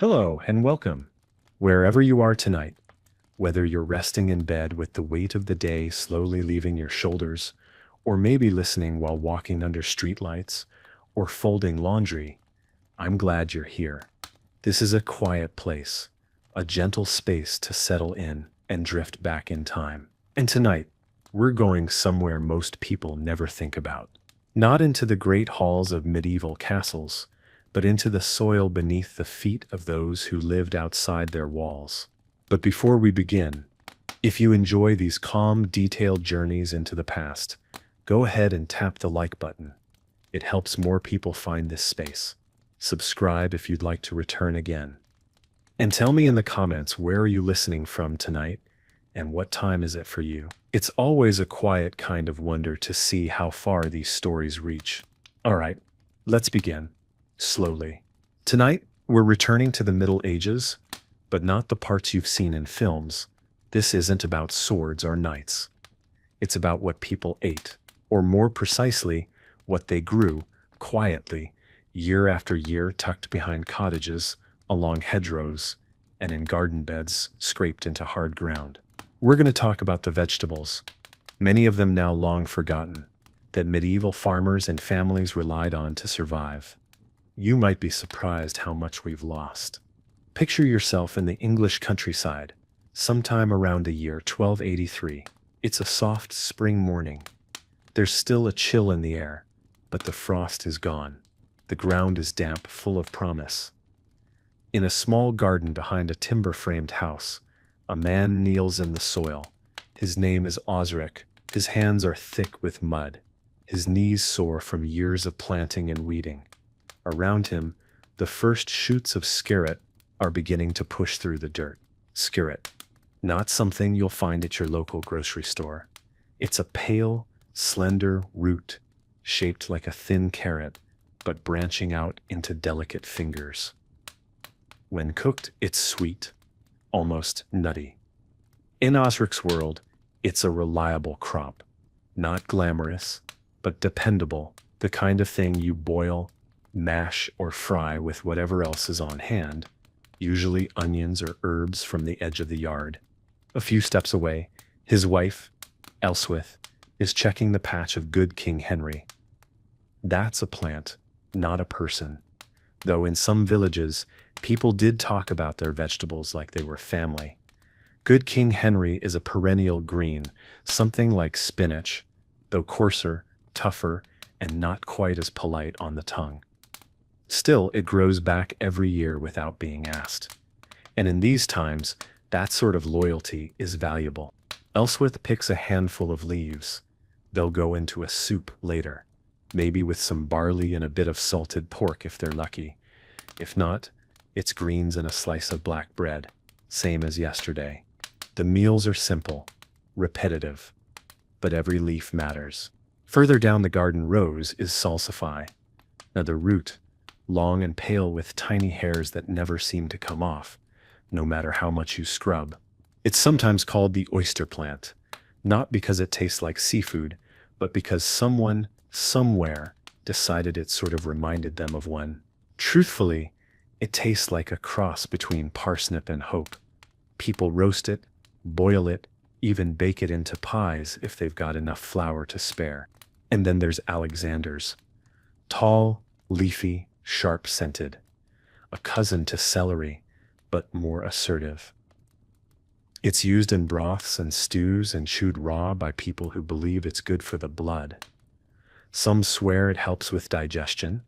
Hello and welcome. Wherever you are tonight, whether you're resting in bed with the weight of the day slowly leaving your shoulders, or maybe listening while walking under streetlights, or folding laundry, I'm glad you're here. This is a quiet place, a gentle space to settle in and drift back in time. And tonight, we're going somewhere most people never think about. Not into the great halls of medieval castles, but into the soil beneath the feet of those who lived outside their walls. But before we begin, if you enjoy these calm, detailed journeys into the past, go ahead and tap the like button. It helps more people find this space. Subscribe if you'd like to return again. And tell me in the comments, where are you listening from tonight and what time is it for you? It's always a quiet kind of wonder to see how far these stories reach. All right, let's begin. Slowly. Tonight, we're returning to the Middle Ages, but not the parts you've seen in films. This isn't about swords or knights. It's about what people ate, or more precisely, what they grew, quietly, year after year, tucked behind cottages, along hedgerows, and in garden beds scraped into hard ground. We're going to talk about the vegetables, many of them now long forgotten, that medieval farmers and families relied on to survive. You might be surprised how much we've lost. Picture yourself in the English countryside, sometime around the year 1283. It's a soft spring morning. There's still a chill in the air, but the frost is gone. The ground is damp, full of promise. In a small garden behind a timber-framed house, a man kneels in the soil. His name is Osric. His hands are thick with mud. His knees sore from years of planting and weeding. Around him, the first shoots of skirret are beginning to push through the dirt. Skirret, not something you'll find at your local grocery store. It's a pale, slender root, shaped like a thin carrot, but branching out into delicate fingers. When cooked, it's sweet, almost nutty. In Osric's world, it's a reliable crop. Not glamorous, but dependable, the kind of thing you boil, mash, or fry with whatever else is on hand, usually onions or herbs from the edge of the yard. A few steps away, his wife, Elswith, is checking the patch of good King Henry. That's a plant, not a person. Though in some villages, people did talk about their vegetables like they were family. Good King Henry is a perennial green, something like spinach, though coarser, tougher, and not quite as polite on the tongue. Still, it grows back every year without being asked. And in these times, that sort of loyalty is valuable. Elswith picks a handful of leaves. They'll go into a soup later, maybe with some barley and a bit of salted pork if they're lucky. If not, it's greens and a slice of black bread, same as yesterday. The meals are simple, repetitive, but every leaf matters. Further down the garden rows is salsify. Now the root, long and pale with tiny hairs that never seem to come off, no matter how much you scrub. It's sometimes called the oyster plant, not because it tastes like seafood, but because someone, somewhere, decided it sort of reminded them of one. Truthfully, it tastes like a cross between parsnip and hope. People roast it, boil it, even bake it into pies if they've got enough flour to spare. And then there's Alexander's. Tall, leafy, sharp-scented. A cousin to celery, but more assertive. It's used in broths and stews and chewed raw by people who believe it's good for the blood. Some swear it helps with digestion.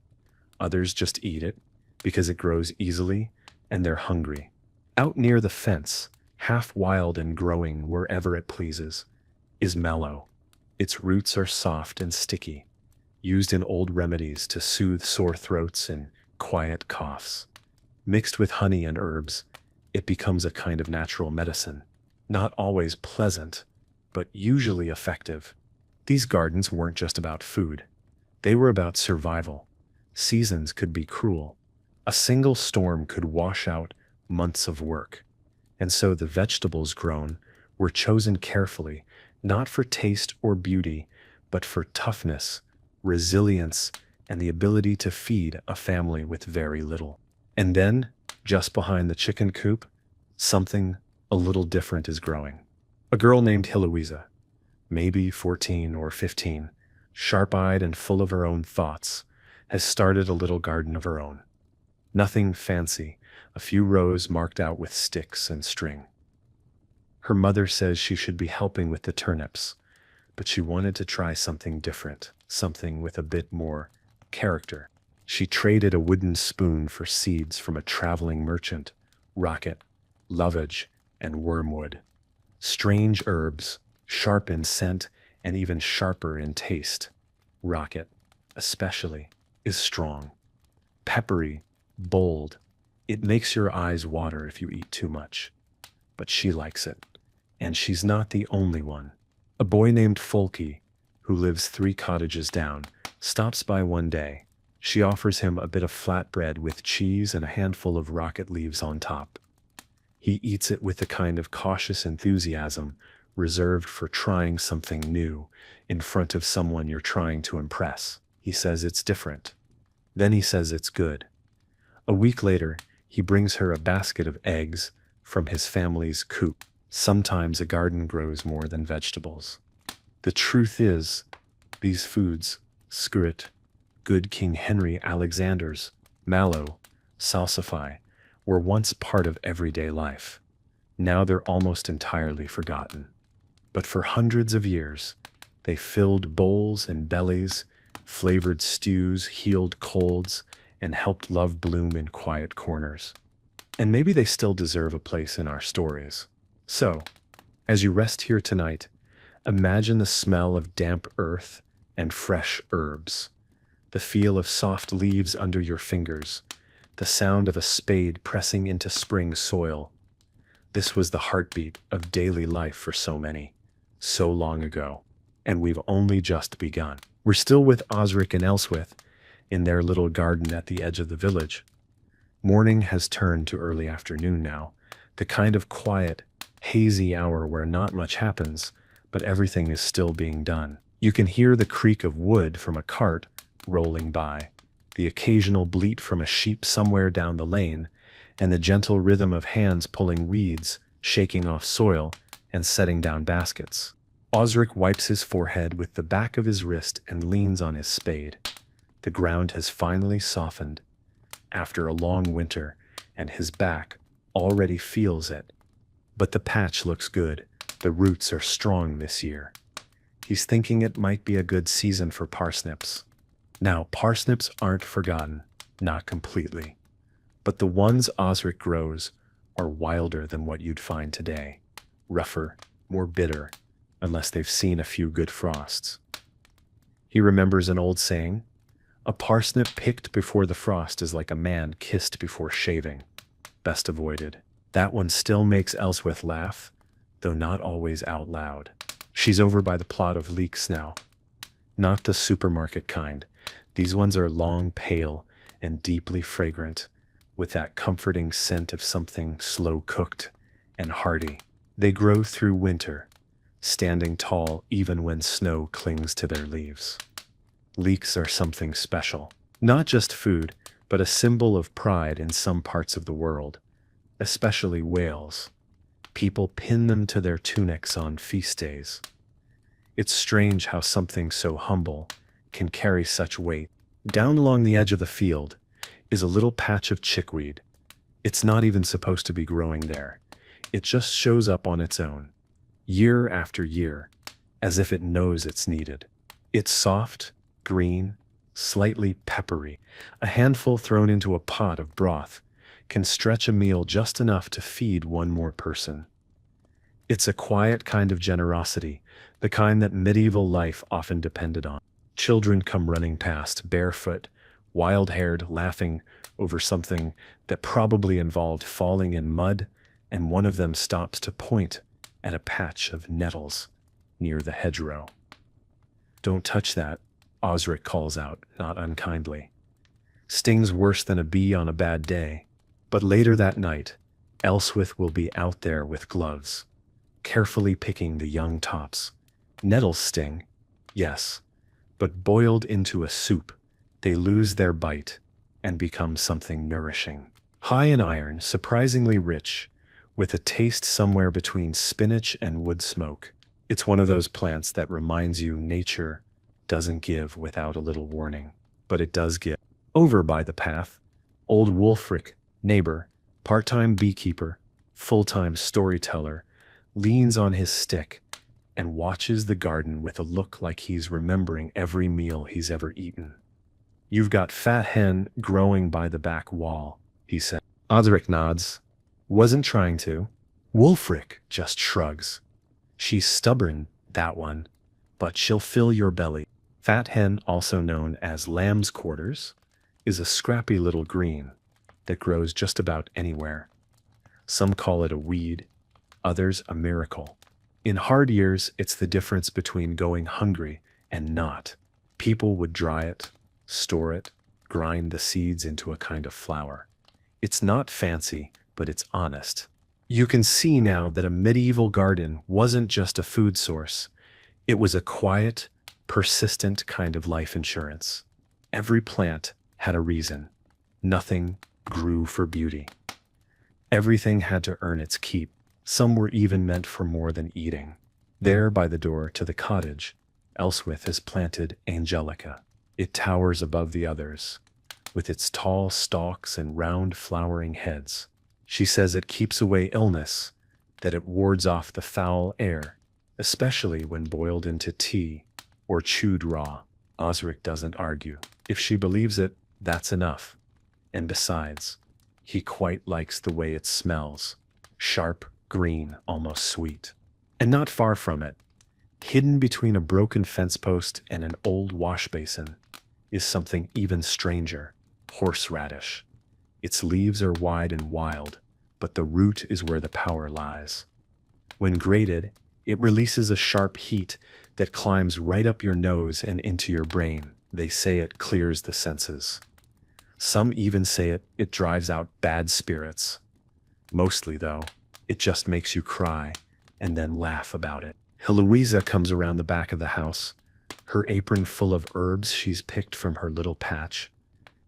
Others just eat it because it grows easily and they're hungry. Out near the fence, half wild and growing wherever it pleases, is mallow. Its roots are soft and sticky, used in old remedies to soothe sore throats and quiet coughs. Mixed with honey and herbs, it becomes a kind of natural medicine. Not always pleasant, but usually effective. These gardens weren't just about food. They were about survival. Seasons could be cruel. A single storm could wash out months of work. And so the vegetables grown were chosen carefully, not for taste or beauty, but for toughness, resilience, and the ability to feed a family with very little. And then Just behind the chicken coop, something a little different is growing. A girl named Heloisa, maybe 14 or 15, sharp-eyed and full of her own thoughts, has started a little garden of her own. Nothing fancy, a few rows marked out with sticks and string. Her mother says she should be helping with the turnips, but she wanted to try something different, something with a bit more character. She traded a wooden spoon for seeds from a traveling merchant, rocket, lovage, and wormwood. Strange herbs, sharp in scent and even sharper in taste. Rocket, especially, is strong. Peppery, bold. It makes your eyes water if you eat too much. But she likes it. And she's not the only one. A boy named Folky, who lives 3 cottages down, stops by one day. She offers him a bit of flatbread with cheese and a handful of rocket leaves on top. He eats it with a kind of cautious enthusiasm reserved for trying something new in front of someone you're trying to impress. He says it's different. Then he says it's good. A week later, he brings her a basket of eggs from his family's coop. Sometimes a garden grows more than vegetables. The truth is, these foods, skrit, good King Henry Alexander's, mallow, salsify, were once part of everyday life. Now they're almost entirely forgotten. But for hundreds of years, they filled bowls and bellies, flavored stews, healed colds, and helped love bloom in quiet corners. And maybe they still deserve a place in our stories. So, as you rest here tonight, imagine the smell of damp earth and fresh herbs, the feel of soft leaves under your fingers, the sound of a spade pressing into spring soil. This was the heartbeat of daily life for so many, so long ago, and we've only just begun. We're still with Osric and Elswith in their little garden at the edge of the village. Morning has turned to early afternoon now, the kind of quiet, hazy hour where not much happens, but everything is still being done. You can hear the creak of wood from a cart rolling by, the occasional bleat from a sheep somewhere down the lane, and the gentle rhythm of hands pulling weeds, shaking off soil, and setting down baskets. Osric wipes his forehead with the back of his wrist and leans on his spade. The ground has finally softened after a long winter, and his back already feels it. But the patch looks good. The roots are strong this year. He's thinking it might be a good season for parsnips. Now, parsnips aren't forgotten, not completely. But the ones Osric grows are wilder than what you'd find today. Rougher, more bitter, unless they've seen a few good frosts. He remembers an old saying, "A parsnip picked before the frost is like a man kissed before shaving. Best avoided." That one still makes Elswith laugh, though not always out loud. She's over by the plot of leeks now. Not the supermarket kind. These ones are long, pale, and deeply fragrant, with that comforting scent of something slow-cooked and hearty. They grow through winter, standing tall even when snow clings to their leaves. Leeks are something special. Not just food, but a symbol of pride in some parts of the world, especially Wales. People pin them to their tunics on feast days. It's strange how something so humble can carry such weight. Down along the edge of the field is a little patch of chickweed. It's not even supposed to be growing there. It just shows up on its own, year after year, as if it knows it's needed. It's soft, green, slightly peppery. A handful thrown into a pot of broth can stretch a meal just enough to feed one more person. It's a quiet kind of generosity, the kind that medieval life often depended on. Children come running past, barefoot, wild-haired, laughing over something that probably involved falling in mud, and one of them stops to point at a patch of nettles near the hedgerow. "Don't touch that," Osric calls out, not unkindly. Stings worse than a bee on a bad day. But later that night, Elswith will be out there with gloves, carefully picking the young tops. Nettles sting, yes, but boiled into a soup, they lose their bite and become something nourishing. High in iron, surprisingly rich, with a taste somewhere between spinach and wood smoke. It's one of those plants that reminds you nature doesn't give without a little warning, but it does give. Over by the path, old Wolfric, neighbor, part-time beekeeper, full-time storyteller, leans on his stick and watches the garden with a look like he's remembering every meal he's ever eaten. You've got fat hen growing by the back wall, he said. Osric nods. Wasn't trying to. Wulfric just shrugs. She's stubborn, that one, but she'll fill your belly. Fat hen, also known as lamb's quarters, is a scrappy little green that grows just about anywhere. Some call it a weed, others a miracle. In hard years, it's the difference between going hungry and not. People would dry it, store it, grind the seeds into a kind of flour. It's not fancy, but it's honest. You can see now that a medieval garden wasn't just a food source. It was a quiet, persistent kind of life insurance. Every plant had a reason. Nothing grew for beauty. Everything had to earn its keep. Some were even meant for more than eating. There by the door to the cottage, Elswith has planted Angelica. It towers above the others, with its tall stalks and round flowering heads. She says it keeps away illness, that it wards off the foul air, especially when boiled into tea or chewed raw. Osric doesn't argue. If she believes it, that's enough. And besides, he quite likes the way it smells. Sharp, green, almost sweet. And not far from it, hidden between a broken fence post and an old wash basin, is something even stranger. Horseradish. Its leaves are wide and wild, but the root is where the power lies. When grated, it releases a sharp heat that climbs right up your nose and into your brain. They say it clears the senses. Some even say it drives out bad spirits. Mostly, though, it just makes you cry and then laugh about it. Heloisa comes around the back of the house, her apron full of herbs she's picked from her little patch.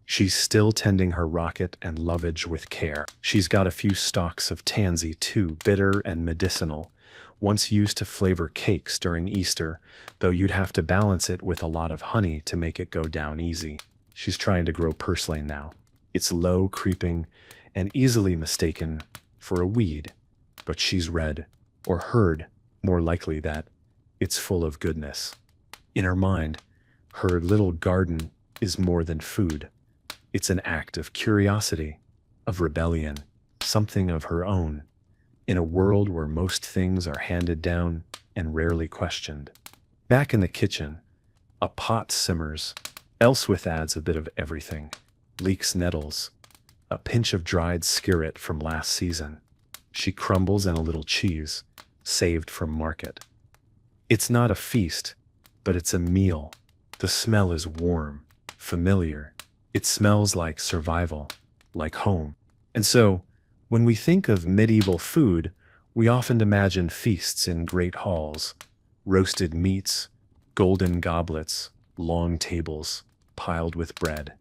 She's still tending her rocket and lovage with care. She's got a few stalks of tansy too, bitter and medicinal, once used to flavor cakes during Easter, though you'd have to balance it with a lot of honey to make it go down easy. She's trying to grow purslane now. It's low, creeping, and easily mistaken for a weed, but she's read, or heard, more likely that, it's full of goodness. In her mind, her little garden is more than food. It's an act of curiosity, of rebellion, something of her own, in a world where most things are handed down and rarely questioned. Back in the kitchen, a pot simmers. Elswith adds a bit of everything. Leeks nettles, a pinch of dried skirret from last season. She crumbles and a little cheese, saved from market. It's not a feast, but it's a meal. The smell is warm, familiar. It smells like survival, like home. And so, when we think of medieval food, we often imagine feasts in great halls, roasted meats, golden goblets, long tables, piled with bread.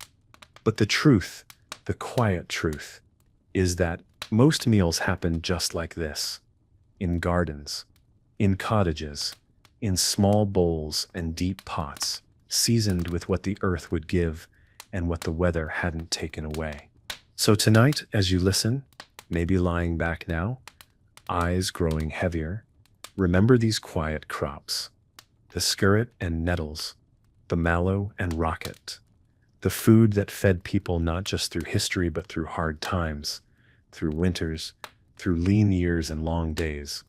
But the truth, the quiet truth, is that most meals happen just like this, in gardens, in cottages, in small bowls and deep pots, seasoned with what the earth would give and what the weather hadn't taken away. So tonight, as you listen, maybe lying back now, eyes growing heavier, remember these quiet crops, the skirret and nettles, the mallow and rocket, the food that fed people not just through history but through hard times, through winters, through lean years and long days.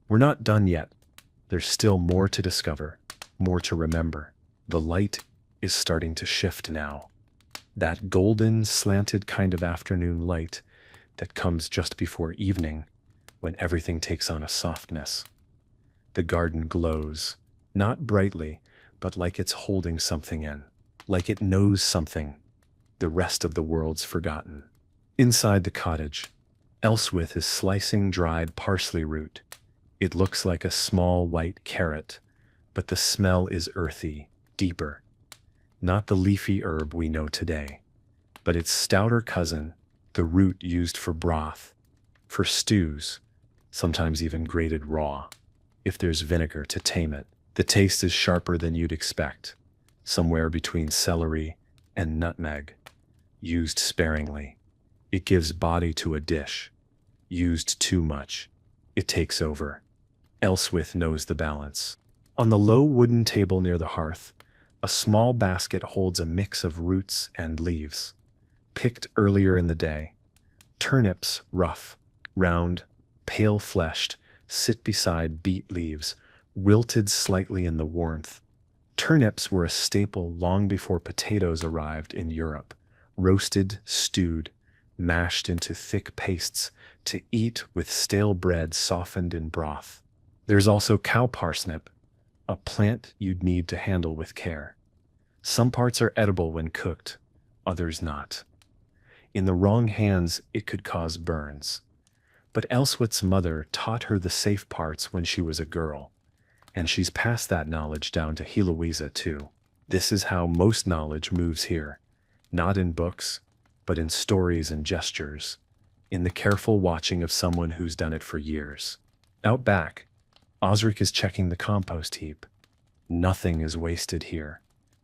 We're not done yet. There's still more to discover, more to remember. The light is starting to shift now. That golden, slanted kind of afternoon light that comes just before evening, when everything takes on a softness. The garden glows, not brightly, but like it's holding something in, like it knows something the rest of the world's forgotten. Inside the cottage, Elswith is slicing dried parsley root. It looks like a small white carrot, but the smell is earthy, deeper. Not the leafy herb we know today, but its stouter cousin, the root used for broth, for stews, sometimes even grated raw, if there's vinegar to tame it. The taste is sharper than you'd expect, somewhere between celery and nutmeg, used sparingly. It gives body to a dish. Used too much, it takes over. Elswith knows the balance. On the low wooden table near the hearth, a small basket holds a mix of roots and leaves, picked earlier in the day. Turnips, rough, round, pale-fleshed, sit beside beet leaves, wilted slightly in the warmth. Turnips were a staple long before potatoes arrived in Europe, roasted, stewed, mashed into thick pastes to eat with stale bread softened in broth. There's also cow parsnip, a plant you'd need to handle with care. Some parts are edible when cooked, others not. In the wrong hands, it could cause burns. But Elswith's mother taught her the safe parts when she was a girl, and she's passed that knowledge down to Heloisa too. This is how most knowledge moves here, not in books, but in stories and gestures, in the careful watching of someone who's done it for years. Out back, Osric is checking the compost heap. Nothing is wasted here.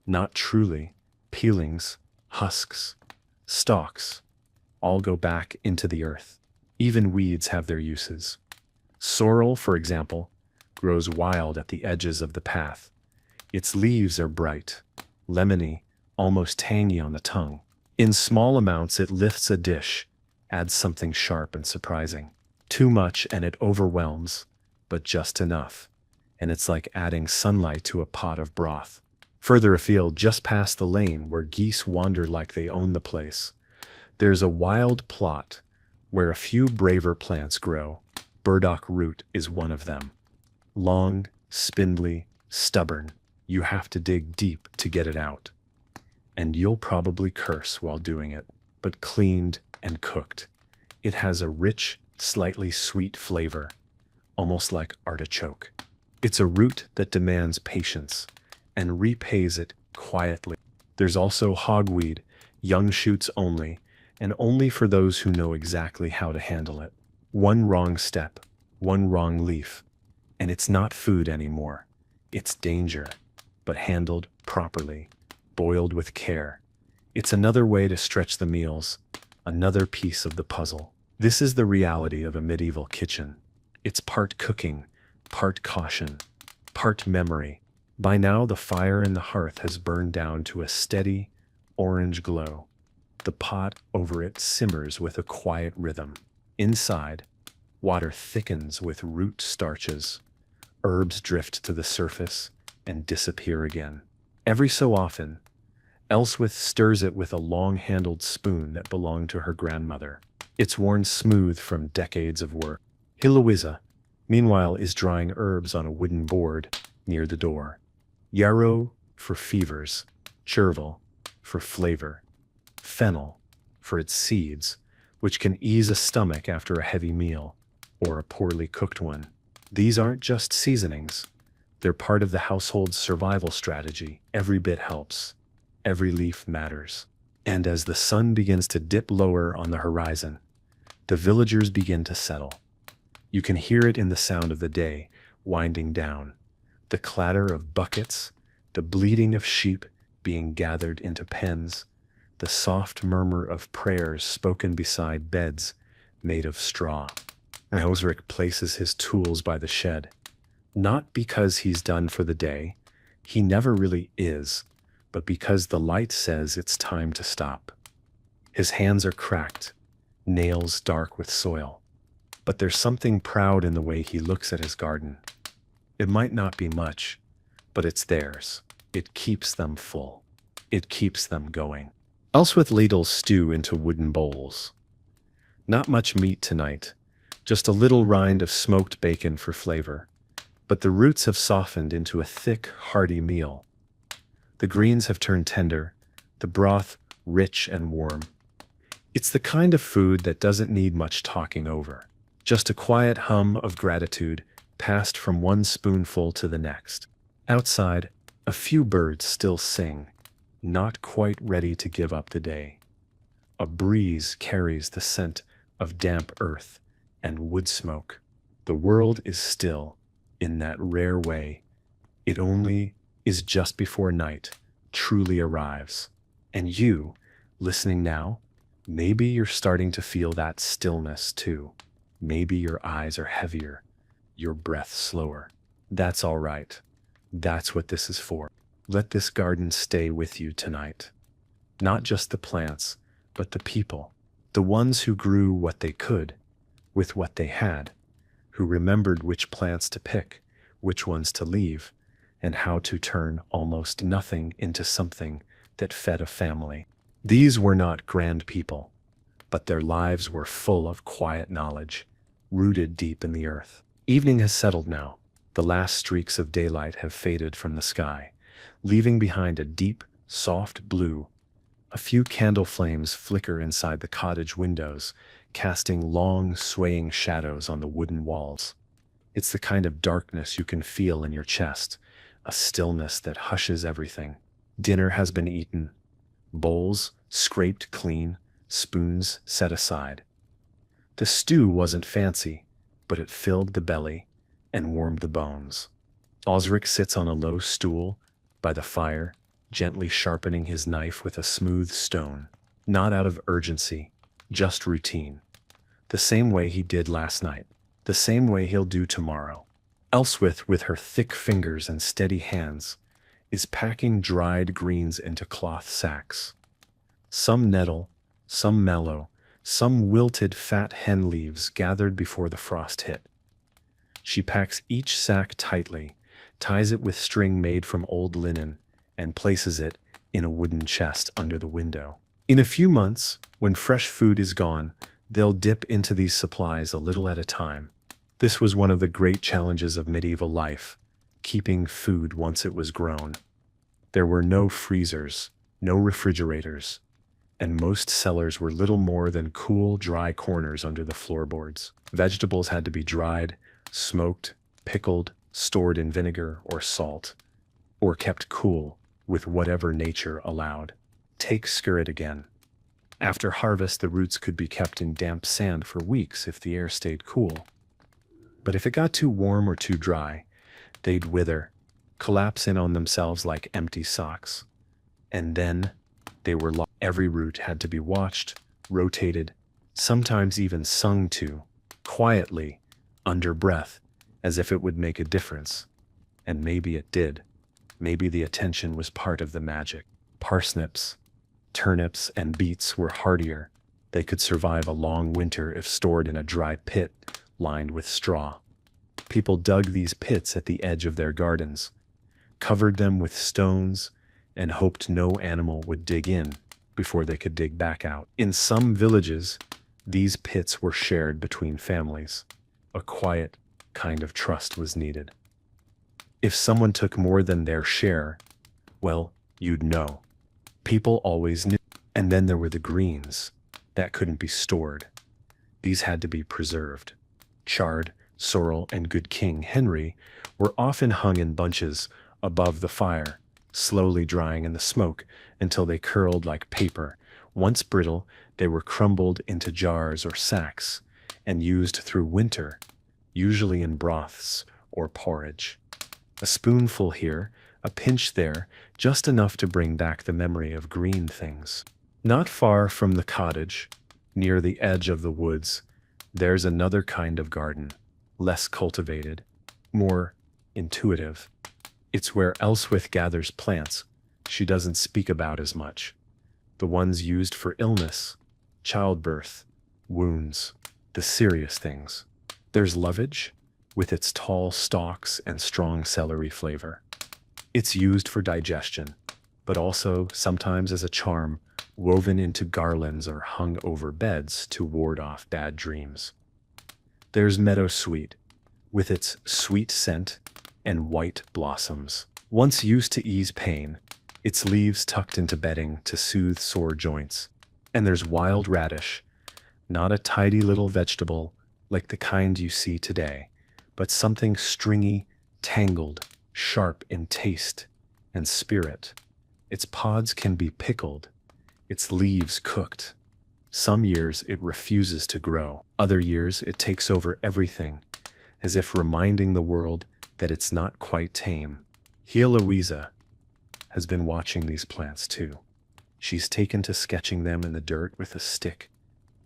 Not truly. Peelings, husks, stalks, all go back into the earth. Even weeds have their uses. Sorrel, for example, grows wild at the edges of the path. Its leaves are bright, lemony, almost tangy on the tongue. In small amounts, it lifts a dish, adds something sharp and surprising. Too much and it overwhelms, but just enough, and it's like adding sunlight to a pot of broth. Further afield, just past the lane where geese wander like they own the place, there's a wild plot where a few braver plants grow. Burdock root is one of them. Long, spindly, stubborn. You have to dig deep to get it out. And you'll probably curse while doing it, but cleaned and cooked, it has a rich, slightly sweet flavor, almost like artichoke. It's a root that demands patience and repays it quietly. There's also hogweed, young shoots only, and only for those who know exactly how to handle it. One wrong step, one wrong leaf, and it's not food anymore. It's danger, but handled properly, boiled with care. It's another way to stretch the meals, another piece of the puzzle. This is the reality of a medieval kitchen. It's part cooking, part caution, part memory. By now, the fire in the hearth has burned down to a steady, orange glow. The pot over it simmers with a quiet rhythm. Inside, water thickens with root starches. Herbs drift to the surface and disappear again. Every so often, Elswith stirs it with a long-handled spoon that belonged to her grandmother. It's worn smooth from decades of work. Heloisa, meanwhile, is drying herbs on a wooden board near the door. Yarrow for fevers, chervil for flavor, fennel for its seeds, which can ease a stomach after a heavy meal or a poorly cooked one. These aren't just seasonings. They're part of the household's survival strategy. Every bit helps. Every leaf matters. And as the sun begins to dip lower on the horizon, the villagers begin to settle. You can hear it in the sound of the day winding down, the clatter of buckets, the bleating of sheep being gathered into pens, the soft murmur of prayers spoken beside beds made of straw. Osric places his tools by the shed, not because he's done for the day, he never really is, but because the light says it's time to stop. His hands are cracked, nails dark with soil, but there's something proud in the way he looks at his garden. It might not be much, but it's theirs. It keeps them full. It keeps them going. Elswith ladles stew into wooden bowls. Not much meat tonight, just a little rind of smoked bacon for flavor, but the roots have softened into a thick, hearty meal. The greens have turned tender, the broth rich and warm. It's the kind of food that doesn't need much talking over, just a quiet hum of gratitude passed from one spoonful to the next. Outside, a few birds still sing, not quite ready to give up the day. A breeze carries the scent of damp earth and wood smoke. The world is still in that rare way. It only is just before night truly arrives. And you, listening now, maybe you're starting to feel that stillness too. Maybe your eyes are heavier, your breath slower. That's all right. That's what this is for. Let this garden stay with you tonight. Not just the plants, but the people. The ones who grew what they could, with what they had, who remembered which plants to pick, which ones to leave, and how to turn almost nothing into something that fed a family. These were not grand people, but their lives were full of quiet knowledge, rooted deep in the earth. Evening has settled now. The last streaks of daylight have faded from the sky, leaving behind a deep, soft blue. A few candle flames flicker inside the cottage windows, casting long, swaying shadows on the wooden walls. It's the kind of darkness you can feel in your chest, a stillness that hushes everything. Dinner has been eaten, bowls scraped clean, spoons set aside. The stew wasn't fancy, but it filled the belly and warmed the bones. Osric sits on a low stool by the fire, gently sharpening his knife with a smooth stone, not out of urgency, just routine. The same way he did last night, the same way he'll do tomorrow. Elswith, with her thick fingers and steady hands, is packing dried greens into cloth sacks. Some nettle, some mallow, some wilted fat hen leaves gathered before the frost hit. She packs each sack tightly, ties it with string made from old linen, and places it in a wooden chest under the window. In a few months, when fresh food is gone, they'll dip into these supplies a little at a time. This was one of the great challenges of medieval life, keeping food once it was grown. There were no freezers, no refrigerators, and most cellars were little more than cool, dry corners under the floorboards. Vegetables had to be dried, smoked, pickled, stored in vinegar or salt, or kept cool with whatever nature allowed. Take skirret again. After harvest, the roots could be kept in damp sand for weeks if the air stayed cool. But if it got too warm or too dry, they'd wither, collapse in on themselves like empty socks. And then they were lost. Every root had to be watched, rotated, sometimes even sung to, quietly, under breath, as if it would make a difference. And maybe it did. Maybe the attention was part of the magic. Parsnips, turnips, and beets were hardier. They could survive a long winter if stored in a dry pit lined with straw. People dug these pits at the edge of their gardens, covered them with stones, and hoped no animal would dig in before they could dig back out. In some villages, these pits were shared between families. A quiet kind of trust was needed. If someone took more than their share, well, you'd know. People always knew. And then there were the greens that couldn't be stored. These had to be preserved. Chard, sorrel, and good King Henry were often hung in bunches above the fire, slowly drying in the smoke until they curled like paper. Once brittle, they were crumbled into jars or sacks and used through winter, usually in broths or porridge. A spoonful here, a pinch there, just enough to bring back the memory of green things. Not far from the cottage, near the edge of the woods, there's another kind of garden, less cultivated, more intuitive. It's where Elswith gathers plants she doesn't speak about as much. The ones used for illness, childbirth, wounds, the serious things. There's lovage, with its tall stalks and strong celery flavor. It's used for digestion, but also sometimes as a charm, woven into garlands or hung over beds to ward off bad dreams. There's meadowsweet, with its sweet scent and white blossoms. Once used to ease pain, its leaves tucked into bedding to soothe sore joints. And there's wild radish, not a tidy little vegetable like the kind you see today, but something stringy, tangled, sharp in taste and spirit. Its pods can be pickled, its leaves cooked, Some years it refuses to grow. Other years it takes over everything, as if reminding the world that it's not quite tame. Here Louisa has been watching these plants too. She's taken to sketching them in the dirt with a stick,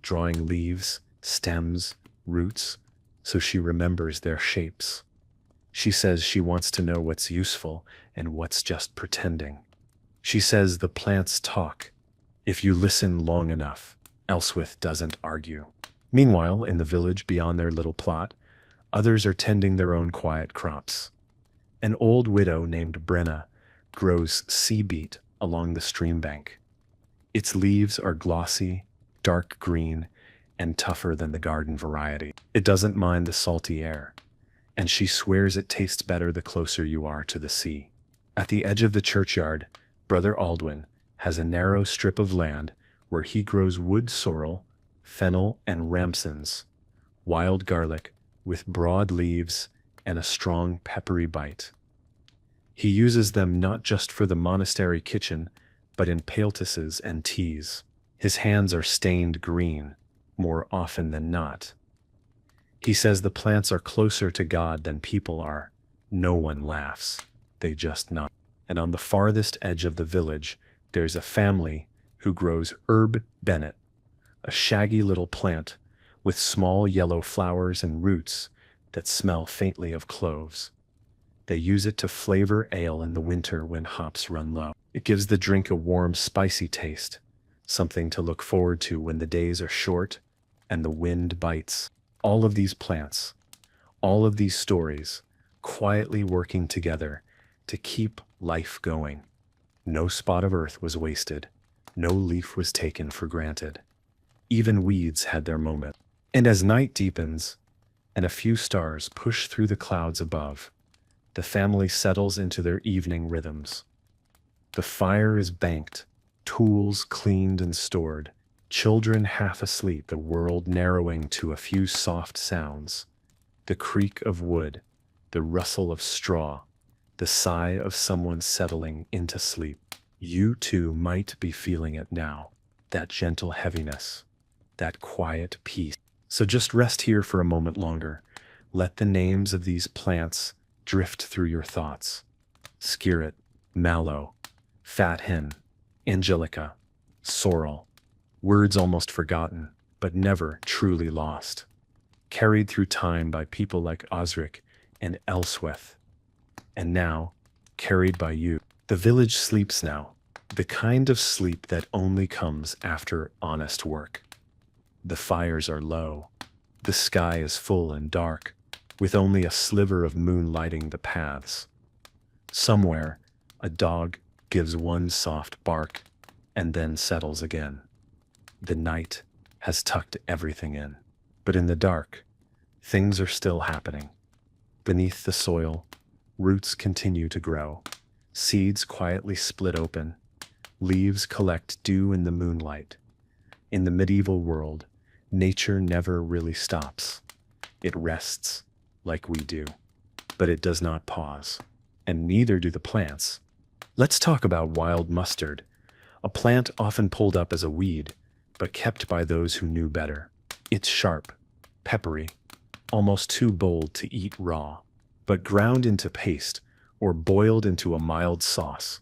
drawing leaves, stems, roots, so she remembers their shapes. She says she wants to know what's useful and what's just pretending. She says the plants talk, if you listen long enough. Elswith doesn't argue. Meanwhile, in the village beyond their little plot, others are tending their own quiet crops. An old widow named Brenna grows sea beet along the stream bank. Its leaves are glossy, dark green, and tougher than the garden variety. It doesn't mind the salty air, and she swears it tastes better the closer you are to the sea. At the edge of the churchyard, Brother Aldwin has a narrow strip of land where he grows wood sorrel, fennel, and ramsons, wild garlic with broad leaves and a strong peppery bite. He uses them not just for the monastery kitchen, but in poultices and teas. His hands are stained green, more often than not. He says the plants are closer to God than people are. No one laughs. They just nod. And on the farthest edge of the village, there's a family who grows herb bennet, a shaggy little plant with small yellow flowers and roots that smell faintly of cloves. They use it to flavor ale in the winter when hops run low. It gives the drink a warm, spicy taste, something to look forward to when the days are short and the wind bites. All of these plants, all of these stories, quietly working together to keep life going. No spot of earth was wasted. No leaf was taken for granted. Even weeds had their moment. And as night deepens, and a few stars push through the clouds above, the family settles into their evening rhythms. The fire is banked, tools cleaned and stored, children half asleep, the world narrowing to a few soft sounds. The creak of wood, the rustle of straw, the sigh of someone settling into sleep. You too might be feeling it now, that gentle heaviness, that quiet peace. So just rest here for a moment longer. Let the names of these plants drift through your thoughts. Skirret, mallow, fat hen, angelica, sorrel. Words almost forgotten, but never truly lost. Carried through time by people like Osric and Elswith. And now, carried by you. The village sleeps now, the kind of sleep that only comes after honest work. The fires are low. The sky is full and dark, with only a sliver of moon lighting the paths. Somewhere, a dog gives one soft bark and then settles again. The night has tucked everything in, but in the dark, things are still happening. Beneath the soil, roots continue to grow. Seeds quietly split open. Leaves collect dew in the moonlight. In the medieval world, nature never really stops. It rests, like we do, but it does not pause, and neither do the plants. Let's talk about wild mustard, a plant often pulled up as a weed, but kept by those who knew better. It's sharp, peppery, almost too bold to eat raw, but ground into paste or boiled into a mild sauce.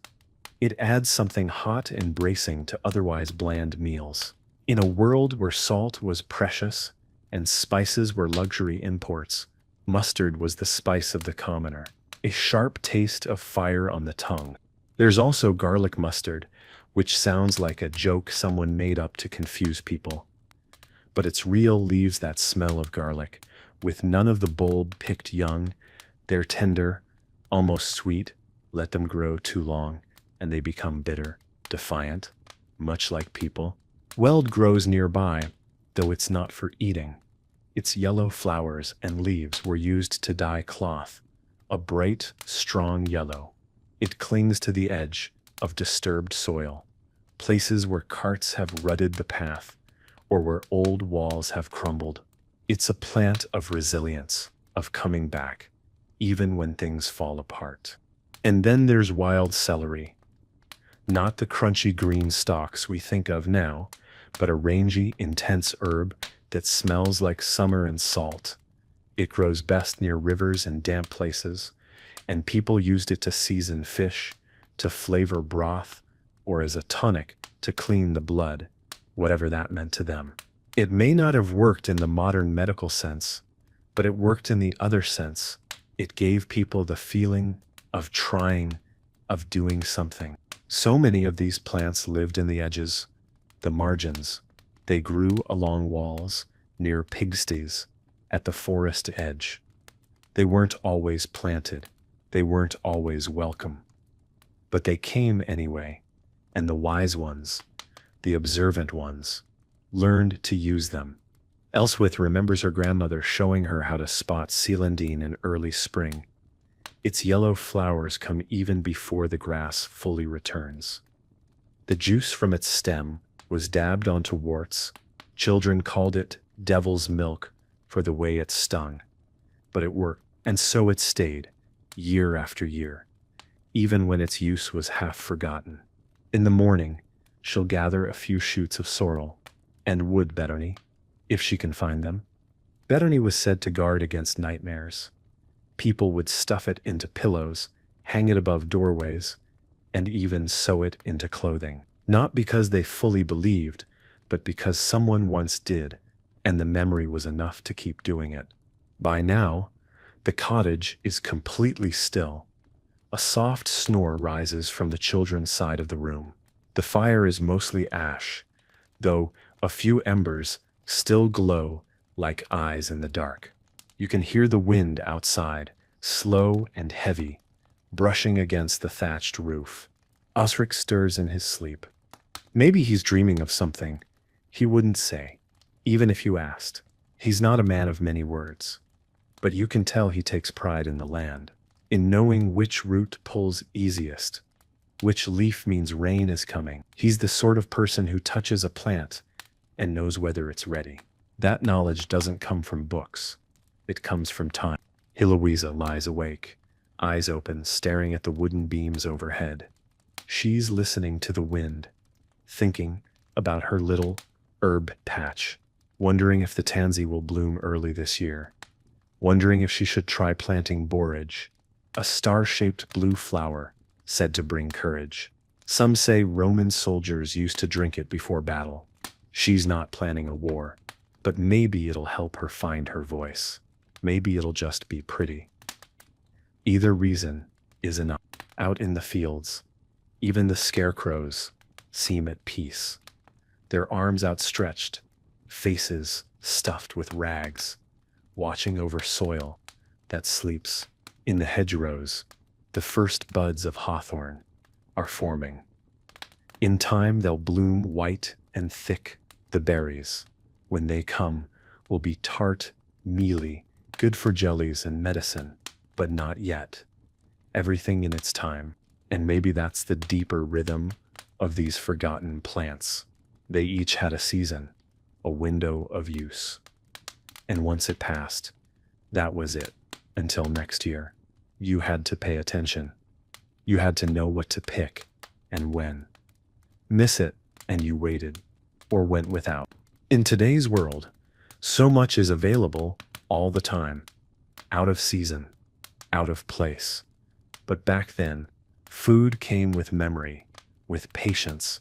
It adds something hot and bracing to otherwise bland meals. In a world where salt was precious and spices were luxury imports, mustard was the spice of the commoner, a sharp taste of fire on the tongue. There's also garlic mustard, which sounds like a joke someone made up to confuse people. But its real leaves that smell of garlic, with none of the bulb picked young. They're tender, almost sweet. Let them grow too long, and they become bitter, defiant, much like people. Weld grows nearby, though it's not for eating. Its yellow flowers and leaves were used to dye cloth, a bright, strong yellow. It clings to the edge of disturbed soil, places where carts have rutted the path, or where old walls have crumbled. It's a plant of resilience, of coming back, even when things fall apart. And then there's wild celery. Not the crunchy green stalks we think of now, but a rangy, intense herb that smells like summer and salt. It grows best near rivers and damp places, and people used it to season fish, to flavor broth, or as a tonic to clean the blood, whatever that meant to them. It may not have worked in the modern medical sense, but it worked in the other sense. It gave people the feeling of trying, of doing something. So many of these plants lived in the edges, the margins. They grew along walls, near pigsties, at the forest edge. They weren't always planted. They weren't always welcome. But they came anyway, and the wise ones, the observant ones, learned to use them. Elswith remembers her grandmother showing her how to spot celandine in early spring. Its yellow flowers come even before the grass fully returns. The juice from its stem was dabbed onto warts. Children called it devil's milk for the way it stung. But it worked, and so it stayed, year after year, even when its use was half forgotten. In the morning, she'll gather a few shoots of sorrel, and wood betony, if she can find them. Betony was said to guard against nightmares. People would stuff it into pillows, hang it above doorways, and even sew it into clothing. Not because they fully believed, but because someone once did, and the memory was enough to keep doing it. By now, the cottage is completely still. A soft snore rises from the children's side of the room. The fire is mostly ash, though a few embers still glow like eyes in the dark. You can hear the wind outside, slow and heavy, brushing against the thatched roof. Osric stirs in his sleep. Maybe he's dreaming of something. He wouldn't say, even if you asked. He's not a man of many words. But you can tell he takes pride in the land, in knowing which root pulls easiest, which leaf means rain is coming. He's the sort of person who touches a plant and knows whether it's ready. That knowledge doesn't come from books. It comes from time. Heloisa lies awake, eyes open, staring at the wooden beams overhead. She's listening to the wind, thinking about her little herb patch, wondering if the tansy will bloom early this year, wondering if she should try planting borage, a star-shaped blue flower said to bring courage. Some say Roman soldiers used to drink it before battle. She's not planning a war, but maybe it'll help her find her voice. Maybe it'll just be pretty. Either reason is enough. Out in the fields, even the scarecrows seem at peace. Their arms outstretched, faces stuffed with rags, watching over soil that sleeps. In the hedgerows, the first buds of hawthorn are forming. In time they'll bloom white and thick. The berries, when they come, will be tart, mealy, good for jellies and medicine, but not yet. Everything in its time, and maybe that's the deeper rhythm of these forgotten plants. They each had a season, a window of use. And once it passed, that was it. Until next year, you had to pay attention. You had to know what to pick and when. Miss it, and you waited, or went without. In today's world, so much is available all the time, out of season, out of place. But back then, food came with memory, with patience,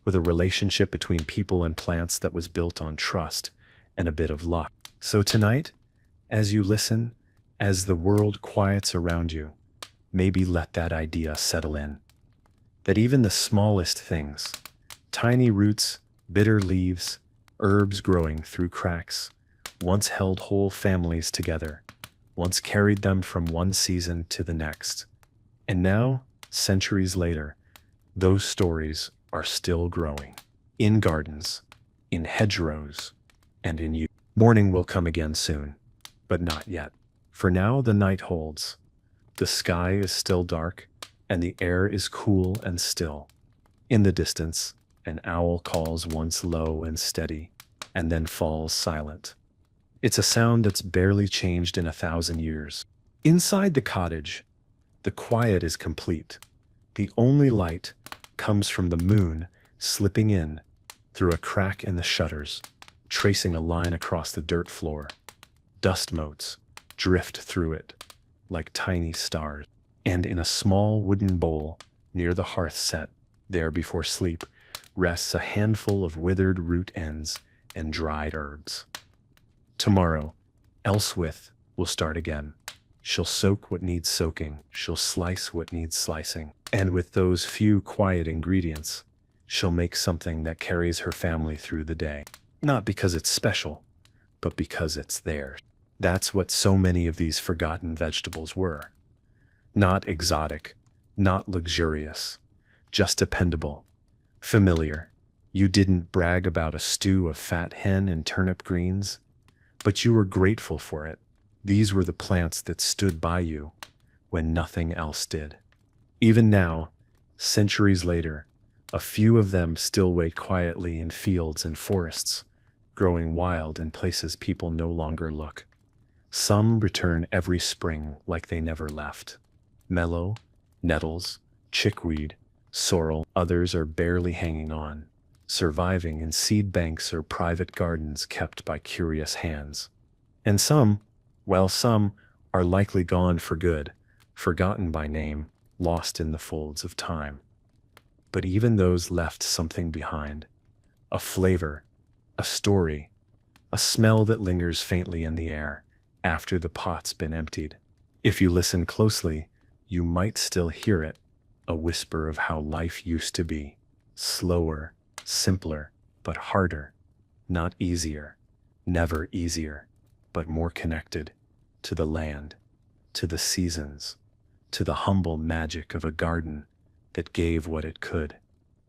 with a relationship between people and plants that was built on trust and a bit of luck. So tonight, as you listen, as the world quiets around you, maybe let that idea settle in. That even the smallest things, tiny roots, bitter leaves, herbs growing through cracks, once held whole families together, once carried them from one season to the next. And now, centuries later, those stories are still growing. In gardens, in hedgerows, and in you. Morning will come again soon, but not yet. For now the night holds. The sky is still dark, and the air is cool and still. In the distance, an owl calls once low and steady, and then falls silent. It's a sound that's barely changed in 1,000 years. Inside the cottage, the quiet is complete. The only light comes from the moon slipping in, through a crack in the shutters, tracing a line across the dirt floor. Dust motes drift through it like tiny stars. And in a small wooden bowl near the hearth set, there before sleep, rests a handful of withered root ends and dried herbs. Tomorrow, Elswith will start again. She'll soak what needs soaking, she'll slice what needs slicing, and with those few quiet ingredients, she'll make something that carries her family through the day. Not because it's special, but because it's theirs. That's what so many of these forgotten vegetables were. Not exotic, not luxurious, just dependable, familiar. You didn't brag about a stew of fat hen and turnip greens, but you were grateful for it. These were the plants that stood by you when nothing else did. Even now, centuries later, a few of them still wait quietly in fields and forests, growing wild in places people no longer look. Some return every spring like they never left. Mellow, nettles, chickweed, sorrel, others are barely hanging on, surviving in seed banks or private gardens kept by curious hands. And some are likely gone for good, forgotten by name, lost in the folds of time. But even those left something behind, a flavor, a story, a smell that lingers faintly in the air after the pot's been emptied. If you listen closely, you might still hear it, a whisper of how life used to be, slower, simpler, but harder, not easier, never easier, but more connected to the land, to the seasons, to the humble magic of a garden that gave what it could.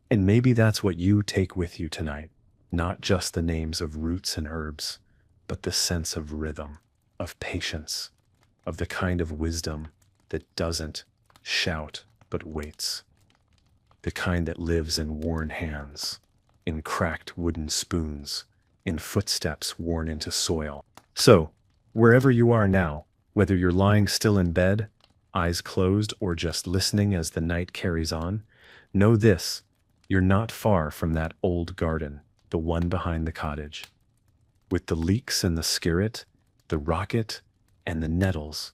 And maybe that's what you take with you tonight, not just the names of roots and herbs, but the sense of rhythm, of patience, of the kind of wisdom that doesn't shout but waits, the kind that lives in worn hands, in cracked wooden spoons, in footsteps worn into soil. So, wherever you are now, whether you're lying still in bed, eyes closed, or just listening as the night carries on, know this: you're not far from that old garden, the one behind the cottage. With the leeks and the skirret, the rocket, and the nettles,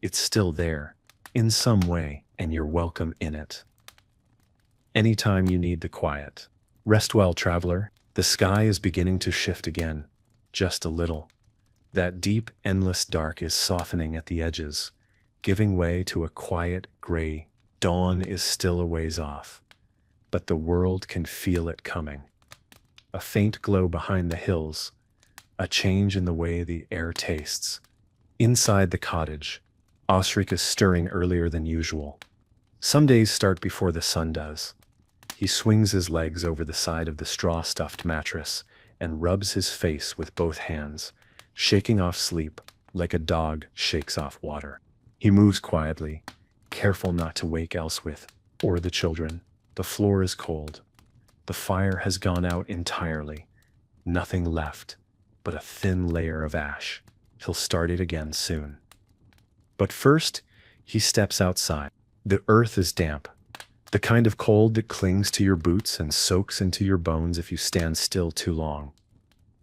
it's still there, in some way, and you're welcome in it. Anytime you need the quiet. Rest well, traveler. The sky is beginning to shift again, just a little. That deep, endless dark is softening at the edges, giving way to a quiet gray. Dawn is still a ways off, but the world can feel it coming. A faint glow behind the hills, a change in the way the air tastes. Inside the cottage, Osric is stirring earlier than usual. Some days start before the sun does. He swings his legs over the side of the straw-stuffed mattress and rubs his face with both hands, shaking off sleep like a dog shakes off water. He moves quietly, careful not to wake Elswith or the children. The floor is cold. The fire has gone out entirely. Nothing left but a thin layer of ash. He'll start it again soon. But first, he steps outside. The earth is damp, the kind of cold that clings to your boots and soaks into your bones if you stand still too long.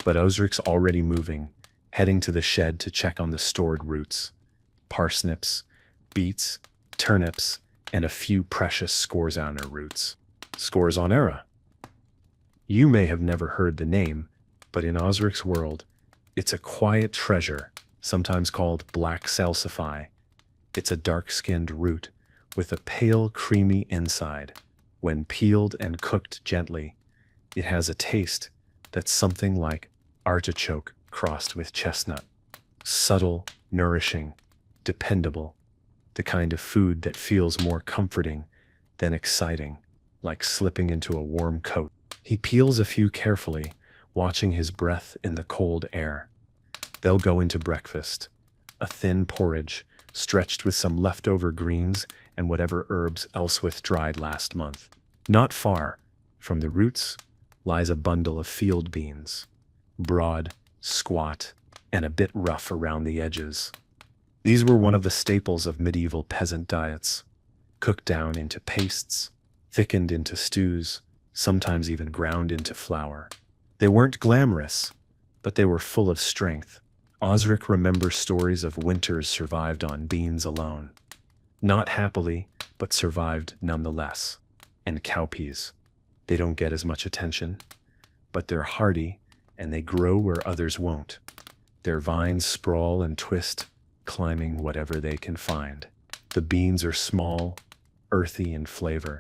But Osric's already moving, heading to the shed to check on the stored roots. Parsnips, beets, turnips, and a few precious scorzonera roots. Scorzonera. You may have never heard the name, but in Osric's world, it's a quiet treasure, sometimes called black salsify. It's a dark-skinned root with a pale, creamy inside. When peeled and cooked gently, it has a taste that's something like artichoke crossed with chestnut. Subtle, nourishing, dependable. The kind of food that feels more comforting than exciting, like slipping into a warm coat. He peels a few carefully, watching his breath in the cold air. They'll go into breakfast, a thin porridge, stretched with some leftover greens and whatever herbs Elswith dried last month. Not far from the roots lies a bundle of field beans, broad, squat, and a bit rough around the edges. These were one of the staples of medieval peasant diets, cooked down into pastes, thickened into stews, sometimes even ground into flour. They weren't glamorous, but they were full of strength. Osric remembers stories of winters survived on beans alone. Not happily, but survived nonetheless. And cowpeas. They don't get as much attention, but they're hardy and they grow where others won't. Their vines sprawl and twist, climbing whatever they can find. The beans are small, earthy in flavor,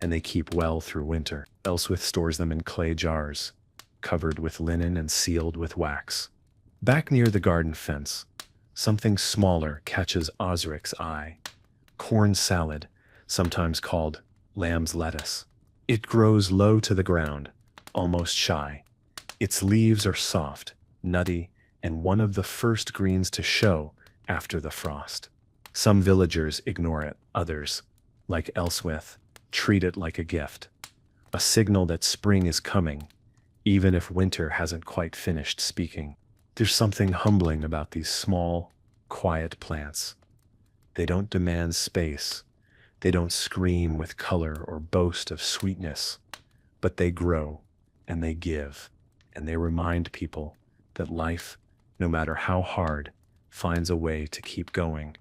and they keep well through winter. Elswith stores them in clay jars, covered with linen and sealed with wax. Back near the garden fence, something smaller catches Osric's eye. Corn salad, sometimes called lamb's lettuce. It grows low to the ground, almost shy. Its leaves are soft, nutty, and one of the first greens to show after the frost. Some villagers ignore it, others, like Elswith, treat it like a gift. A signal that spring is coming, even if winter hasn't quite finished speaking. There's something humbling about these small, quiet plants. They don't demand space. They don't scream with color or boast of sweetness, but they grow and they give, and they remind people that life, no matter how hard, finds a way to keep going.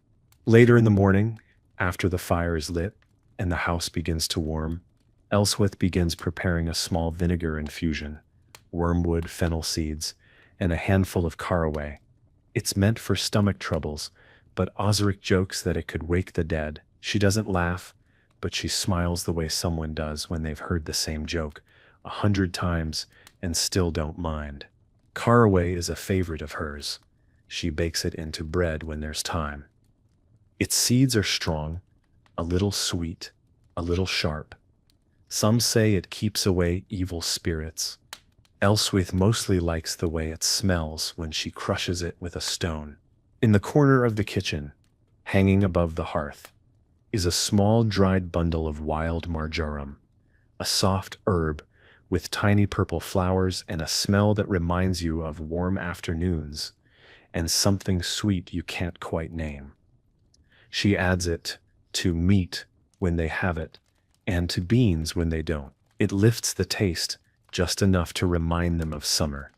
Later in the morning, after the fire is lit and the house begins to warm, Elswith begins preparing a small vinegar infusion, wormwood, fennel seeds, and a handful of caraway. It's meant for stomach troubles, but Osric jokes that it could wake the dead. She doesn't laugh, but she smiles the way someone does when they've heard the same joke 100 times and still don't mind. Caraway is a favorite of hers. She bakes it into bread when there's time. Its seeds are strong, a little sweet, a little sharp. Some say it keeps away evil spirits. Elswith mostly likes the way it smells when she crushes it with a stone. In the corner of the kitchen, hanging above the hearth, is a small dried bundle of wild marjoram, a soft herb with tiny purple flowers and a smell that reminds you of warm afternoons and something sweet you can't quite name. She adds it to meat when they have it and to beans when they don't. It lifts the taste just enough to remind them of summer.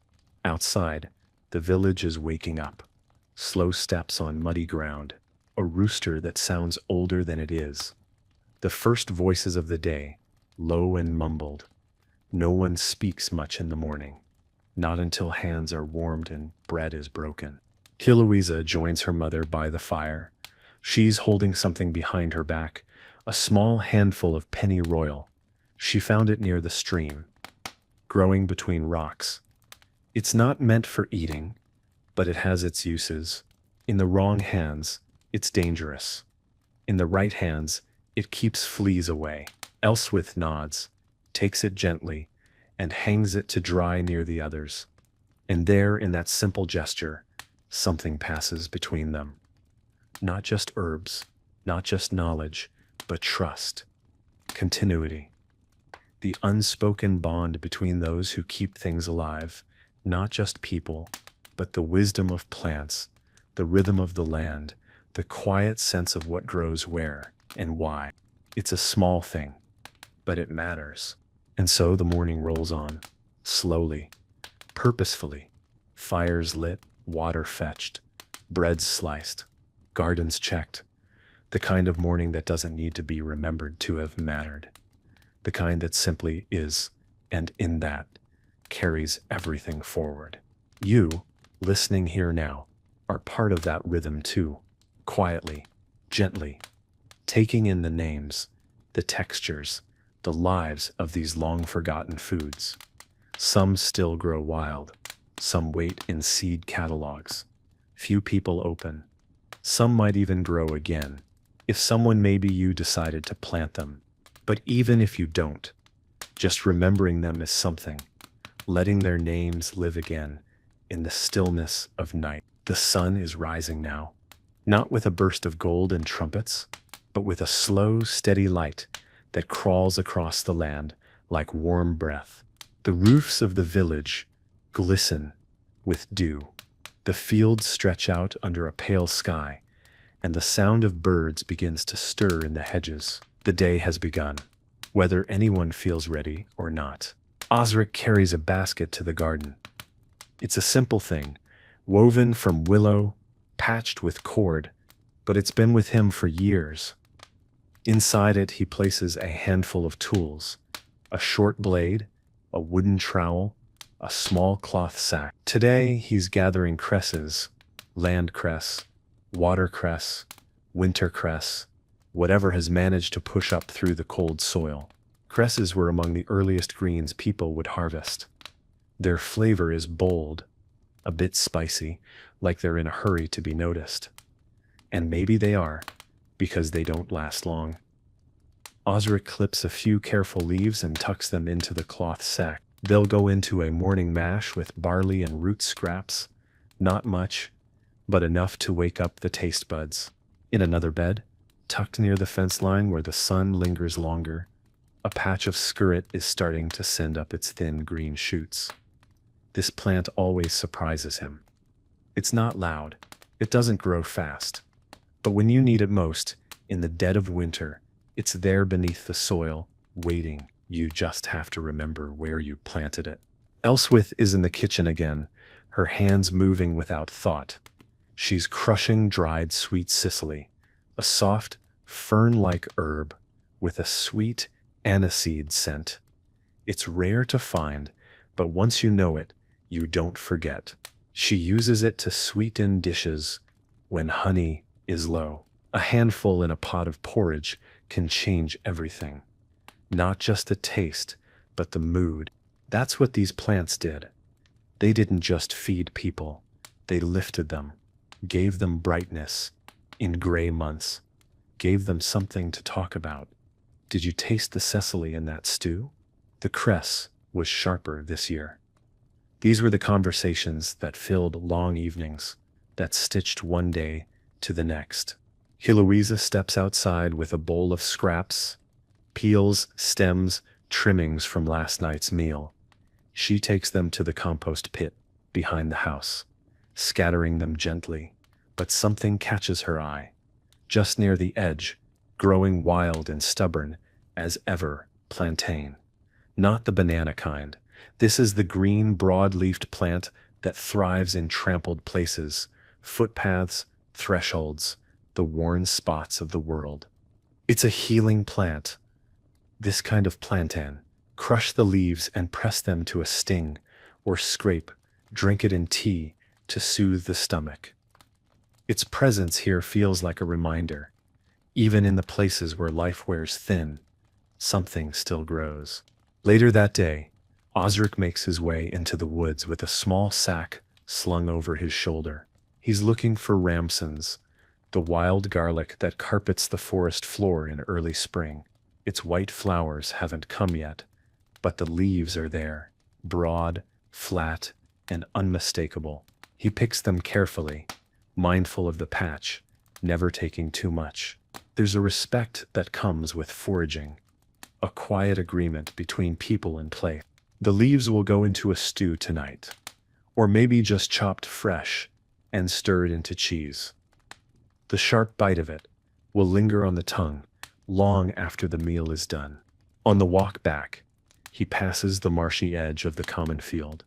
Outside, the village is waking up. Slow steps on muddy ground, a rooster that sounds older than it is. The first voices of the day, low and mumbled. No one speaks much in the morning, not until hands are warmed and bread is broken. Heloisa joins her mother by the fire. She's holding something behind her back, a small handful of pennyroyal. She found it near the stream, growing between rocks. It's not meant for eating, but it has its uses. In the wrong hands, it's dangerous. In the right hands, it keeps fleas away. Elswith nods, takes it gently, and hangs it to dry near the others. And there, in that simple gesture, something passes between them. Not just herbs, not just knowledge, but trust, continuity. The unspoken bond between those who keep things alive, not just people, but the wisdom of plants, the rhythm of the land, the quiet sense of what grows where and why. It's a small thing, but it matters. And so the morning rolls on, slowly, purposefully. Fires lit, water fetched, breads sliced, gardens checked. The kind of morning that doesn't need to be remembered to have mattered. The kind that simply is, and in that, carries everything forward. You, listening here now, are part of that rhythm too, quietly, gently, taking in the names, the textures, the lives of these long-forgotten foods. Some still grow wild, some wait in seed catalogs. Few people open. Some might even grow again, if someone maybe you decided to plant them. But even if you don't, just remembering them is something, letting their names live again in the stillness of night. The sun is rising now, not with a burst of gold and trumpets, but with a slow, steady light that crawls across the land like warm breath. The roofs of the village glisten with dew. The fields stretch out under a pale sky, and the sound of birds begins to stir in the hedges. The day has begun. whether anyone feels ready or not. Osric carries a basket to the garden. It's a simple thing, woven from willow, patched with cord, but it's been with him for years. Inside it, he places a handful of tools: a short blade, a wooden trowel, a small cloth sack. Today, he's gathering cresses: land cress, watercress, wintercress, whatever has managed to push up through the cold soil. Cresses were among the earliest greens people would harvest. Their flavor is bold, a bit spicy, like they're in a hurry to be noticed. And maybe they are, because they don't last long. Osric clips a few careful leaves and tucks them into the cloth sack. They'll go into a morning mash with barley and root scraps. Not much, but enough to wake up the taste buds. In another bed, tucked near the fence line where the sun lingers longer, a patch of skirret is starting to send up its thin green shoots. This plant always surprises him. It's not loud. It doesn't grow fast. But when you need it most, in the dead of winter, it's there beneath the soil, waiting. You just have to remember where you planted it. Elswith is in the kitchen again, her hands moving without thought. She's crushing dried sweet cicely, a soft, fern-like herb with a sweet aniseed scent. It's rare to find, but once you know it, you don't forget. She uses it to sweeten dishes when honey is low. A handful in a pot of porridge can change everything. Not just the taste, but the mood. That's what these plants did. They didn't just feed people. They lifted them, gave them brightness in gray months, gave them something to talk about. Did you taste the cecily in that stew? The cress was sharper this year. These were the conversations that filled long evenings, that stitched one day to the next. Heloisa steps outside with a bowl of scraps, peels, stems, trimmings from last night's meal. She takes them to the compost pit behind the house, scattering them gently, but something catches her eye. Just near the edge, growing wild and stubborn as ever, plantain. Not the banana kind. This is the green, broad-leafed plant that thrives in trampled places, footpaths, thresholds, the worn spots of the world. It's a healing plant. This kind of plantain. Crush the leaves and press them to a sting, or scrape, drink it in tea to soothe the stomach. Its presence here feels like a reminder. Even in the places where life wears thin, something still grows. Later that day, Osric makes his way into the woods with a small sack slung over his shoulder. He's looking for ramsons, the wild garlic that carpets the forest floor in early spring. Its white flowers haven't come yet, but the leaves are there, broad, flat, and unmistakable. He picks them carefully, mindful of the patch, never taking too much. There's a respect that comes with foraging, a quiet agreement between people and place. The leaves will go into a stew tonight, or maybe just chopped fresh and stirred into cheese. The sharp bite of it will linger on the tongue long after the meal is done. On the walk back, he passes the marshy edge of the common field,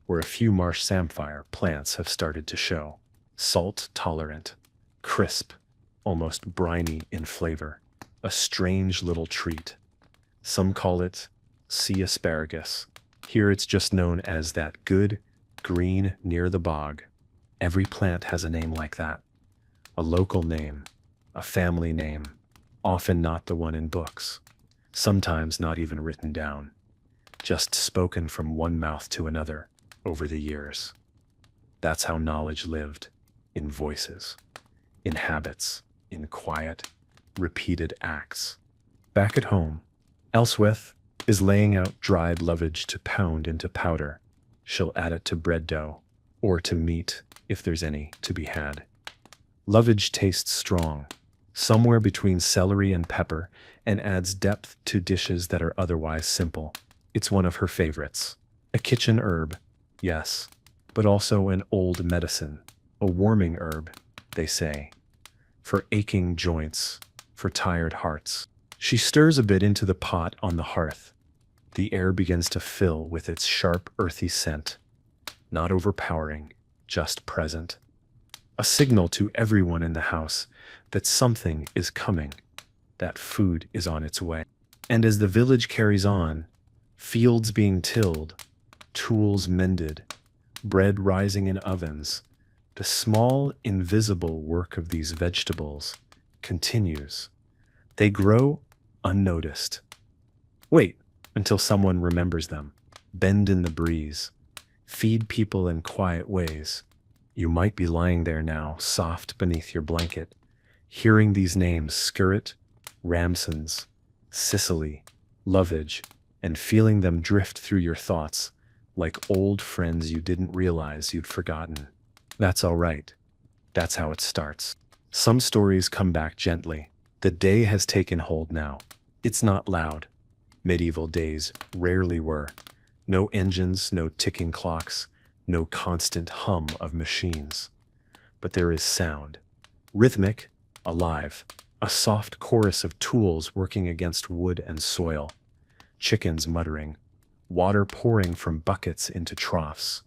where a few marsh samphire plants have started to show. Salt-tolerant, crisp, almost briny in flavor. A strange little treat. Some call it sea asparagus. Here it's just known as that good green near the bog. Every plant has a name like that. A local name, a family name, often not the one in books. Sometimes not even written down, just spoken from one mouth to another over the years. That's how knowledge lived, in voices, in habits, in quiet, repeated acts. Back at home, Elswith is laying out dried lovage to pound into powder. She'll add it to bread dough, or to meat if there's any to be had. Lovage tastes strong, somewhere between celery and pepper, and adds depth to dishes that are otherwise simple. It's one of her favorites. A kitchen herb, yes, but also an old medicine, a warming herb, they say, for aching joints, for tired hearts. She stirs a bit into the pot on the hearth. The air begins to fill with its sharp, earthy scent. Not overpowering, just present. A signal to everyone in the house that something is coming, that food is on its way. And as the village carries on, fields being tilled, tools mended, bread rising in ovens, the small, invisible work of these vegetables continues. They grow unnoticed. Wait until someone remembers them. Bend in the breeze. Feed people in quiet ways. You might be lying there now, soft beneath your blanket, hearing these names: Skirret, Ramsons, Sicily, Lovage, and feeling them drift through your thoughts like old friends you didn't realize you'd forgotten. That's all right. That's how it starts. Some stories come back gently. The day has taken hold now. It's not loud. Medieval days rarely were. No engines, no ticking clocks, no constant hum of machines. But there is sound. Rhythmic, alive. A soft chorus of tools working against wood and soil. Chickens muttering. Water pouring from buckets into troughs.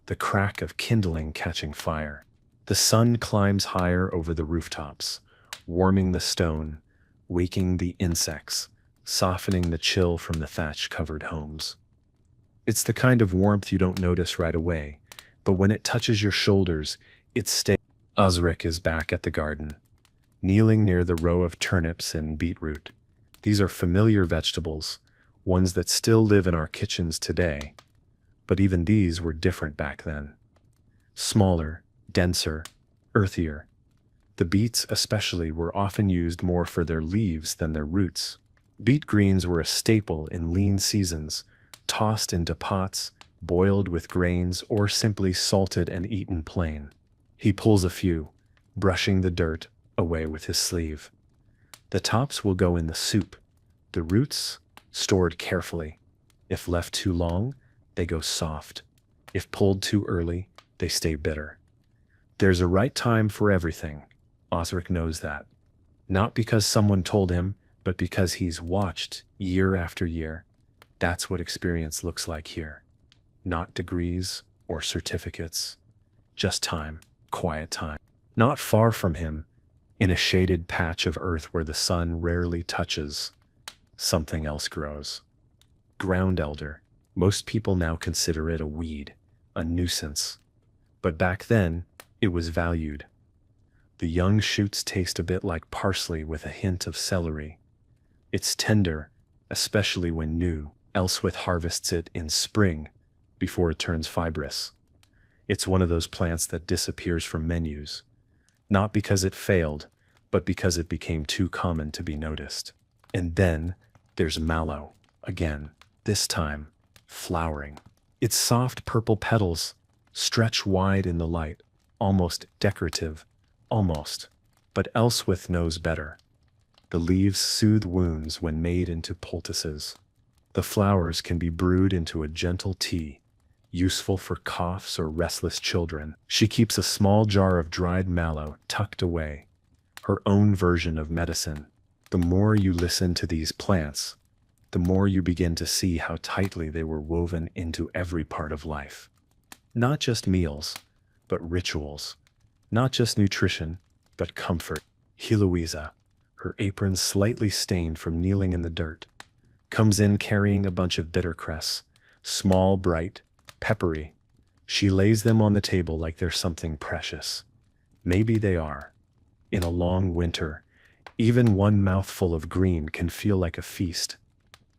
The crack of kindling catching fire. The sun climbs higher over the rooftops, warming the stone, waking the insects, softening the chill from the thatch-covered homes. It's the kind of warmth you don't notice right away, but when it touches your shoulders, it stays. Osric is back at the garden, kneeling near the row of turnips and beetroot. These are familiar vegetables, ones that still live in our kitchens today, but even these were different back then. Smaller, denser, earthier. The beets especially were often used more for their leaves than their roots. Beet greens were a staple in lean seasons, tossed into pots, boiled with grains, or simply salted and eaten plain. He pulls a few, brushing the dirt away with his sleeve. The tops will go in the soup, the roots stored carefully. If left too long, they go soft. If pulled too early, they stay bitter. There's a right time for everything. Osric knows that. Not because someone told him, but because he's watched year after year. That's what experience looks like here. Not degrees or certificates. Just time, quiet time. Not far from him, in a shaded patch of earth where the sun rarely touches, something else grows. Ground elder. Most people now consider it a weed, a nuisance. But back then, it was valued. The young shoots taste a bit like parsley with a hint of celery. It's tender, especially when new. Elswith harvests it in spring, before it turns fibrous. It's one of those plants that disappears from menus, not because it failed, but because it became too common to be noticed. And then there's mallow, again, this time flowering. Its soft purple petals stretch wide in the light, almost decorative, almost, but Elswith knows better. The leaves soothe wounds when made into poultices. The flowers can be brewed into a gentle tea, useful for coughs or restless children. She keeps a small jar of dried mallow tucked away, her own version of medicine. The more you listen to these plants, the more you begin to see how tightly they were woven into every part of life. Not just meals, but rituals. Not just nutrition, but comfort. Heloisa, her apron slightly stained from kneeling in the dirt, comes in carrying a bunch of bittercress, small, bright, peppery. She lays them on the table like they're something precious. Maybe they are. In a long winter, even one mouthful of green can feel like a feast.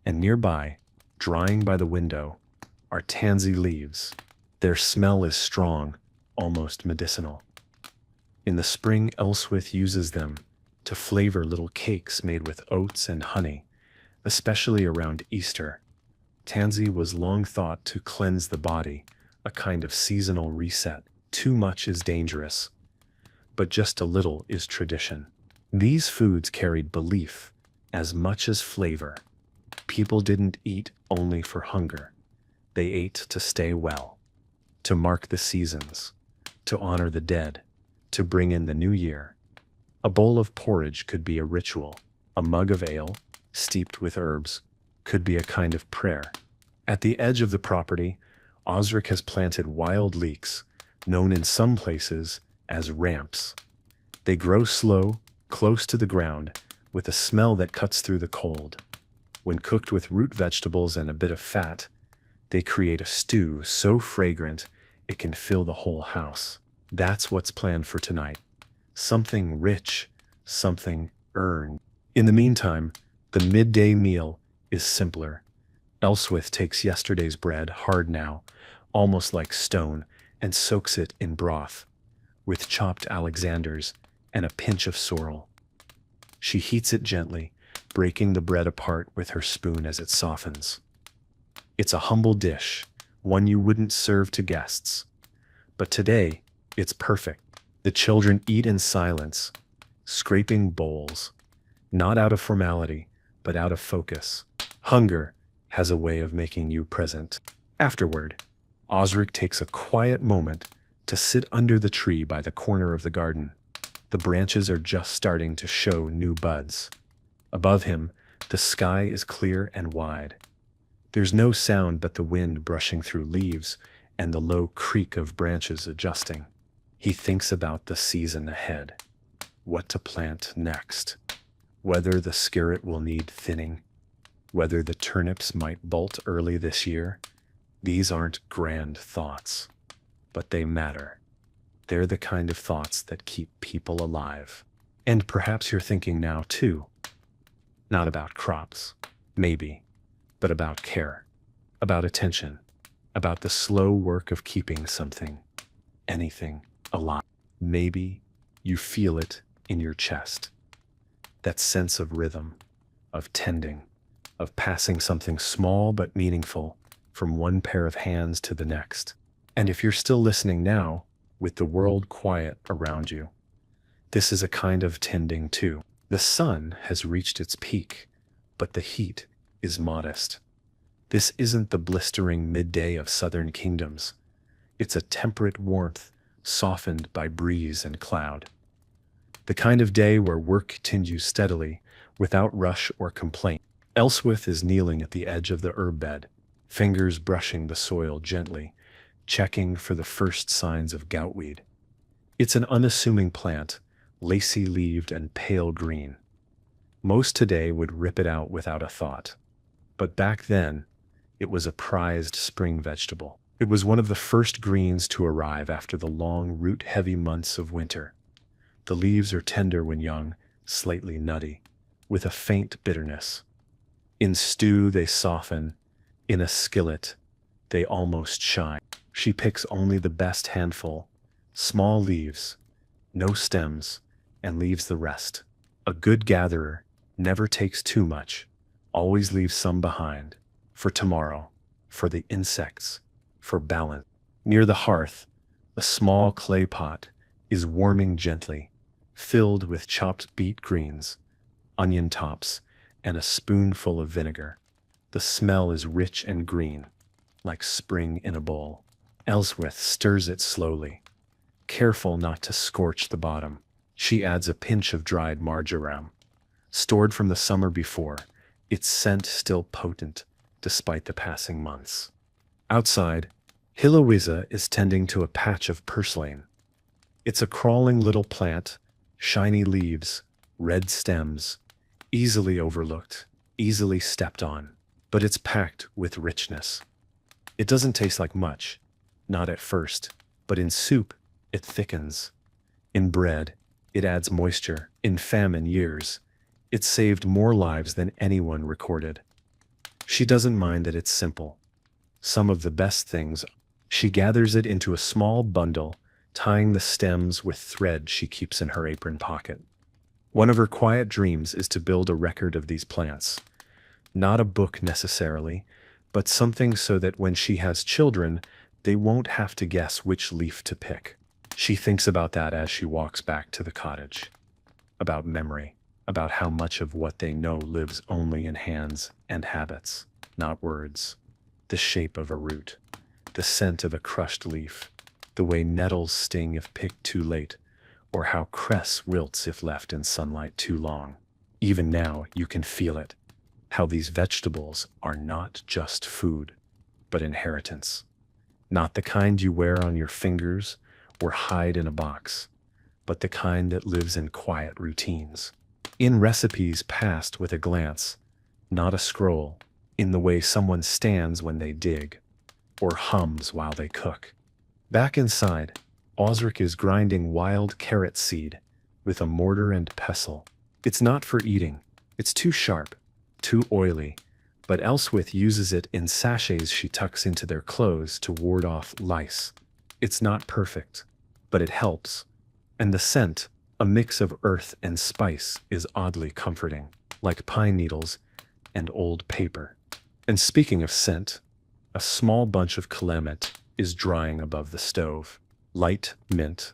And nearby, drying by the window, are tansy leaves. Their smell is strong, almost medicinal. In the spring, Elswith uses them to flavor little cakes made with oats and honey, especially around Easter. Tansy was long thought to cleanse the body, a kind of seasonal reset. Too much is dangerous, but just a little is tradition. These foods carried belief as much as flavor. People didn't eat only for hunger. They ate to stay well, to mark the seasons, to honor the dead, to bring in the new year. A bowl of porridge could be a ritual, a mug of ale, steeped with herbs, could be a kind of prayer. At the edge of the property, Osric has planted wild leeks, known in some places as ramps. They grow slow, close to the ground, with a smell that cuts through the cold. When cooked with root vegetables and a bit of fat, they create a stew so fragrant it can fill the whole house. That's what's planned for tonight. Something rich, something earned. In the meantime, the midday meal is simpler. Elswith takes yesterday's bread, hard now, almost like stone, and soaks it in broth, with chopped Alexanders and a pinch of sorrel. She heats it gently, breaking the bread apart with her spoon as it softens. It's a humble dish, one you wouldn't serve to guests. But today, it's perfect. The children eat in silence, scraping bowls, not out of formality, but out of focus. Hunger has a way of making you present. Afterward, Osric takes a quiet moment to sit under the tree by the corner of the garden. The branches are just starting to show new buds. Above him, the sky is clear and wide. There's no sound but the wind brushing through leaves and the low creak of branches adjusting. He thinks about the season ahead, what to plant next, whether the skirret will need thinning, whether the turnips might bolt early this year. These aren't grand thoughts, but they matter. They're the kind of thoughts that keep people alive. And perhaps you're thinking now too, not about crops, maybe, but about care, about attention, about the slow work of keeping something, anything, alive. Maybe you feel it in your chest, that sense of rhythm, of tending, of passing something small but meaningful from one pair of hands to the next. And if you're still listening now, with the world quiet around you, this is a kind of tending too. The sun has reached its peak, but the heat is modest. This isn't the blistering midday of southern kingdoms. It's a temperate warmth, softened by breeze and cloud. The kind of day where work continues steadily, without rush or complaint. Elswith is kneeling at the edge of the herb bed, fingers brushing the soil gently, checking for the first signs of goutweed. It's an unassuming plant, lacy-leaved and pale green. Most today would rip it out without a thought. But back then, it was a prized spring vegetable. It was one of the first greens to arrive after the long, root-heavy months of winter. The leaves are tender when young, slightly nutty, with a faint bitterness. In stew they soften, in a skillet they almost shine. She picks only the best handful, small leaves, no stems, and leaves the rest. A good gatherer never takes too much, always leaves some behind, for tomorrow, for the insects, for balance. Near the hearth, a small clay pot is warming gently, filled with chopped beet greens, onion tops, and a spoonful of vinegar. The smell is rich and green, like spring in a bowl. Elswith stirs it slowly, careful not to scorch the bottom. She adds a pinch of dried marjoram, stored from the summer before, its scent still potent despite the passing months. Outside, Heloisa is tending to a patch of purslane. It's a crawling little plant, shiny leaves, red stems, easily overlooked, easily stepped on, but it's packed with richness. It doesn't taste like much, not at first, but in soup, it thickens. In bread, it adds moisture. In famine years, it saved more lives than anyone recorded. She doesn't mind that it's simple. Some of the best things. She gathers it into a small bundle, tying the stems with thread she keeps in her apron pocket. One of her quiet dreams is to build a record of these plants. Not a book necessarily, but something so that when she has children, they won't have to guess which leaf to pick. She thinks about that as she walks back to the cottage. About memory, about how much of what they know lives only in hands and habits, not words. The shape of a root, the scent of a crushed leaf, the way nettles sting if picked too late, or how cress wilts if left in sunlight too long. Even now, you can feel it. how these vegetables are not just food, but inheritance. Not the kind you wear on your fingers or hide in a box, but the kind that lives in quiet routines. In recipes passed with a glance, not a scroll, in the way someone stands when they dig, or hums while they cook. Back inside, Osric is grinding wild carrot seed with a mortar and pestle. It's not for eating. It's too sharp, too oily, but Elswith uses it in sachets she tucks into their clothes to ward off lice. It's not perfect, but it helps. And the scent, a mix of earth and spice, is oddly comforting, like pine needles and old paper. And speaking of scent, a small bunch of calamet is drying above the stove. Light mint,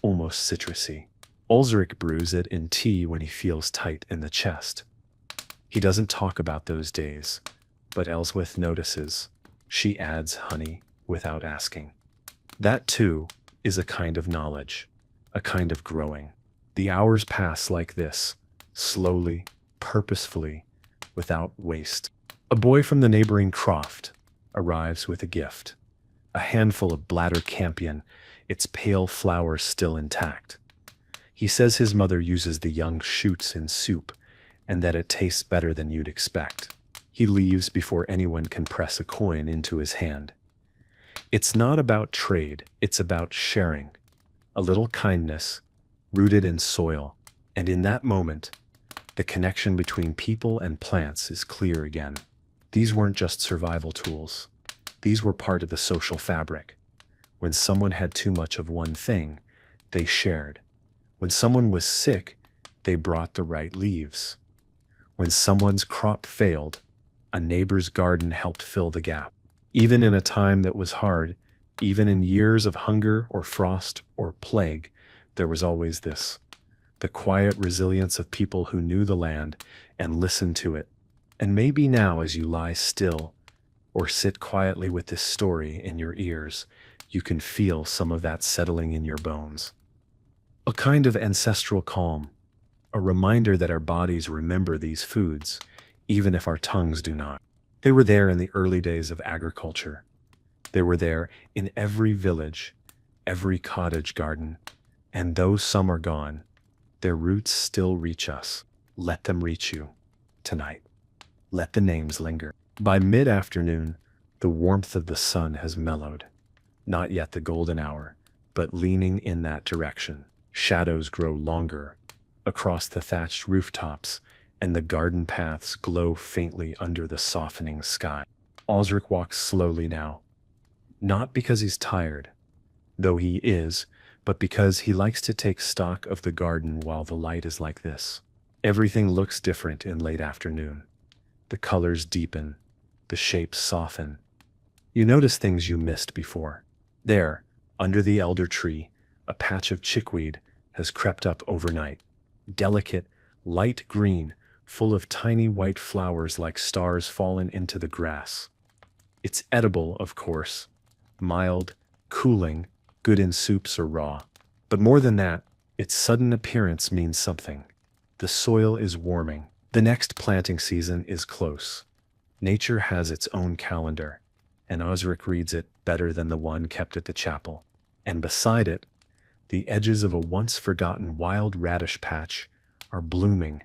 almost citrusy. Ulrich brews it in tea when he feels tight in the chest. He doesn't talk about those days, but Elswith notices. She adds honey without asking. That, too, is a kind of knowledge, a kind of growing. The hours pass like this, slowly, purposefully, without waste. A boy from the neighboring croft arrives with a gift, a handful of bladder campion, its pale flowers still intact. He says his mother uses the young shoots in soup, and that it tastes better than you'd expect. He leaves before anyone can press a coin into his hand. It's not about trade, it's about sharing. A little kindness, rooted in soil, and in that moment, the connection between people and plants is clear again. These weren't just survival tools. These were part of the social fabric. When someone had too much of one thing, they shared. When someone was sick, they brought the right leaves. When someone's crop failed, a neighbor's garden helped fill the gap. Even in a time that was hard, even in years of hunger or frost or plague, there was always this. The quiet resilience of people who knew the land and listened to it. And maybe now, as you lie still or sit quietly with this story in your ears, you can feel some of that settling in your bones. A kind of ancestral calm, a reminder that our bodies remember these foods, even if our tongues do not. They were there in the early days of agriculture. They were there in every village, every cottage garden, and though some are gone, their roots still reach us. Let them reach you tonight. Let the names linger. By mid-afternoon, the warmth of the sun has mellowed. Not yet the golden hour, but leaning in that direction. Shadows grow longer across the thatched rooftops, and the garden paths glow faintly under the softening sky. Osric walks slowly now, not because he's tired, though he is, but because he likes to take stock of the garden while the light is like this. Everything looks different in late afternoon. The colors deepen, the shapes soften. You notice things you missed before. There, under the elder tree, a patch of chickweed has crept up overnight. Delicate, light green, full of tiny white flowers like stars fallen into the grass. It's edible, of course. Mild, cooling, good in soups or raw. But more than that, its sudden appearance means something. The soil is warming. The next planting season is close. Nature has its own calendar, and Osric reads it better than the one kept at the chapel. And beside it, the edges of a once-forgotten wild radish patch are blooming.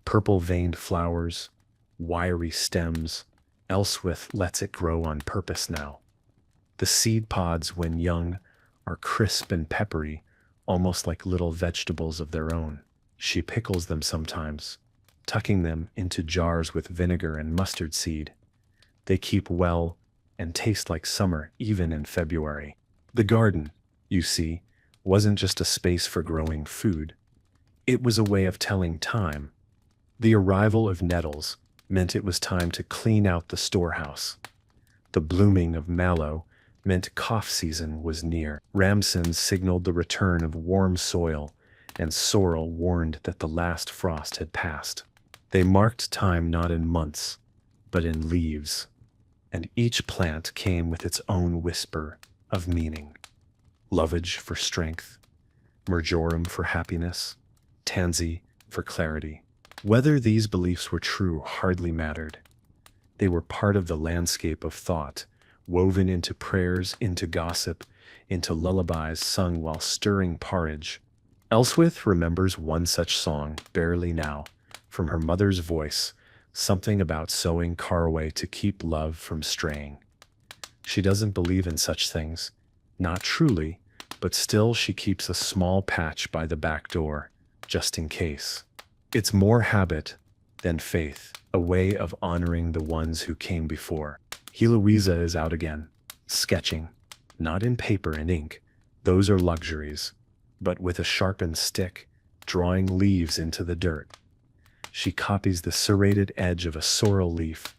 Purple-veined flowers, wiry stems. Elswith lets it grow on purpose now. The seed pods, when young, are crisp and peppery, almost like little vegetables of their own. She pickles them sometimes, tucking them into jars with vinegar and mustard seed. They keep well and taste like summer even in February. The garden, you see, wasn't just a space for growing food. It was a way of telling time. The arrival of nettles meant it was time to clean out the storehouse. The blooming of mallow meant cough season was near. Ramsons signaled the return of warm soil, and sorrel warned that the last frost had passed. They marked time not in months, but in leaves, and each plant came with its own whisper of meaning. Lovage for strength, marjoram for happiness, tansy for clarity. Whether these beliefs were true hardly mattered. They were part of the landscape of thought, woven into prayers, into gossip, into lullabies sung while stirring porridge. Elswith remembers one such song, barely now, from her mother's voice, something about sowing caraway to keep love from straying. She doesn't believe in such things, not truly, but still she keeps a small patch by the back door, just in case. It's more habit than faith, a way of honoring the ones who came before. Heloisa is out again, sketching, not in paper and ink, those are luxuries, but with a sharpened stick, drawing leaves into the dirt. She copies the serrated edge of a sorrel leaf,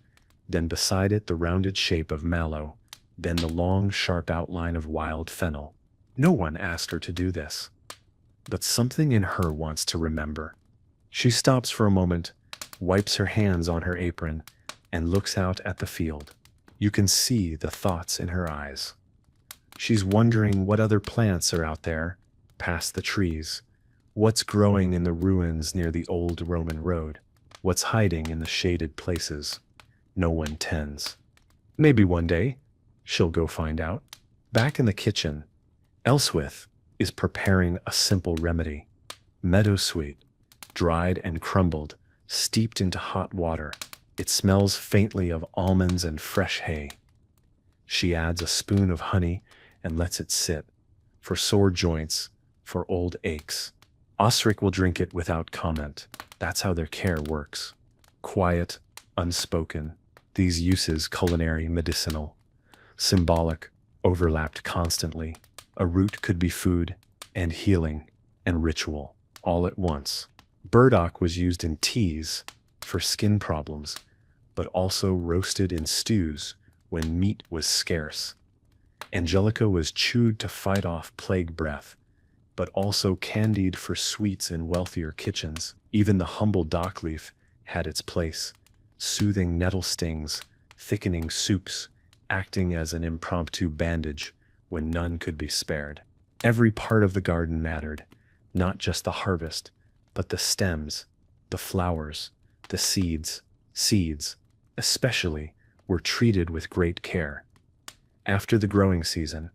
then beside it the rounded shape of mallow, then the long, sharp outline of wild fennel. No one asked her to do this, but something in her wants to remember. She stops for a moment, wipes her hands on her apron, and looks out at the field. You can see the thoughts in her eyes. She's wondering what other plants are out there, past the trees. What's growing in the ruins near the old Roman road? What's hiding in the shaded places no one tends? Maybe one day, she'll go find out. Back in the kitchen, Elswith is preparing a simple remedy. Meadowsweet, dried and crumbled, steeped into hot water. It smells faintly of almonds and fresh hay. She adds a spoon of honey and lets it sit, for sore joints, for old aches. Osric will drink it without comment. That's how their care works. Quiet, unspoken, these uses culinary, medicinal, symbolic, overlapped constantly. A root could be food and healing and ritual all at once. Burdock was used in teas for skin problems, but also roasted in stews when meat was scarce. Angelica was chewed to fight off plague breath, but also candied for sweets in wealthier kitchens. Even the humble dock leaf had its place, soothing nettle stings, thickening soups, acting as an impromptu bandage when none could be spared. Every part of the garden mattered, not just the harvest, but the stems, the flowers, the seeds. Seeds, especially, were treated with great care. After the growing season,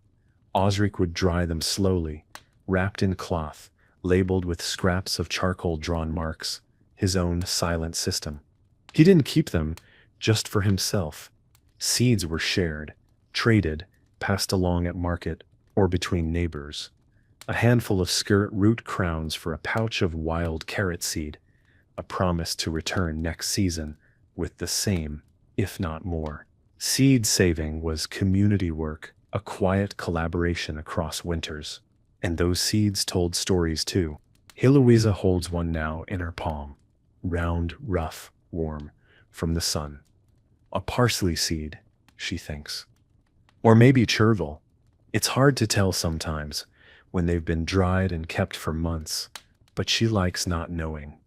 Osric would dry them slowly, wrapped in cloth, labeled with scraps of charcoal-drawn marks, his own silent system. He didn't keep them just for himself. Seeds were shared, traded, passed along at market or between neighbors. A handful of skirt root crowns for a pouch of wild carrot seed, a promise to return next season with the same, if not more. Seed saving was community work, a quiet collaboration across winters. And those seeds told stories too. Heloisa holds one now in her palm, round, rough, warm, from the sun. A parsley seed, she thinks. Or maybe chervil. It's hard to tell sometimes, when they've been dried and kept for months, but she likes not knowing.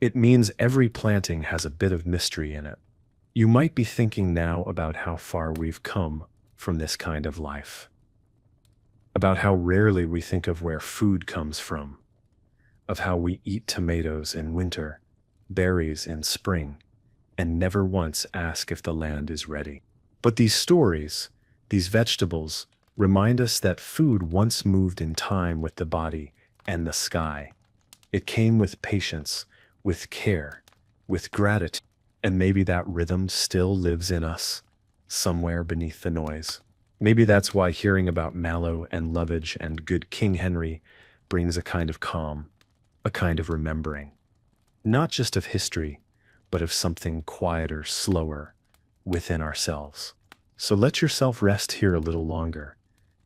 It means every planting has a bit of mystery in it. You might be thinking now about how far we've come from this kind of life. About how rarely we think of where food comes from, of how we eat tomatoes in winter, berries in spring, and never once ask if the land is ready. But these stories, these vegetables, remind us that food once moved in time with the body and the sky. It came with patience, with care, with gratitude, and maybe that rhythm still lives in us, somewhere beneath the noise. Maybe that's why hearing about mallow and lovage and good King Henry brings a kind of calm, a kind of remembering. Not just of history, but of something quieter, slower, within ourselves. So let yourself rest here a little longer,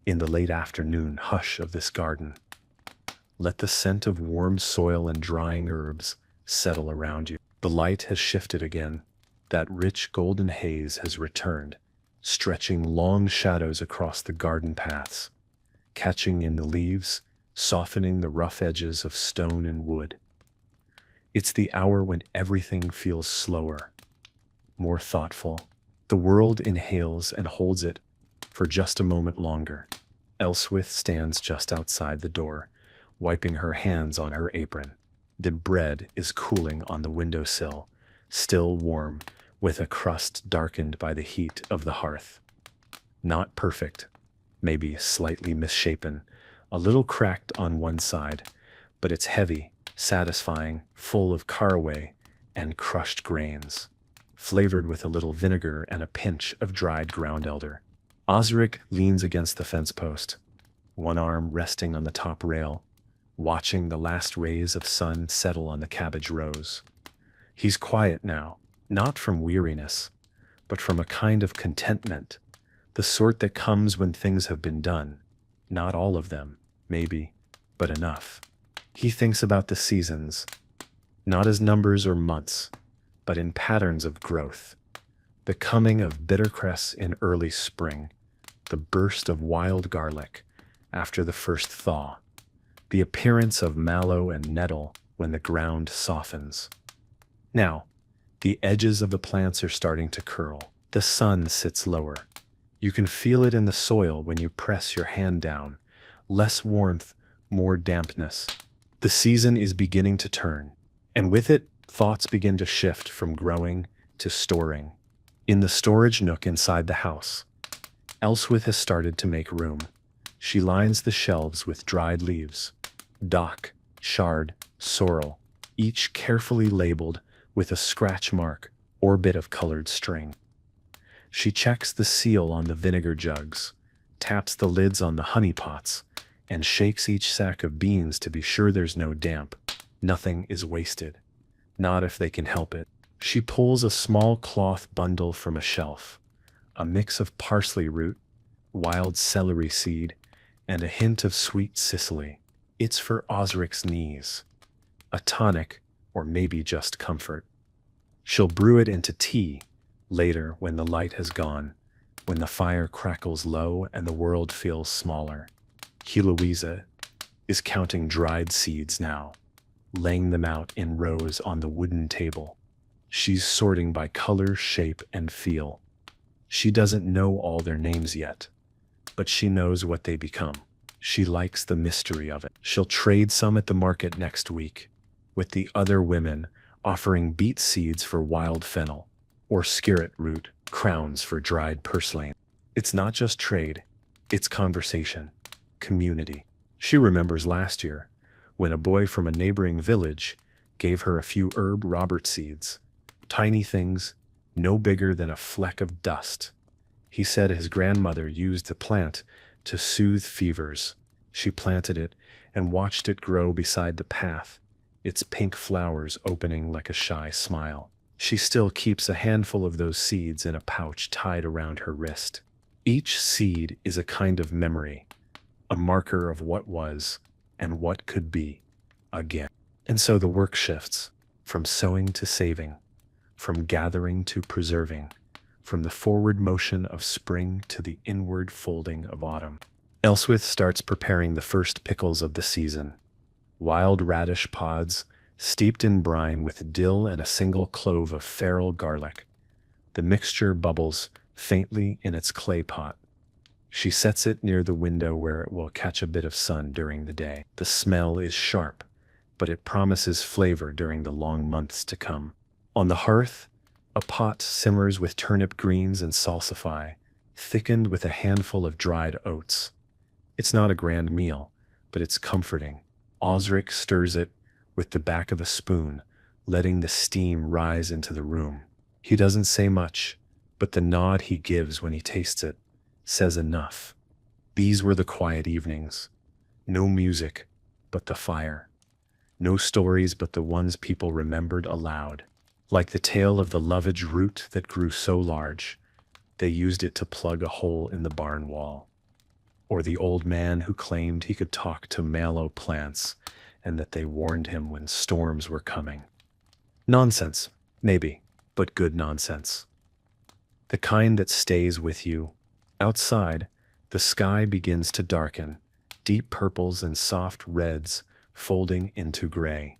in the late afternoon hush of this garden. Let the scent of warm soil and drying herbs settle around you. The light has shifted again. That rich golden haze has returned, stretching long shadows across the garden paths, catching in the leaves, softening the rough edges of stone and wood. It's the hour when everything feels slower, more thoughtful. The world inhales and holds it for just a moment longer. Elswith stands just outside the door, wiping her hands on her apron. The bread is cooling on the windowsill, still warm, with a crust darkened by the heat of the hearth. Not perfect, maybe slightly misshapen, a little cracked on one side, but it's heavy, satisfying, full of caraway and crushed grains, flavored with a little vinegar and a pinch of dried ground elder. Osric leans against the fence post, one arm resting on the top rail, watching the last rays of sun settle on the cabbage rows. He's quiet now, not from weariness, but from a kind of contentment, the sort that comes when things have been done. Not all of them, maybe, but enough. He thinks about the seasons, not as numbers or months, but in patterns of growth. The coming of bittercress in early spring, the burst of wild garlic after the first thaw, the appearance of mallow and nettle when the ground softens. Now, the edges of the plants are starting to curl. The sun sits lower. You can feel it in the soil when you press your hand down. Less warmth, more dampness. The season is beginning to turn, and with it, thoughts begin to shift from growing to storing. In the storage nook inside the house, Elswith has started to make room. She lines the shelves with dried leaves, dock, shard, sorrel, each carefully labeled with a scratch mark or bit of colored string. She checks the seal on the vinegar jugs, taps the lids on the honey pots, and shakes each sack of beans to be sure there's no damp. Nothing is wasted. Not if they can help it. She pulls a small cloth bundle from a shelf, a mix of parsley root, wild celery seed, and a hint of sweet Sicily. It's for Osric's knees. A tonic, or maybe just comfort. She'll brew it into tea later when the light has gone, when the fire crackles low and the world feels smaller. Heloisa is counting dried seeds now, laying them out in rows on the wooden table. She's sorting by color, shape, and feel. She doesn't know all their names yet, but she knows what they become. She likes the mystery of it. She'll trade some at the market next week, with the other women offering beet seeds for wild fennel, or skirret root crowns for dried purslane. It's not just trade, it's conversation, community. She remembers last year, when a boy from a neighboring village gave her a few herb Robert seeds, tiny things, no bigger than a fleck of dust. He said his grandmother used the plant to soothe fevers. She planted it and watched it grow beside the path, its pink flowers opening like a shy smile. She still keeps a handful of those seeds in a pouch tied around her wrist. Each seed is a kind of memory, a marker of what was and what could be again. And so the work shifts, from sowing to saving, from gathering to preserving, from the forward motion of spring to the inward folding of autumn. Elswith starts preparing the first pickles of the season. Wild radish pods, steeped in brine with dill and a single clove of feral garlic. The mixture bubbles faintly in its clay pot. She sets it near the window where it will catch a bit of sun during the day. The smell is sharp, but it promises flavor during the long months to come. On the hearth, a pot simmers with turnip greens and salsify, thickened with a handful of dried oats. It's not a grand meal, but it's comforting. Osric stirs it with the back of a spoon, letting the steam rise into the room. He doesn't say much, but the nod he gives when he tastes it says enough. These were the quiet evenings. No music, but the fire. No stories but the ones people remembered aloud. Like the tale of the lovage root that grew so large, they used it to plug a hole in the barn wall. Or the old man who claimed he could talk to mallow plants and that they warned him when storms were coming. Nonsense, maybe, but good nonsense. The kind that stays with you. Outside, the sky begins to darken, deep purples and soft reds folding into gray.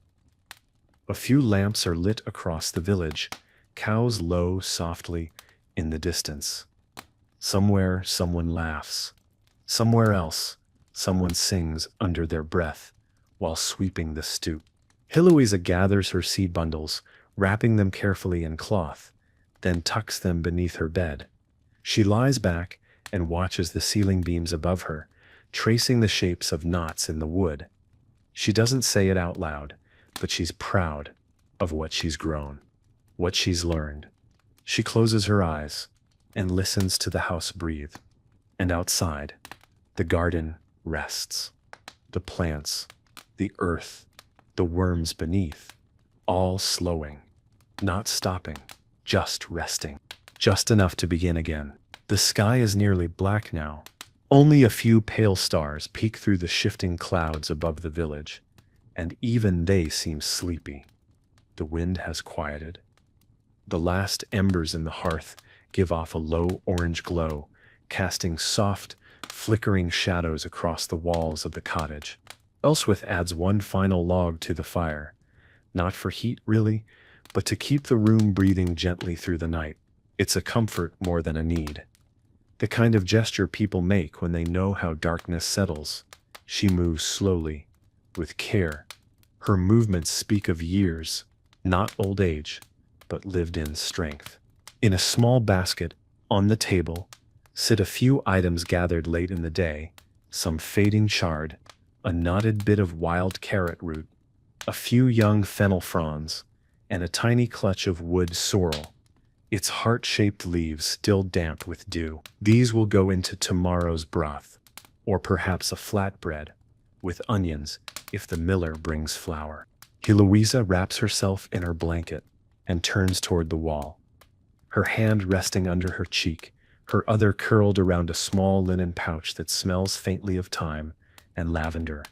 A few lamps are lit across the village, cows low softly in the distance. Somewhere, someone laughs. Somewhere else, someone sings under their breath while sweeping the stoop. Heloisa gathers her seed bundles, wrapping them carefully in cloth, then tucks them beneath her bed. She lies back and watches the ceiling beams above her, tracing the shapes of knots in the wood. She doesn't say it out loud, but she's proud of what she's grown, what she's learned. She closes her eyes and listens to the house breathe. And outside, the garden rests. The plants, the earth, the worms beneath, all slowing, not stopping, just resting, just enough to begin again. The sky is nearly black now. Only a few pale stars peek through the shifting clouds above the village, and even they seem sleepy. The wind has quieted. The last embers in the hearth give off a low orange glow, casting soft, flickering shadows across the walls of the cottage. Elswith adds one final log to the fire, not for heat really, but to keep the room breathing gently through the night. It's a comfort more than a need. The kind of gesture people make when they know how darkness settles. She moves slowly, with care. Her movements speak of years, not old age, but lived-in strength. In a small basket, on the table, sit a few items gathered late in the day, some fading chard, a knotted bit of wild carrot root, a few young fennel fronds, and a tiny clutch of wood sorrel, its heart-shaped leaves still damp with dew. These will go into tomorrow's broth, or perhaps a flatbread, with onions if the miller brings flour. Heloisa wraps herself in her blanket and turns toward the wall, her hand resting under her cheek, her other curled around a small linen pouch that smells faintly of thyme and lavender.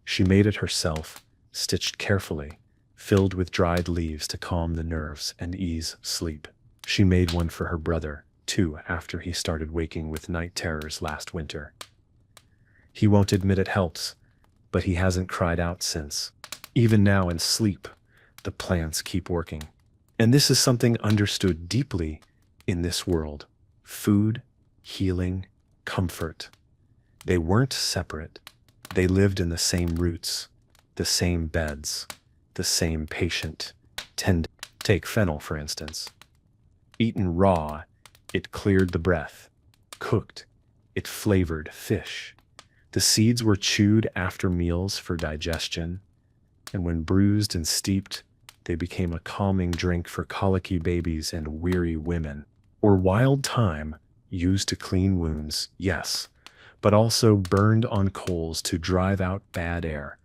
She made it herself, stitched carefully, filled with dried leaves to calm the nerves and ease sleep. She made one for her brother, too, after he started waking with night terrors last winter. He won't admit it helps, but he hasn't cried out since. Even now in sleep, the plants keep working. And this is something understood deeply in this world. Food, healing, comfort. They weren't separate. They lived in the same roots, the same beds, the same patient tend. Take fennel, for instance. Eaten raw, it cleared the breath. Cooked, it flavored fish. The seeds were chewed after meals for digestion, and when bruised and steeped, they became a calming drink for colicky babies and weary women. Or wild thyme, used to clean wounds, yes, but also burned on coals to drive out bad air,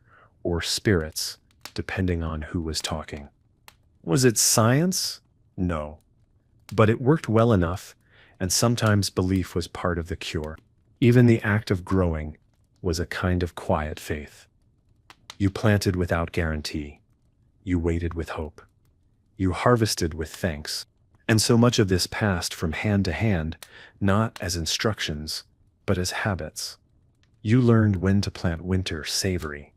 or spirits, depending on who was talking. Was it science? No. But it worked well enough, and sometimes belief was part of the cure. Even the act of growing was a kind of quiet faith. You planted without guarantee. You waited with hope. You harvested with thanks. And so much of this passed from hand to hand, not as instructions, but as habits. You learned when to plant winter savory.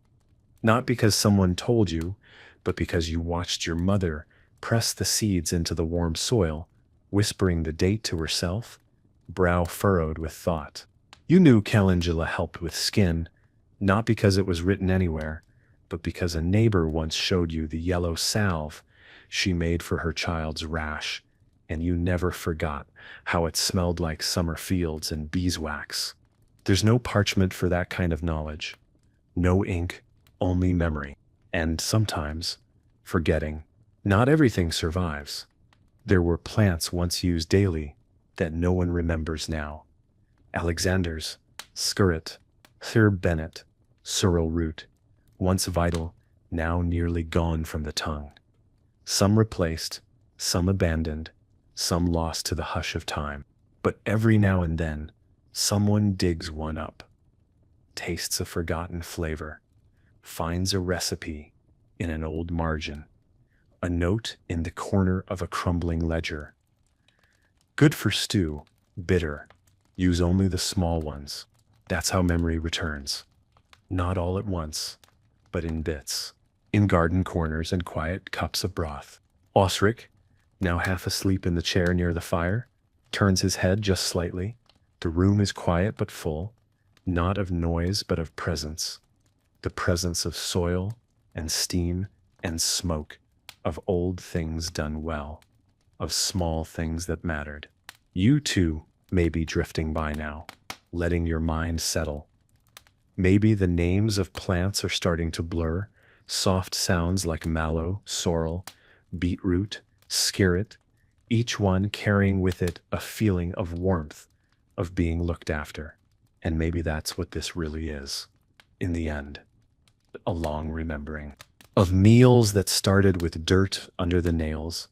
Not because someone told you, but because you watched your mother press the seeds into the warm soil, whispering the date to herself, brow furrowed with thought. You knew calendula helped with skin, not because it was written anywhere, but because a neighbor once showed you the yellow salve she made for her child's rash, and you never forgot how it smelled like summer fields and beeswax. There's no parchment for that kind of knowledge. No ink, only memory. And sometimes, forgetting. Not everything survives. There were plants once used daily that no one remembers now. Alexander's, skirret, Thurb Bennett, sorrel root, once vital, now nearly gone from the tongue. Some replaced, some abandoned, some lost to the hush of time. But every now and then, someone digs one up, tastes a forgotten flavor, finds a recipe in an old margin, a note in the corner of a crumbling ledger. Good for stew, bitter, use only the small ones. That's how memory returns. Not all at once, but in bits, in garden corners and quiet cups of broth. Osric, now half asleep in the chair near the fire, turns his head just slightly. The room is quiet but full, not of noise but of presence. The presence of soil and steam and smoke of old things done well, of small things that mattered. You too may be drifting by now, letting your mind settle. Maybe the names of plants are starting to blur, soft sounds like mallow, sorrel, beetroot, skirret, each one carrying with it a feeling of warmth, of being looked after. And maybe that's what this really is, in the end, a long remembering of meals that started with dirt under the nails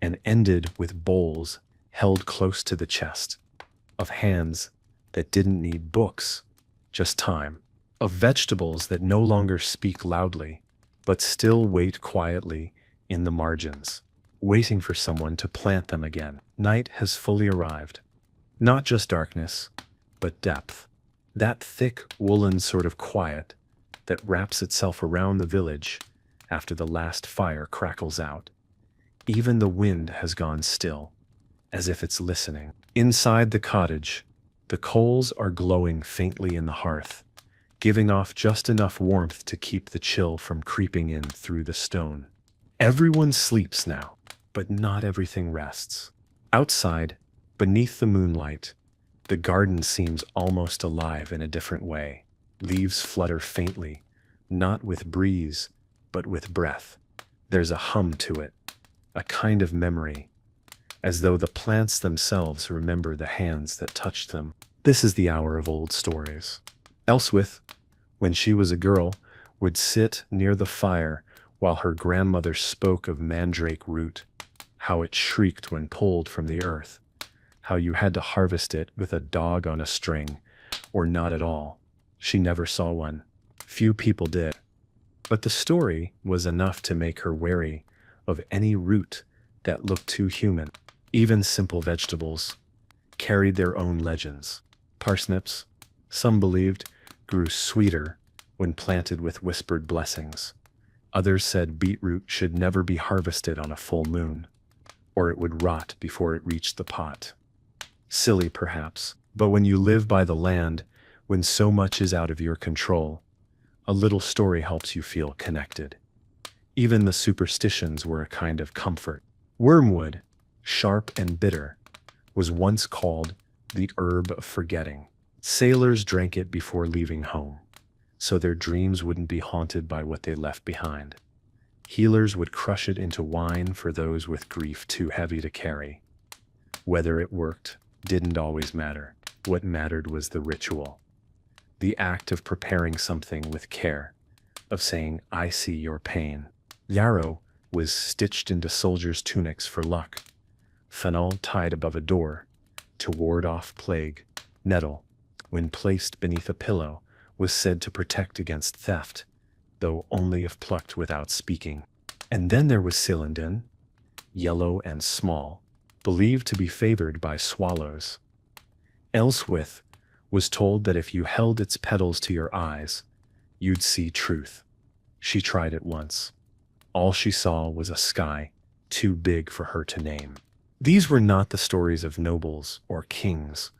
and ended with bowls held close to the chest, of hands that didn't need books, just time, of vegetables that no longer speak loudly, but still wait quietly in the margins, waiting for someone to plant them again. Night has fully arrived. Not just darkness, but depth. That thick, woolen sort of quiet that wraps itself around the village after the last fire crackles out. Even the wind has gone still, as if it's listening. Inside the cottage, the coals are glowing faintly in the hearth, giving off just enough warmth to keep the chill from creeping in through the stone. Everyone sleeps now, but not everything rests. Outside, beneath the moonlight, the garden seems almost alive in a different way. Leaves flutter faintly, not with breeze, but with breath. There's a hum to it, a kind of memory, as though the plants themselves remember the hands that touched them. This is the hour of old stories. Elswith, when she was a girl, would sit near the fire while her grandmother spoke of mandrake root, how it shrieked when pulled from the earth, how you had to harvest it with a dog on a string, or not at all. She never saw one. Few people did. But the story was enough to make her wary of any root that looked too human. Even simple vegetables carried their own legends. Parsnips, some believed, grew sweeter when planted with whispered blessings. Others said beetroot should never be harvested on a full moon, or it would rot before it reached the pot. Silly, perhaps, but when you live by the land, when so much is out of your control, a little story helps you feel connected. Even the superstitions were a kind of comfort. Wormwood, sharp and bitter, was once called the herb of forgetting. Sailors drank it before leaving home, so their dreams wouldn't be haunted by what they left behind. Healers would crush it into wine for those with grief too heavy to carry. Whether it worked didn't always matter. What mattered was the ritual, the act of preparing something with care, of saying, "I see your pain." Yarrow was stitched into soldiers' tunics for luck. Fennel tied above a door to ward off plague. Nettle, when placed beneath a pillow, was said to protect against theft, though only if plucked without speaking. And then there was celandine, yellow and small, believed to be favored by swallows. Elswith was told that if you held its petals to your eyes, you'd see truth. She tried it once. All she saw was a sky too big for her to name. These were not the stories of nobles or kings.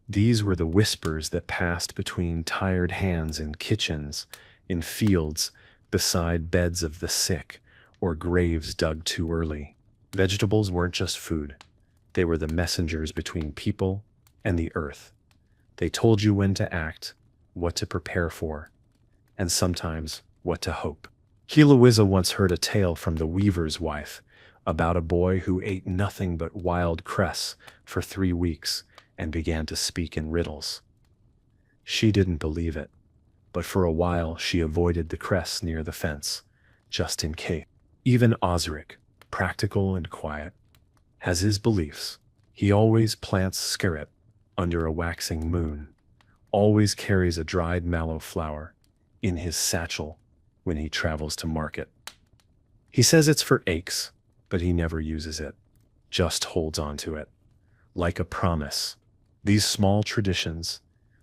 These were the whispers that passed between tired hands in kitchens, in fields, beside beds of the sick, or graves dug too early. Vegetables weren't just food. They were the messengers between people and the earth. They told you when to act, what to prepare for, and sometimes what to hope. Heloisa once heard a tale from the weaver's wife about a boy who ate nothing but wild cress for 3 weeks and began to speak in riddles. She didn't believe it, but for a while she avoided the cress near the fence, just in case. Even Osric, practical and quiet, has his beliefs. He always plants skirret under a waxing moon, always carries a dried mallow flower in his satchel when he travels to market. He says it's for aches, but he never uses it, just holds on to it, like a promise. These small traditions,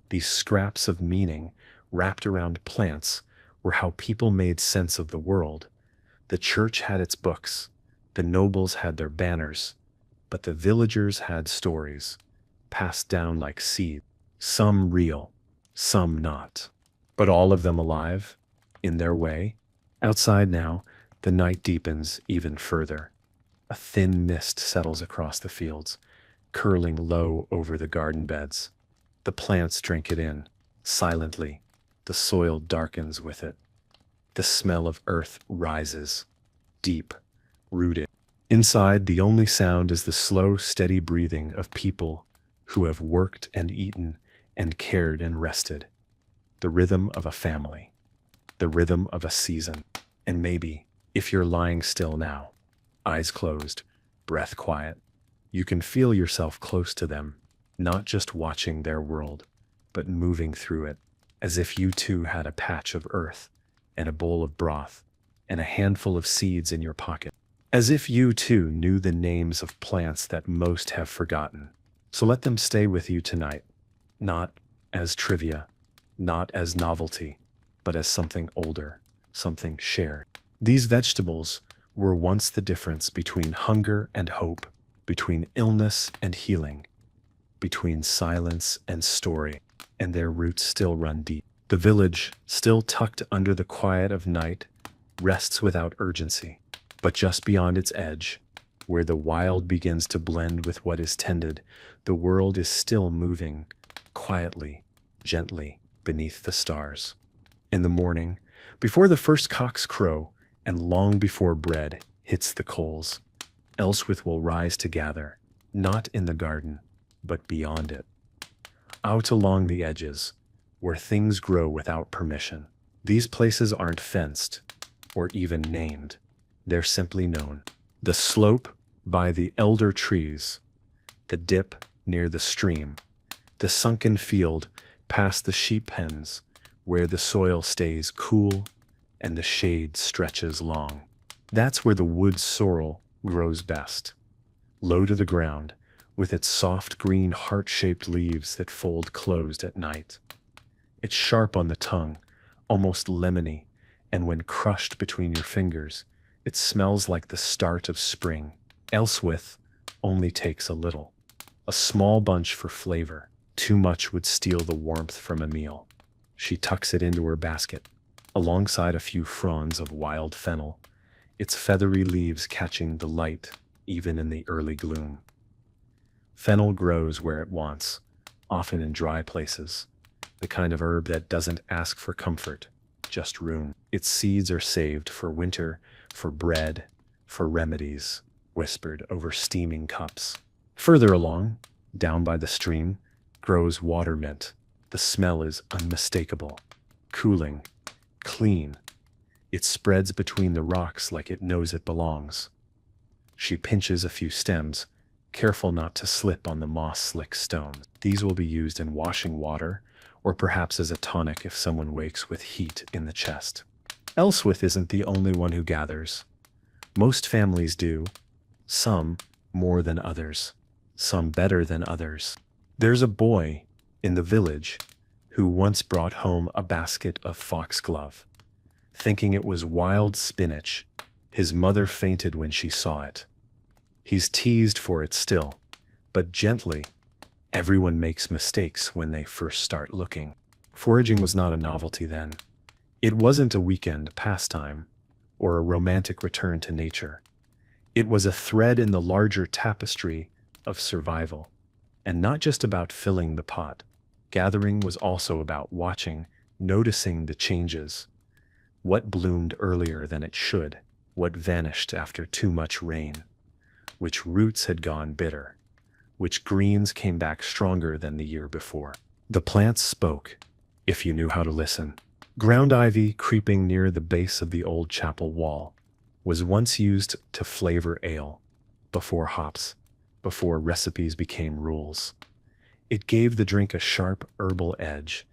these scraps of meaning wrapped around plants, were how people made sense of the world. The church had its books, the nobles had their banners, but the villagers had stories, passed down like seed, some real, some not, but all of them alive, in their way. Outside now, The night deepens even further. A thin mist settles across the fields, curling low over the garden beds. The plants drink it in, silently. The soil darkens with it. The smell of earth rises, deep, rooted. Inside, the only sound is the slow, steady breathing of people who have worked and eaten and cared and rested. The rhythm of a family, the rhythm of a season. And maybe, if you're lying still now, eyes closed, breath quiet, you can feel yourself close to them, not just watching their world, but moving through it, as if you too had a patch of earth and a bowl of broth and a handful of seeds in your pocket. As if you too knew the names of plants that most have forgotten. So let them stay with you tonight, not as trivia, not as novelty, but as something older, something shared. These vegetables were once the difference between hunger and hope, between illness and healing, between silence and story, and their roots still run deep. The village, still tucked under the quiet of night, rests without urgency. But just beyond its edge, where the wild begins to blend with what is tended, the world is still moving, quietly, gently, beneath the stars. In the morning, before the first cocks crow, and long before bread hits the coals, Elswith will rise to gather, not in the garden, but beyond it. Out along the edges, where things grow without permission. These places aren't fenced, or even named. They're simply known. The slope by the elder trees, the dip near the stream, the sunken field past the sheep pens, where the soil stays cool and the shade stretches long. That's where the wood sorrel grows best, low to the ground, with its soft green heart-shaped leaves that fold closed at night. It's sharp on the tongue, almost lemony, and when crushed between your fingers, it smells like the start of spring. Elswith only takes a little, a small bunch for flavor. Too much would steal the warmth from a meal. She tucks it into her basket, alongside a few fronds of wild fennel, its feathery leaves catching the light even in the early gloom. Fennel grows where it wants, often in dry places, the kind of herb that doesn't ask for comfort, just room. Its seeds are saved for winter, for bread, for remedies, whispered over steaming cups. Further along, down by the stream, grows water mint. The smell is unmistakable, cooling, clean. It spreads between the rocks like it knows it belongs. She pinches a few stems, careful not to slip on the moss-slick stones. These will be used in washing water, or perhaps as a tonic if someone wakes with heat in the chest. Elswith isn't the only one who gathers. Most families do, some more than others, some better than others. There's a boy in the village who once brought home a basket of foxglove. Thinking it was wild spinach, his mother fainted when she saw it. He's teased for it still, but gently. Everyone makes mistakes when they first start looking. Foraging was not a novelty then. It wasn't a weekend pastime or a romantic return to nature. It was a thread in the larger tapestry of survival, and not just about filling the pot. Gathering was also about watching, noticing the changes. What bloomed earlier than it should, what vanished after too much rain, which roots had gone bitter, which greens came back stronger than the year before. The plants spoke, if you knew how to listen. Ground ivy, creeping near the base of the old chapel wall, was once used to flavor ale, before hops, before recipes became rules. It gave the drink a sharp herbal edge,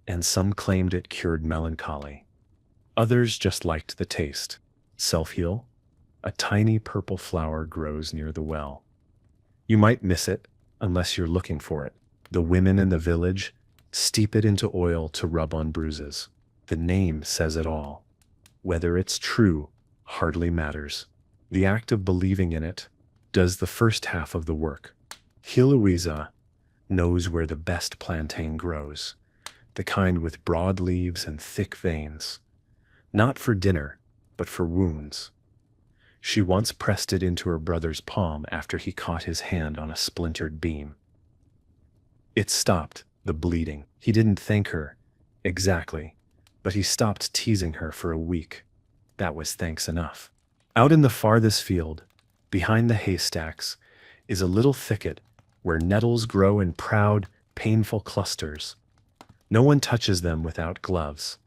and some claimed it cured melancholy. Others just liked the taste. Self-heal, a tiny purple flower grows near the well. You might miss it, unless you're looking for it. The women in the village steep it into oil to rub on bruises. The name says it all. Whether it's true hardly matters. The act of believing in it does the first half of the work. Heloisa knows where the best plantain grows, the kind with broad leaves and thick veins. Not for dinner, but for wounds. She once pressed it into her brother's palm after he caught his hand on a splintered beam. It stopped the bleeding. He didn't thank her exactly, but he stopped teasing her for a week. That was thanks enough. Out in the farthest field, behind the haystacks, is a little thicket where nettles grow in proud, painful clusters. No one touches them without gloves,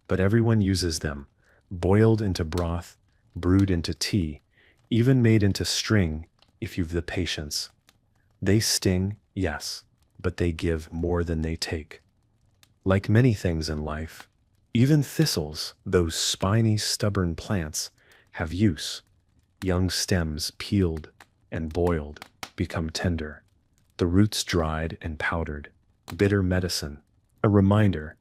but everyone uses them, boiled into broth, brewed into tea, even made into string if you've the patience. They sting, yes, but they give more than they take. Like many things in life, even thistles, those spiny, stubborn plants, have use. Young stems peeled and boiled become tender, the roots dried and powdered, bitter medicine, a reminder,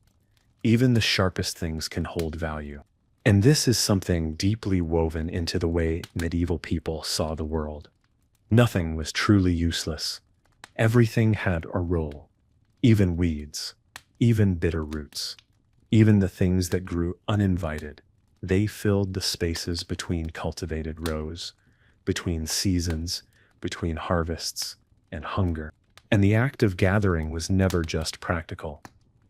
even the sharpest things can hold value. And this is something deeply woven into the way medieval people saw the world. Nothing was truly useless. Everything had a role, even weeds, even bitter roots, even the things that grew uninvited. They filled the spaces between cultivated rows, between seasons, between harvests, and hunger. And the act of gathering was never just practical.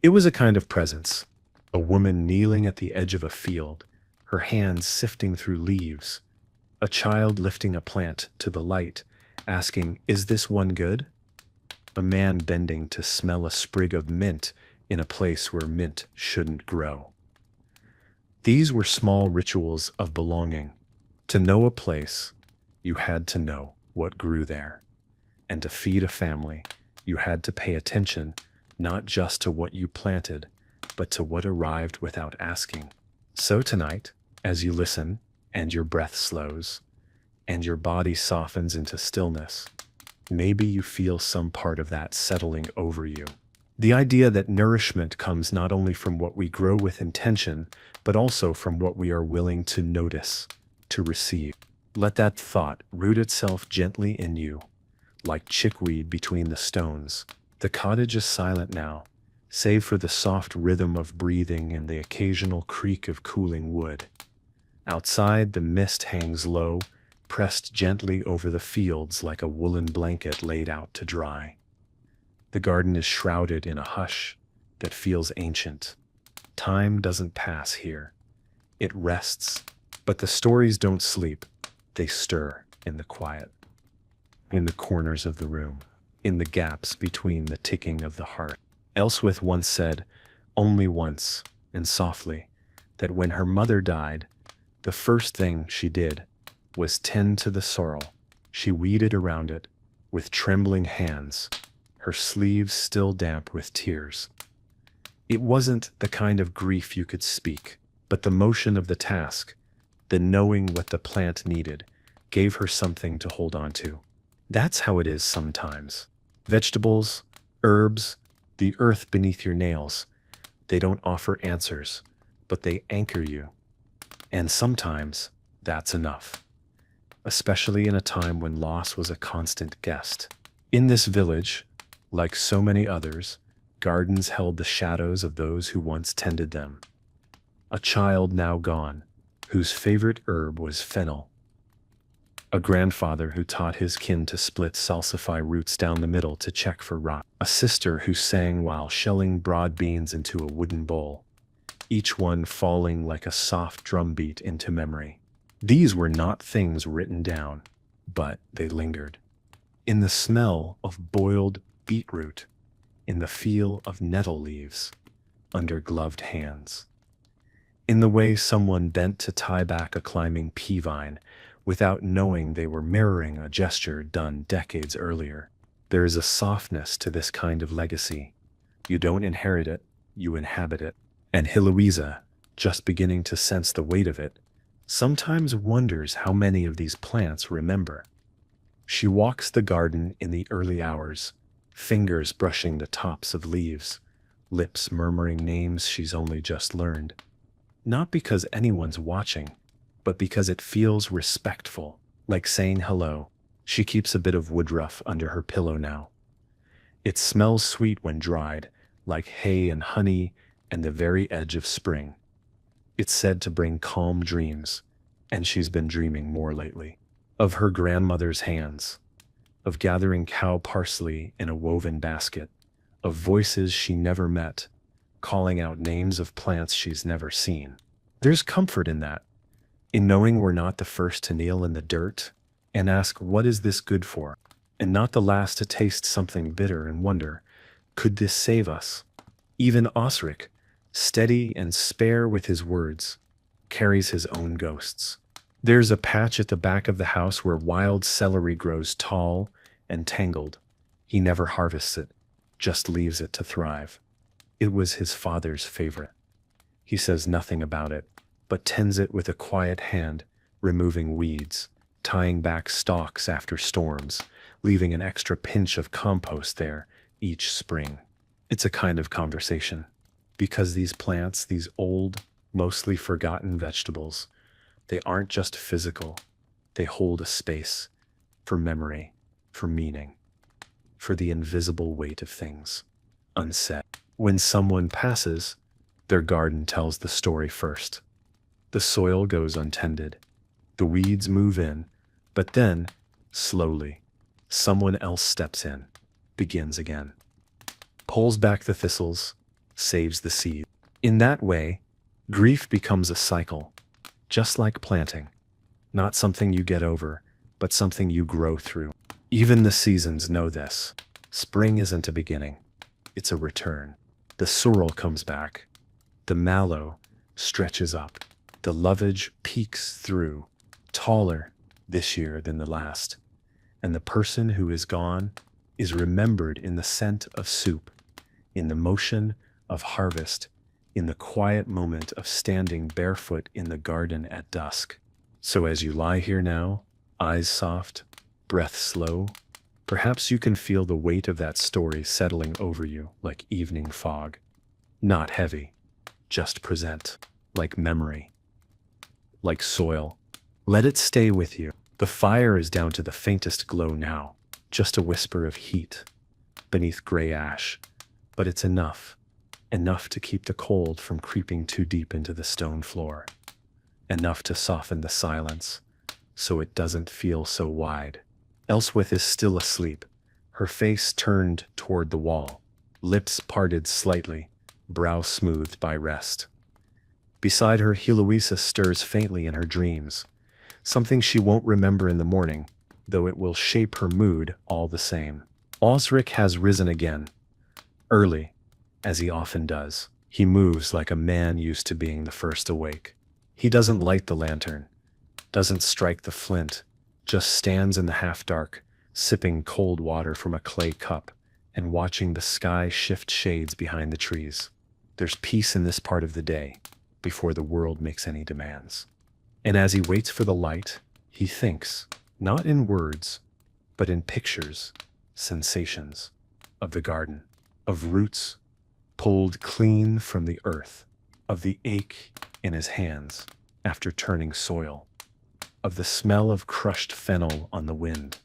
It was a kind of presence. A woman kneeling at the edge of a field, her hands sifting through leaves. A child lifting a plant to the light, asking, "Is this one good?" A man bending to smell a sprig of mint in a place where mint shouldn't grow. These were small rituals of belonging. To know a place, you had to know what grew there. And to feed a family, you had to pay attention not just to what you planted, but to what arrived without asking. So tonight, as you listen, and your breath slows, and your body softens into stillness, maybe you feel some part of that settling over you. The idea that nourishment comes not only from what we grow with intention, but also from what we are willing to notice, to receive. Let that thought root itself gently in you, like chickweed between the stones. The cottage is silent now, save for the soft rhythm of breathing and the occasional creak of cooling wood. Outside, the mist hangs low, pressed gently over the fields like a woolen blanket laid out to dry. The garden is shrouded in a hush that feels ancient. Time doesn't pass here. It rests, but the stories don't sleep. They stir in the quiet, in the corners of the room, in the gaps between the ticking of the heart. Elswith once said, only once, and softly, that when her mother died, the first thing she did was tend to the sorrel. She weeded around it with trembling hands, her sleeves still damp with tears. It wasn't the kind of grief you could speak, but the motion of the task, the knowing what the plant needed, gave her something to hold on to. That's how it is sometimes. Vegetables, herbs, the earth beneath your nails, they don't offer answers, but they anchor you. And sometimes that's enough, especially in a time when loss was a constant guest. In this village, like so many others, gardens held the shadows of those who once tended them. A child now gone, whose favorite herb was fennel. A grandfather who taught his kin to split salsify roots down the middle to check for rot. A sister who sang while shelling broad beans into a wooden bowl, each one falling like a soft drumbeat into memory. These were not things written down, but they lingered. In the smell of boiled beetroot, in the feel of nettle leaves under gloved hands, in the way someone bent to tie back a climbing pea vine without knowing they were mirroring a gesture done decades earlier. There is a softness to this kind of legacy. You don't inherit it, you inhabit it. And Heloisa, just beginning to sense the weight of it, sometimes wonders how many of these plants remember. She walks the garden in the early hours, fingers brushing the tops of leaves, lips murmuring names she's only just learned. Not because anyone's watching, but because it feels respectful, like saying hello. She keeps a bit of woodruff under her pillow now. It smells sweet when dried, like hay and honey and the very edge of spring. It's said to bring calm dreams, And she's been dreaming more lately. Of her grandmother's hands, of gathering cow parsley in a woven basket, of voices she never met, calling out names of plants she's never seen. There's comfort in that, in knowing we're not the first to kneel in the dirt and ask, what is this good for? And not the last to taste something bitter and wonder, could this save us? Even Osric, steady and spare with his words, carries his own ghosts. There's a patch at the back of the house where wild celery grows tall and tangled. He never harvests it, just leaves it to thrive. It was his father's favorite. He says nothing about it, but tends it with a quiet hand, removing weeds, tying back stalks after storms, leaving an extra pinch of compost there each spring. It's a kind of conversation, because these plants, these old, mostly forgotten vegetables, they aren't just physical. They hold a space for memory, for meaning, for the invisible weight of things unsaid. When someone passes, their garden tells the story first. The soil goes untended. The weeds move in, but then, slowly, someone else steps in, begins again, pulls back the thistles, saves the seed. In that way, grief becomes a cycle, just like planting, not something you get over, but something you grow through. Even the seasons know this. Spring isn't a beginning, it's a return. The sorrel comes back, the mallow stretches up, the lovage peeks through, taller this year than the last, and the person who is gone is remembered in the scent of soup, in the motion of harvest, in the quiet moment of standing barefoot in the garden at dusk. So as you lie here now, eyes soft, breath slow, perhaps you can feel the weight of that story settling over you like evening fog. Not heavy, just present, like memory, like soil. Let it stay with you. The fire is down to the faintest glow now, just a whisper of heat beneath gray ash, but it's enough to keep the cold from creeping too deep into the stone floor, enough to soften the silence so it doesn't feel so wide. Elswith is still asleep, her face turned toward the wall, lips parted slightly, brow smoothed by rest. Beside her, Heloisa stirs faintly in her dreams, something she won't remember in the morning, though it will shape her mood all the same. Osric has risen again, early, as he often does. He moves like a man used to being the first awake. He doesn't light the lantern, doesn't strike the flint, just stands in the half-dark, sipping cold water from a clay cup and watching the sky shift shades behind the trees. There's peace in this part of the day, before the world makes any demands. And as he waits for the light, he thinks, not in words, but in pictures, sensations, of the garden, of roots pulled clean from the earth, of the ache in his hands after turning soil, of the smell of crushed fennel on the wind.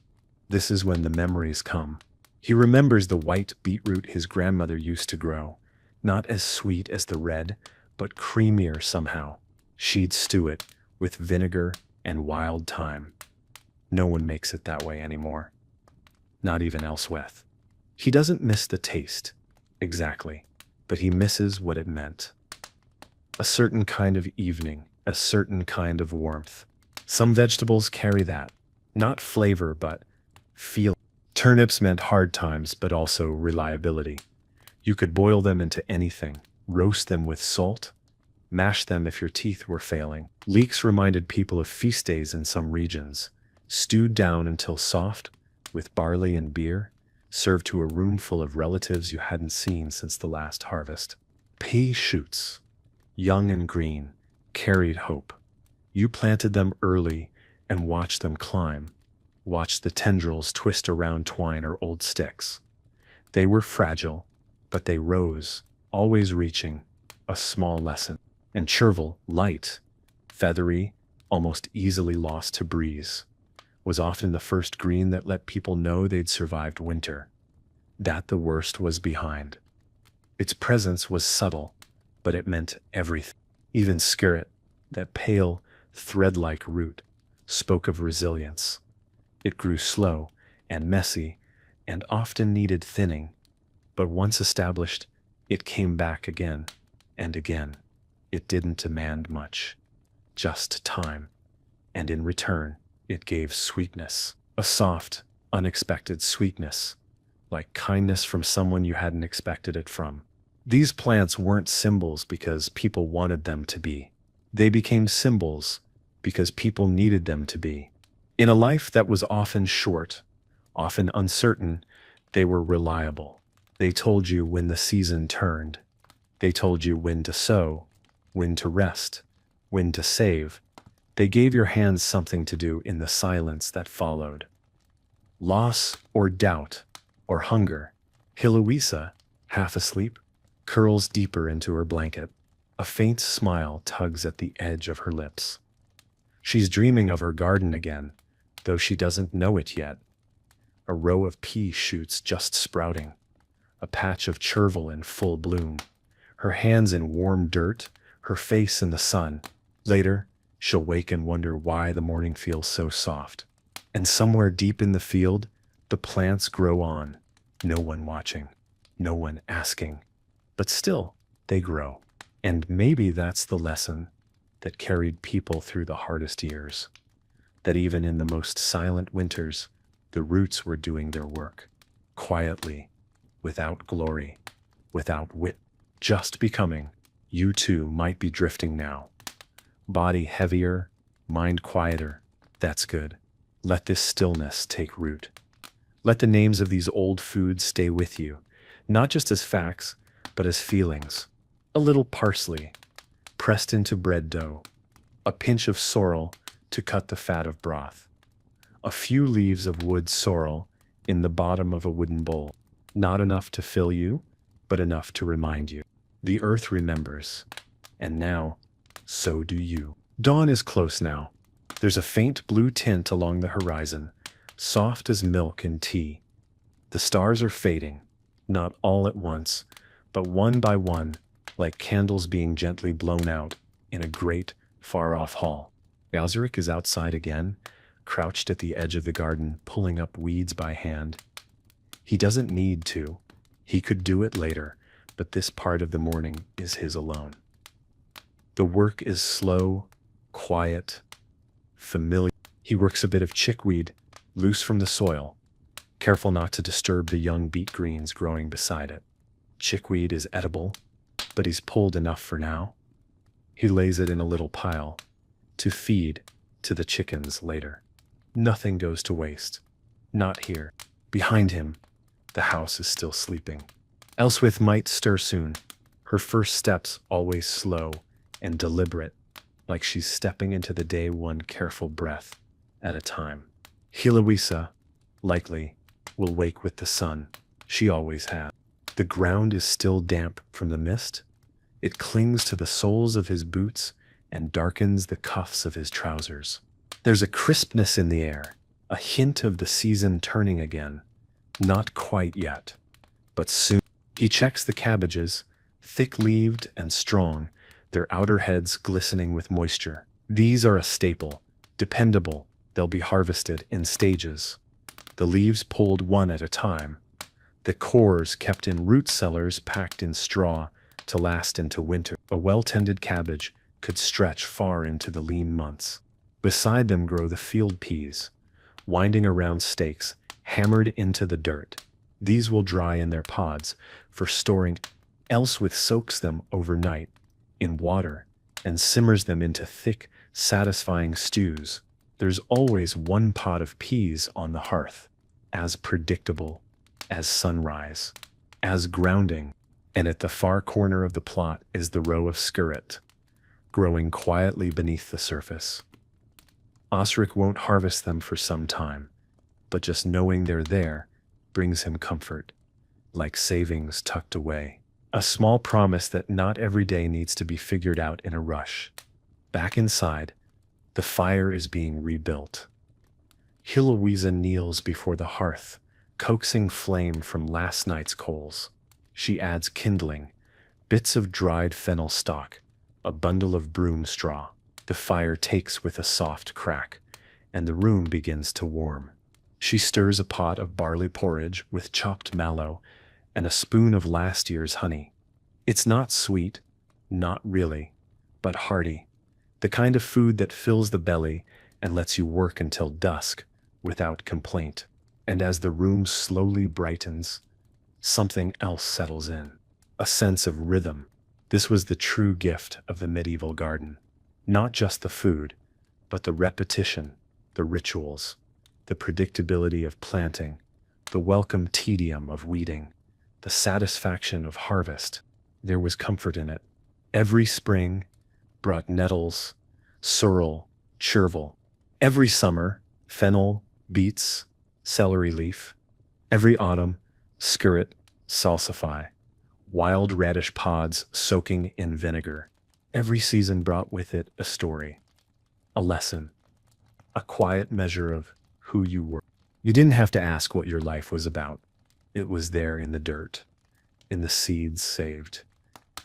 This is when the memories come. He remembers the white beetroot his grandmother used to grow, not as sweet as the red, but creamier somehow. She'd stew it with vinegar and wild thyme. No one makes it that way anymore. Not even Elswith. He doesn't miss the taste, exactly, but he misses what it meant. A certain kind of evening, a certain kind of warmth. Some vegetables carry that, not flavor, but feel. Turnips meant hard times, but also reliability. You could boil them into anything, roast them with salt, mash them if your teeth were failing. Leeks reminded people of feast days in some regions, stewed down until soft, with barley and beer, served to a room full of relatives you hadn't seen since the last harvest. Pea shoots, young and green, carried hope. You planted them early and watched them climb, watched the tendrils twist around twine or old sticks. They were fragile, but they rose, always reaching a small lesson. And chervil, light, feathery, almost easily lost to breeze, was often the first green that let people know they'd survived winter, that the worst was behind. Its presence was subtle, but it meant everything. Even skirret, that pale, thread-like root, spoke of resilience. It grew slow and messy and often needed thinning, but once established, it came back again and again. It didn't demand much, just time, and in return, it gave sweetness, a soft, unexpected sweetness, like kindness from someone you hadn't expected it from. These plants weren't symbols because people wanted them to be. They became symbols because people needed them to be. In a life that was often short, often uncertain, they were reliable. They told you when the season turned. They told you when to sow, when to rest, when to save. They gave your hands something to do in the silence that followed. Loss or doubt or hunger. Heloisa, half asleep, curls deeper into her blanket. A faint smile tugs at the edge of her lips. She's dreaming of her garden again, though she doesn't know it yet. A row of pea shoots just sprouting. A patch of chervil in full bloom. Her hands in warm dirt, her face in the sun. Later, she'll wake and wonder why the morning feels so soft. And somewhere deep in the field, the plants grow on. No one watching, no one asking. But still, they grow. And maybe that's the lesson that carried people through the hardest years. That even in the most silent winters, the roots were doing their work. Quietly, without glory, without wit, just becoming. You too might be drifting now. Body heavier, mind quieter. That's good. Let this stillness take root. Let the names of these old foods stay with you, not just as facts, but as feelings. A little parsley, pressed into bread dough. A pinch of sorrel to cut the fat of broth. A few leaves of wood sorrel in the bottom of a wooden bowl. Not enough to fill you, but enough to remind you. The earth remembers, and now, so do you. Dawn is close now. There's a faint blue tint along the horizon, soft as milk and tea. The stars are fading, not all at once, but one by one, like candles being gently blown out in a great, far-off hall. Balzeric is outside again, crouched at the edge of the garden, pulling up weeds by hand. He doesn't need to. He could do it later, but this part of the morning is his alone. The work is slow, quiet, familiar. He works a bit of chickweed, loose from the soil, careful not to disturb the young beet greens growing beside it. Chickweed is edible, but he's pulled enough for now. He lays it in a little pile, to feed to the chickens later. Nothing goes to waste. Not here. Behind him, the house is still sleeping. Elswith might stir soon, her first steps always slow and deliberate, like she's stepping into the day one careful breath at a time. Heloisa, likely, will wake with the sun. She always has. The ground is still damp from the mist. It clings to the soles of his boots and darkens the cuffs of his trousers. There's a crispness in the air, a hint of the season turning again. Not quite yet, but soon. He checks the cabbages, thick-leaved and strong, their outer heads glistening with moisture. These are a staple, dependable. They'll be harvested in stages. The leaves pulled one at a time. The cores kept in root cellars packed in straw to last into winter. A well-tended cabbage could stretch far into the lean months. Beside them grow the field peas, winding around stakes, hammered into the dirt. These will dry in their pods for storing. Elswith soaks them overnight in water and simmers them into thick, satisfying stews. There's always one pot of peas on the hearth, as predictable as sunrise, as grounding. And at the far corner of the plot is the row of skirret, growing quietly beneath the surface. Osric won't harvest them for some time, but just knowing they're there brings him comfort, like savings tucked away. A small promise that not every day needs to be figured out in a rush. Back inside, the fire is being rebuilt. Heloisa kneels before the hearth, coaxing flame from last night's coals. She adds kindling, bits of dried fennel stalk, a bundle of broom straw. The fire takes with a soft crack, and the room begins to warm. She stirs a pot of barley porridge with chopped mallow and a spoon of last year's honey. It's not sweet, not really, but hearty, the kind of food that fills the belly and lets you work until dusk without complaint. And as the room slowly brightens, something else settles in, a sense of rhythm. This was the true gift of the medieval garden. Not just the food, but the repetition, the rituals, the predictability of planting, the welcome tedium of weeding, the satisfaction of harvest. There was comfort in it. Every spring brought nettles, sorrel, chervil. Every summer, fennel, beets, celery leaf. Every autumn, skirret, salsify, wild radish pods soaking in vinegar. Every season brought with it a story, a lesson, a quiet measure of who you were. You didn't have to ask what your life was about. It was there in the dirt, in the seeds saved,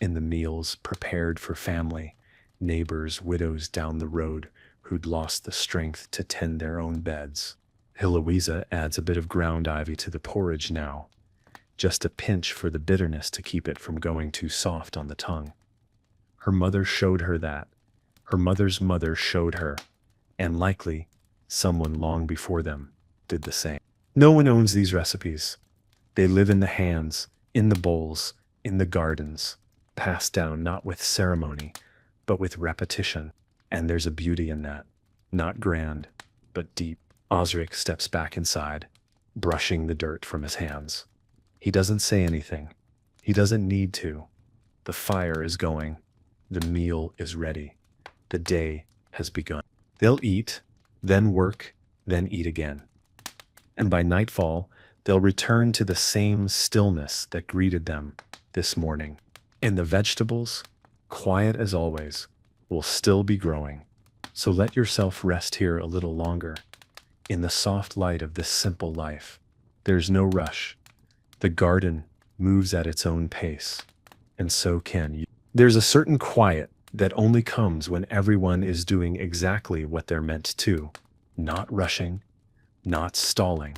in the meals prepared for family, neighbors, widows down the road who'd lost the strength to tend their own beds. Heloisa adds a bit of ground ivy to the porridge now, just a pinch for the bitterness to keep it from going too soft on the tongue. Her mother showed her that. Her mother's mother showed her, and likely someone long before them did the same. No one owns these recipes. They live in the hands, in the bowls, in the gardens, passed down not with ceremony, but with repetition. And there's a beauty in that, not grand, but deep. Osric steps back inside, brushing the dirt from his hands. He doesn't say anything. He doesn't need to. The fire is going. The meal is ready. The day has begun. They'll eat, then work, then eat again. And by nightfall, they'll return to the same stillness that greeted them this morning. And the vegetables, quiet as always, will still be growing. So let yourself rest here a little longer, in the soft light of this simple life. There's no rush. The garden moves at its own pace, and so can you. There's a certain quiet that only comes when everyone is doing exactly what they're meant to, not rushing, not stalling,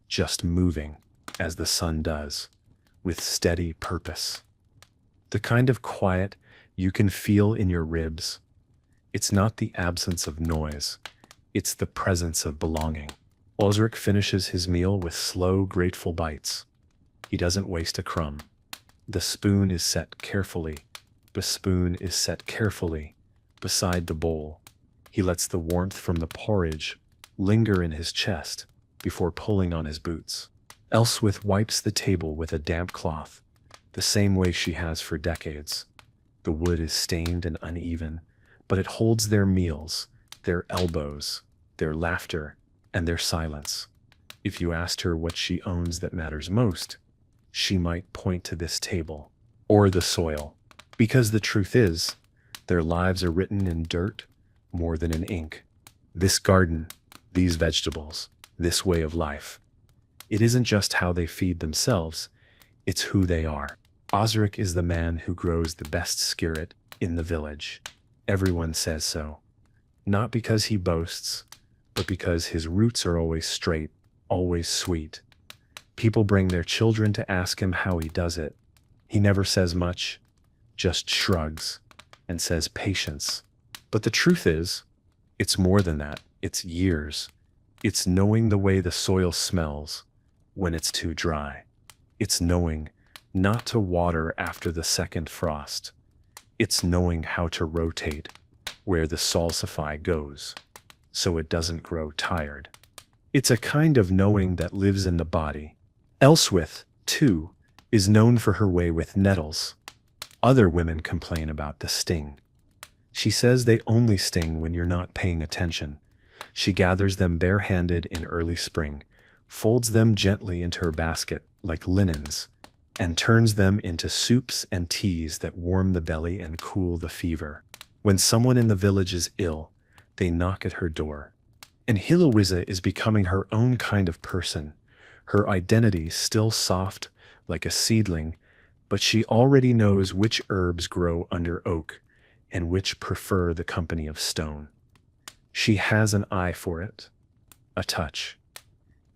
just moving as the sun does, with steady purpose. The kind of quiet you can feel in your ribs. It's not the absence of noise, it's the presence of belonging. Osric finishes his meal with slow, grateful bites. He doesn't waste a crumb. The spoon is set carefully. The spoon is set carefully beside the bowl. He lets the warmth from the porridge linger in his chest before pulling on his boots. Elswith wipes the table with a damp cloth, the same way she has for decades. The wood is stained and uneven, but it holds their meals, their elbows, their laughter, and their silence. If you asked her what she owns that matters most, she might point to this table, or the soil. Because the truth is, their lives are written in dirt more than in ink. This garden, these vegetables, this way of life. It isn't just how they feed themselves, it's who they are. Osric is the man who grows the best skirret in the village. Everyone says so. Not because he boasts, but because his roots are always straight, always sweet. People bring their children to ask him how he does it. He never says much, just shrugs and says patience. But the truth is, it's more than that. It's years. It's knowing the way the soil smells when it's too dry. It's knowing not to water after the second frost. It's knowing how to rotate where the salsify goes so it doesn't grow tired. It's a kind of knowing that lives in the body. Elswith, too, is known for her way with nettles. Other women complain about the sting. She says they only sting when you're not paying attention. She gathers them barehanded in early spring, folds them gently into her basket like linens, and turns them into soups and teas that warm the belly and cool the fever. When someone in the village is ill, they knock at her door. And Heloisa is becoming her own kind of person, her identity still soft like a seedling, but she already knows which herbs grow under oak and which prefer the company of stone. She has an eye for it, a touch.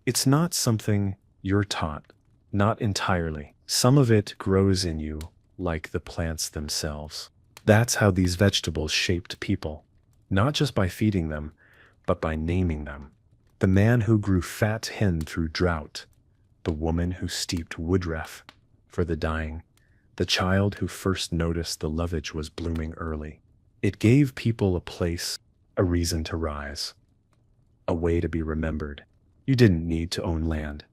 It's not something you're taught, not entirely. Some of it grows in you, like the plants themselves. That's how these vegetables shaped people, not just by feeding them, but by naming them. The man who grew fat hen through drought, the woman who steeped woodruff for the dying, the child who first noticed the lovage was blooming early. It gave people a place, a reason to rise, a way to be remembered. You didn't need to own land.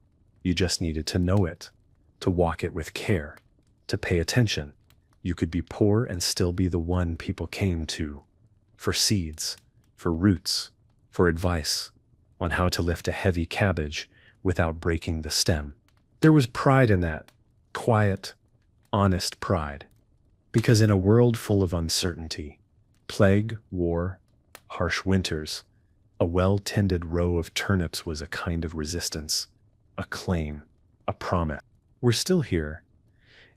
You just needed to know it, to walk it with care, to pay attention. You could be poor and still be the one people came to, for seeds, for roots, for advice on how to lift a heavy cabbage without breaking the stem. There was pride in that, quiet, honest pride. Because in a world full of uncertainty, plague, war, harsh winters, a well-tended row of turnips was a kind of resistance, a claim, a promise. We're still here,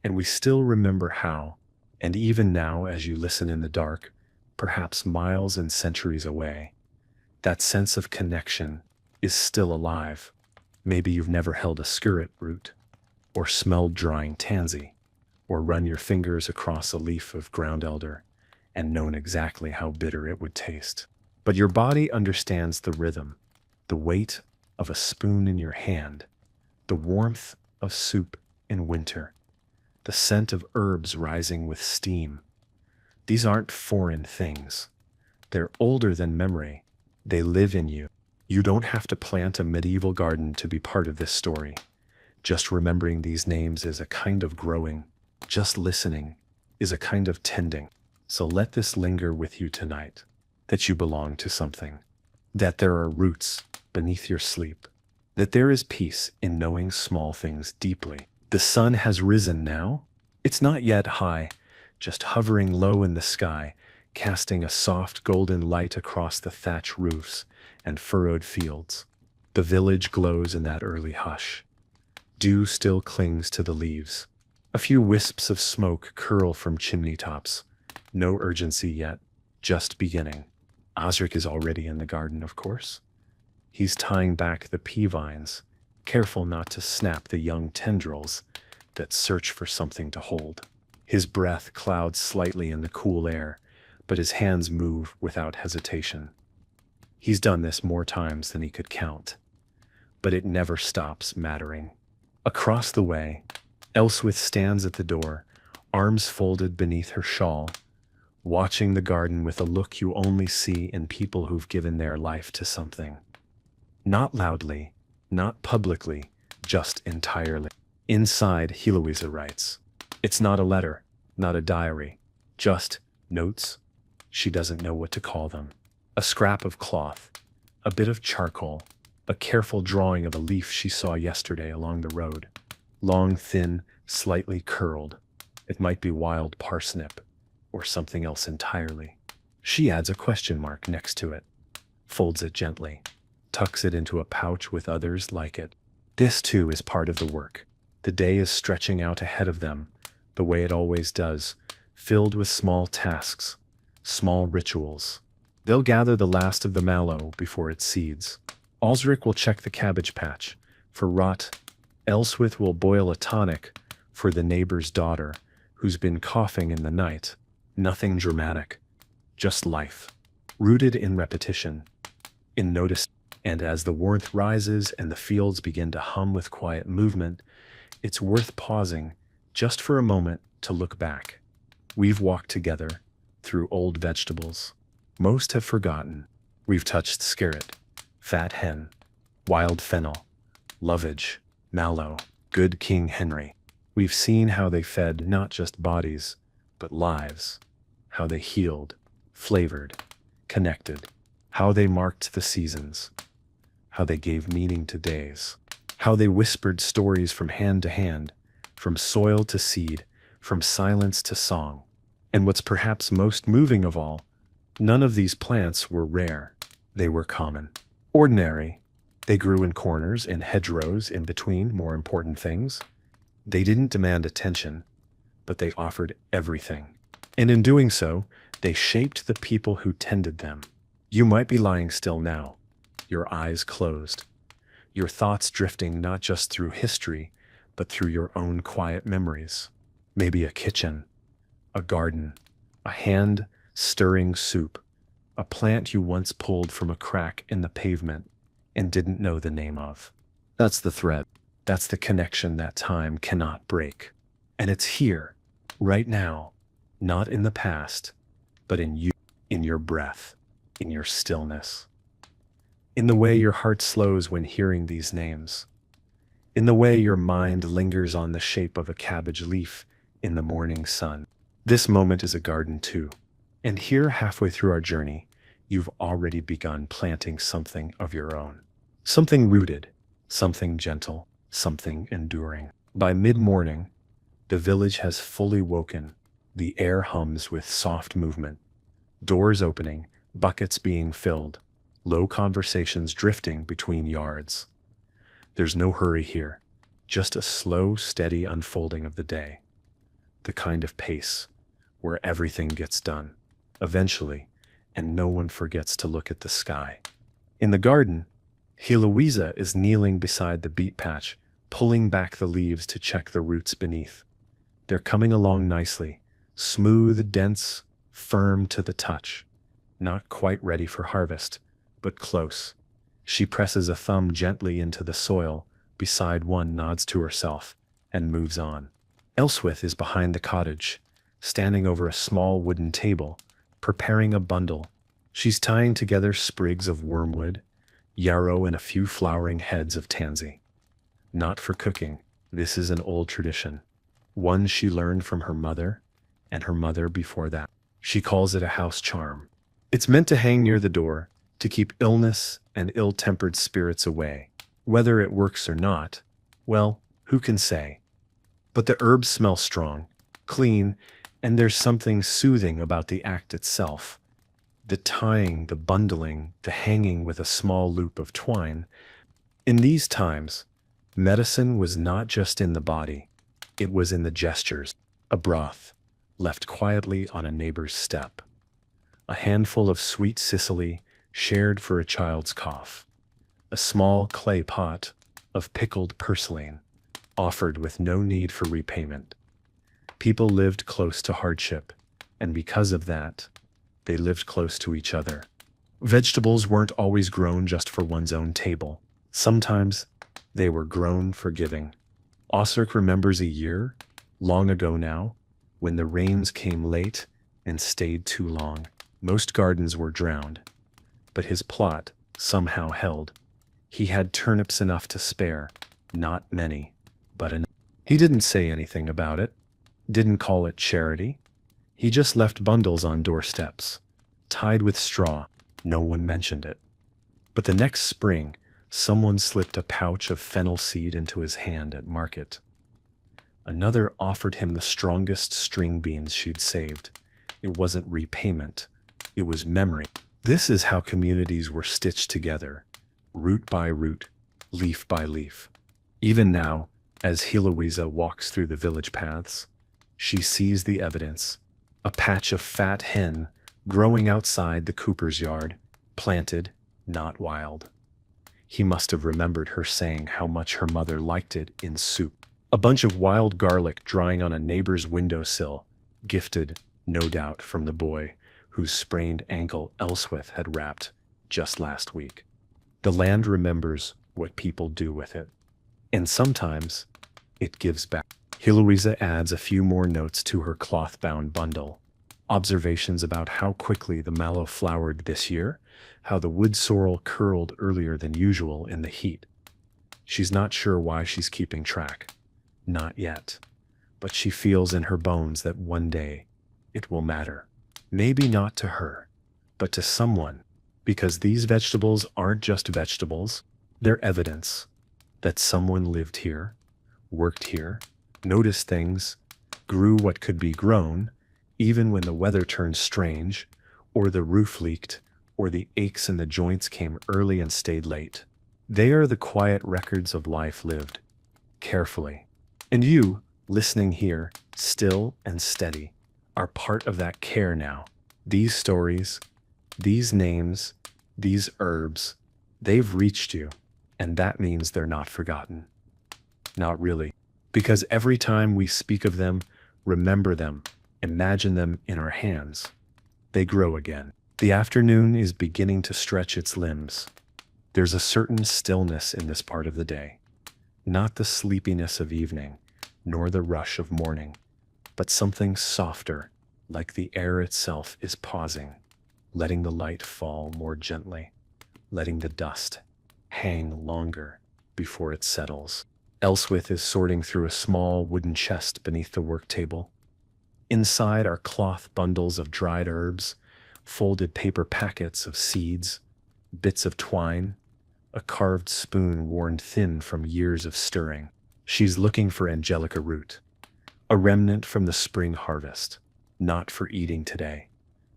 and we still remember how, and even now as you listen in the dark, perhaps miles and centuries away, that sense of connection is still alive. Maybe you've never held a skirret root, or smelled drying tansy, or run your fingers across a leaf of ground elder and known exactly how bitter it would taste. But your body understands the rhythm, the weight of a spoon in your hand, the warmth of soup in winter, the scent of herbs rising with steam. These aren't foreign things. They're older than memory. They live in you. You don't have to plant a medieval garden to be part of this story. Just remembering these names is a kind of growing. Just listening is a kind of tending. So let this linger with you tonight, that you belong to something, that there are roots beneath your sleep, that there is peace in knowing small things deeply. The sun has risen now. It's not yet high, just hovering low in the sky, casting a soft golden light across the thatch roofs and furrowed fields. The village glows in that early hush. Dew still clings to the leaves. A few wisps of smoke curl from chimney tops. No urgency yet, just beginning. Osric is already in the garden, of course. He's tying back the pea vines, careful not to snap the young tendrils that search for something to hold. His breath clouds slightly in the cool air, but his hands move without hesitation. He's done this more times than he could count, but it never stops mattering. Across the way, Elswith stands at the door, arms folded beneath her shawl, watching the garden with a look you only see in people who've given their life to something. Not loudly, not publicly, just entirely. Inside, Heloisa writes. It's not a letter, not a diary, just notes. She doesn't know what to call them. A scrap of cloth, a bit of charcoal, a careful drawing of a leaf she saw yesterday along the road. Long, thin, slightly curled. It might be wild parsnip, or something else entirely. She adds a question mark next to it, folds it gently, tucks it into a pouch with others like it. This too is part of the work. The day is stretching out ahead of them, the way it always does, filled with small tasks, small rituals. They'll gather the last of the mallow before it seeds. Osric will check the cabbage patch for rot. Elswith will boil a tonic for the neighbor's daughter who's been coughing in the night. Nothing dramatic, just life, rooted in repetition, in notice. And as the warmth rises and the fields begin to hum with quiet movement, it's worth pausing just for a moment to look back. We've walked together through old vegetables. Most have forgotten. We've touched skirret, fat hen, wild fennel, lovage, mallow, good King Henry. We've seen how they fed not just bodies, but lives, how they healed, flavored, connected, how they marked the seasons, how they gave meaning to days, how they whispered stories from hand to hand, from soil to seed, from silence to song. And what's perhaps most moving of all, none of these plants were rare. They were common, ordinary. They grew in corners, in hedgerows, in between more important things. They didn't demand attention, but they offered everything. And in doing so, They shaped the people who tended them. You might be lying still now, your eyes closed, your thoughts drifting not just through history, but through your own quiet memories. Maybe a kitchen, a garden, a hand stirring soup, a plant you once pulled from a crack in the pavement and didn't know the name of. That's the thread. That's the connection that time cannot break. And it's here, right now, not in the past, but in you, in your breath, in your stillness, in the way your heart slows when hearing these names, in the way your mind lingers on the shape of a cabbage leaf in the morning sun. This moment is a garden too. And here, halfway through our journey, you've already begun planting something of your own. Something rooted, something gentle, something enduring. By mid-morning, the village has fully woken. The air hums with soft movement. Doors opening, buckets being filled, low conversations drifting between yards. There's no hurry here, just a slow, steady unfolding of the day. The kind of pace where everything gets done, eventually, and no one forgets to look at the sky. In the garden, Heloisa is kneeling beside the beet patch, pulling back the leaves to check the roots beneath. They're coming along nicely, smooth, dense, firm to the touch. Not quite ready for harvest, but close. She presses a thumb gently into the soil beside one, nods to herself, and moves on. Elswith is behind the cottage, standing over a small wooden table, preparing a bundle. She's tying together sprigs of wormwood, yarrow, and a few flowering heads of tansy. Not for cooking, this is an old tradition, one she learned from her mother, and her mother before that. She calls it a house charm. It's meant to hang near the door, to keep illness and ill-tempered spirits away. Whether it works or not, well, who can say? But the herbs smell strong, clean, and there's something soothing about the act itself. The tying, the bundling, the hanging with a small loop of twine. In these times, medicine was not just in the body, it was in the gestures. A broth, left quietly on a neighbor's step. A handful of sweet Sicily, shared for a child's cough. A small clay pot of pickled purslane, offered with no need for repayment. People lived close to hardship, and because of that, they lived close to each other. Vegetables weren't always grown just for one's own table. Sometimes they were grown for giving. Osric remembers a year, long ago now, when the rains came late and stayed too long. Most gardens were drowned, but his plot somehow held. He had turnips enough to spare, not many, but enough. He didn't say anything about it, didn't call it charity. He just left bundles on doorsteps, tied with straw. No one mentioned it. But the next spring, someone slipped a pouch of fennel seed into his hand at market. Another offered him the strongest string beans she'd saved. It wasn't repayment, it was memory. This is how communities were stitched together, root by root, leaf by leaf. Even now, as Heloisa walks through the village paths, she sees the evidence. A patch of fat hen growing outside the cooper's yard, planted, not wild. He must have remembered her saying how much her mother liked it in soup. A bunch of wild garlic drying on a neighbor's windowsill, gifted, no doubt, from the boy whose sprained ankle Elswith had wrapped just last week. The land remembers what people do with it, and sometimes it gives back. Heloisa adds a few more notes to her cloth-bound bundle. Observations about how quickly the mallow flowered this year, how the wood sorrel curled earlier than usual in the heat. She's not sure why she's keeping track. Not yet. But she feels in her bones that one day it will matter. Maybe not to her, but to someone, because these vegetables aren't just vegetables. They're evidence that someone lived here, worked here, noticed things, grew what could be grown, even when the weather turned strange, or the roof leaked, or the aches in the joints came early and stayed late. They are the quiet records of life lived, carefully. And you, listening here, still and steady, are part of that care now. These stories, these names, these herbs, they've reached you, and that means they're not forgotten. Not really. Because every time we speak of them, remember them, imagine them in our hands, they grow again. The afternoon is beginning to stretch its limbs. There's a certain stillness in this part of the day. Not the sleepiness of evening, nor the rush of morning, but something softer, like the air itself is pausing, letting the light fall more gently, letting the dust hang longer before it settles. Elswith is sorting through a small wooden chest beneath the work table. Inside are cloth bundles of dried herbs, folded paper packets of seeds, bits of twine, a carved spoon worn thin from years of stirring. She's looking for angelica root, a remnant from the spring harvest, not for eating today,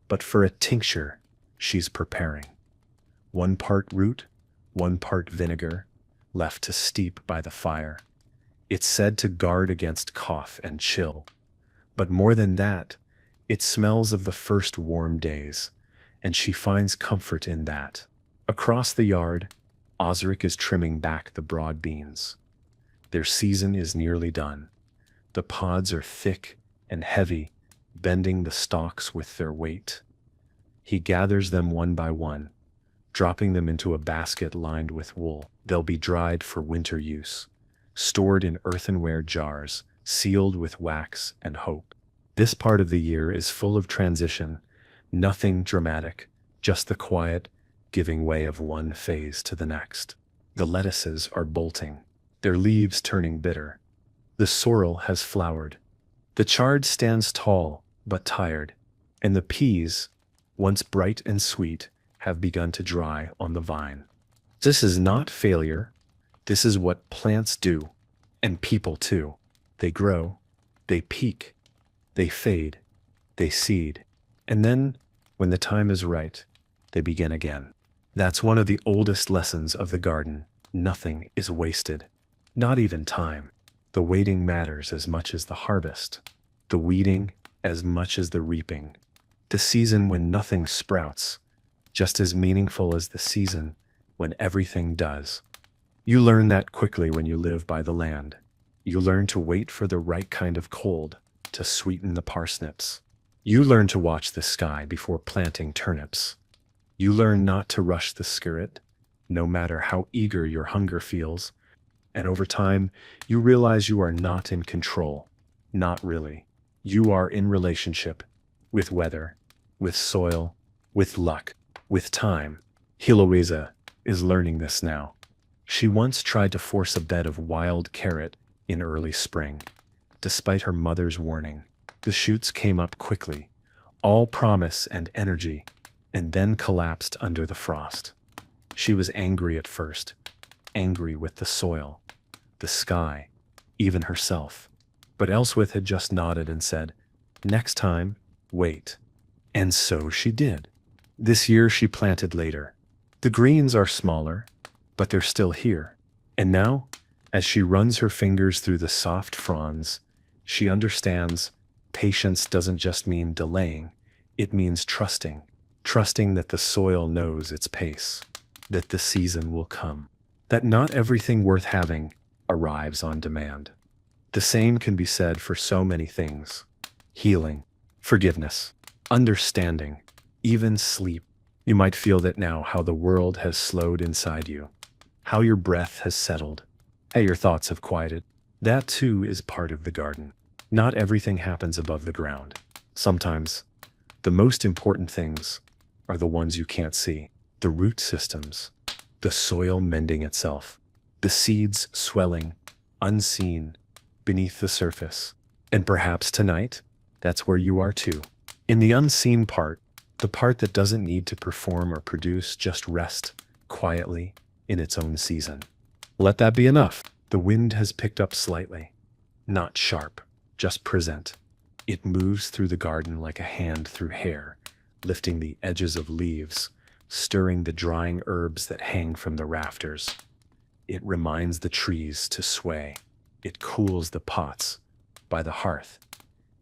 but for a tincture she's preparing. 1 part root, 1 part vinegar, left to steep by the fire. It's said to guard against cough and chill. But more than that, it smells of the first warm days, and she finds comfort in that. Across the yard, Osric is trimming back the broad beans. Their season is nearly done. The pods are thick and heavy, bending the stalks with their weight. He gathers them one by one, dropping them into a basket lined with wool. They'll be dried for winter use, stored in earthenware jars, sealed with wax and hope. This part of the year is full of transition, nothing dramatic, just the quiet giving way of one phase to the next. The lettuces are bolting, their leaves turning bitter. The sorrel has flowered. The chard stands tall but tired, and the peas, once bright and sweet, have begun to dry on the vine. This is not failure. This is what plants do, and people too. They grow, they peak, they fade, they seed, and then, when the time is right, they begin again. That's one of the oldest lessons of the garden. Nothing is wasted, not even time. The waiting matters as much as the harvest, the weeding as much as the reaping. The season when nothing sprouts, just as meaningful as the season when everything does. You learn that quickly when you live by the land. You learn to wait for the right kind of cold to sweeten the parsnips. You learn to watch the sky before planting turnips. You learn not to rush the spirit, no matter how eager your hunger feels. And over time, you realize you are not in control. Not really. You are in relationship with weather, with soil, with luck, with time. Heloisa is learning this now. She once tried to force a bed of wild carrot in early spring. Despite her mother's warning, the shoots came up quickly, all promise and energy, and then collapsed under the frost. She was angry at first, angry with the soil, the sky, even herself. But Elswith had just nodded and said, "Next time, wait." And so she did. This year she planted later. The greens are smaller, but they're still here. And now, as she runs her fingers through the soft fronds, she understands patience doesn't just mean delaying, it means trusting. Trusting that the soil knows its pace, that the season will come, that not everything worth having arrives on demand. The same can be said for so many things: healing, forgiveness, understanding, even sleep. You might feel that now, how the world has slowed inside you, how your breath has settled, how your thoughts have quieted. That too is part of the garden. Not everything happens above the ground. Sometimes, the most important things are the ones you can't see. The root systems, the soil mending itself, the seeds swelling, unseen, beneath the surface. And perhaps tonight, that's where you are too. In the unseen part, the part that doesn't need to perform or produce, just rest quietly in its own season. Let that be enough. The wind has picked up slightly. Not sharp, just present. It moves through the garden like a hand through hair, lifting the edges of leaves, stirring the drying herbs that hang from the rafters. It reminds the trees to sway. It cools the pots by the hearth.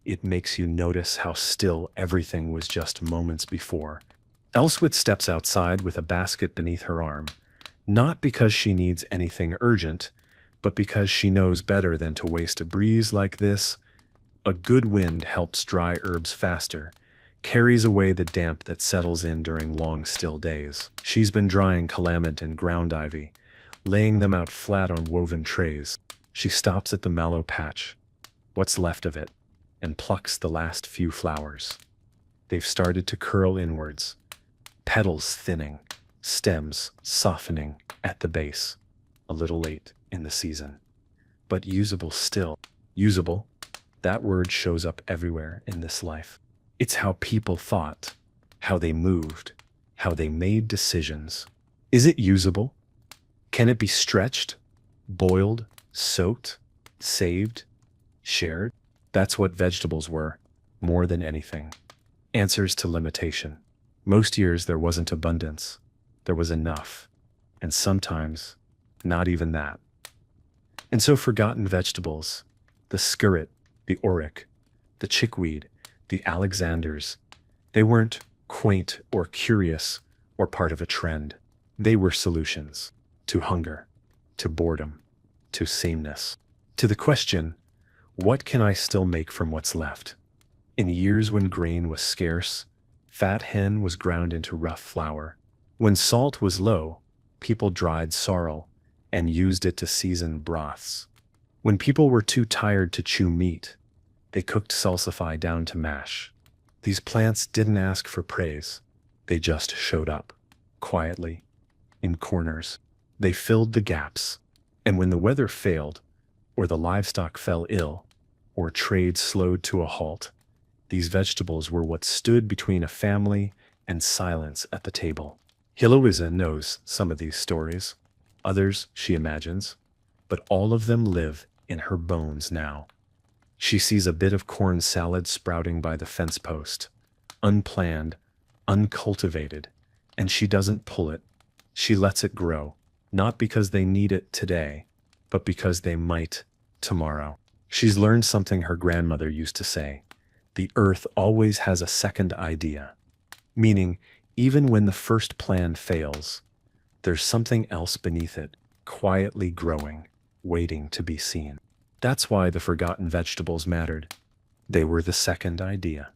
It makes you notice how still everything was just moments before. Elswit steps outside with a basket beneath her arm, not because she needs anything urgent, but because she knows better than to waste a breeze like this. A good wind helps dry herbs faster, carries away the damp that settles in during long, still days. She's been drying calamint and ground ivy, laying them out flat on woven trays. She stops at the mallow patch, what's left of it, and plucks the last few flowers. They've started to curl inwards, petals thinning, stems softening at the base. A little late in the season, but usable still. Usable, that word shows up everywhere in this life. It's how people thought, how they moved, how they made decisions. Is it usable? Can it be stretched, boiled, soaked, saved, shared? That's what vegetables were, more than anything. Answers to limitation. Most years there wasn't abundance. There was enough. And sometimes, not even that. And so forgotten vegetables, the skirret, the oric, the chickweed, the Alexanders, they weren't quaint or curious or part of a trend. They were solutions to hunger, to boredom, to sameness, to the question, what can I still make from what's left? In years when grain was scarce, fat hen was ground into rough flour. When salt was low, people dried sorrel and used it to season broths. When people were too tired to chew meat, they cooked salsify down to mash. These plants didn't ask for praise. They just showed up, quietly, in corners. They filled the gaps. And when the weather failed, or the livestock fell ill, or trade slowed to a halt, these vegetables were what stood between a family and silence at the table. Heloisa knows some of these stories. Others she imagines, but all of them live in her bones now. She sees a bit of corn salad sprouting by the fence post, unplanned, uncultivated, and she doesn't pull it. She lets it grow, not because they need it today, but because they might tomorrow. She's learned something her grandmother used to say: the earth always has a second idea, meaning even when the first plan fails, there's something else beneath it, quietly growing, waiting to be seen. That's why the forgotten vegetables mattered. They were the second idea,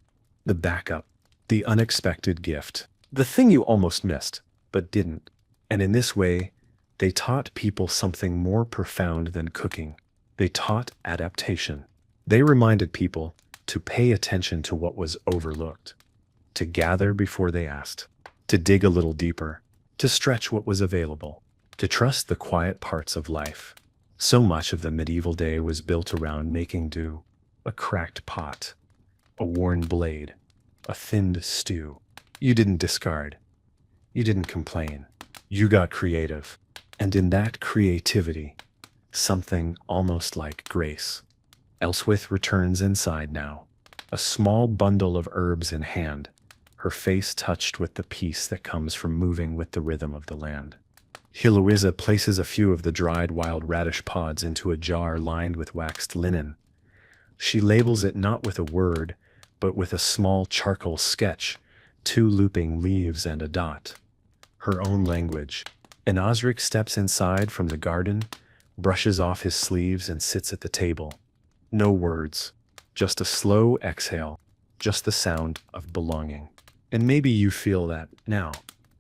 the backup, the unexpected gift, the thing you almost missed, but didn't. And in this way, they taught people something more profound than cooking. They taught adaptation. They reminded people to pay attention to what was overlooked, to gather before they asked, to dig a little deeper, to stretch what was available, to trust the quiet parts of life. So much of the medieval day was built around making do: a cracked pot, a worn blade, a thinned stew. You didn't discard. You didn't complain. You got creative. And in that creativity, something almost like grace. Elswith returns inside now, a small bundle of herbs in hand, her face touched with the peace that comes from moving with the rhythm of the land. Heloisa places a few of the dried wild radish pods into a jar lined with waxed linen. She labels it not with a word, but with a small charcoal sketch, 2 looping leaves and a dot. Her own language. And Osric steps inside from the garden, brushes off his sleeves and sits at the table. No words, just a slow exhale, just the sound of belonging. And maybe you feel that now,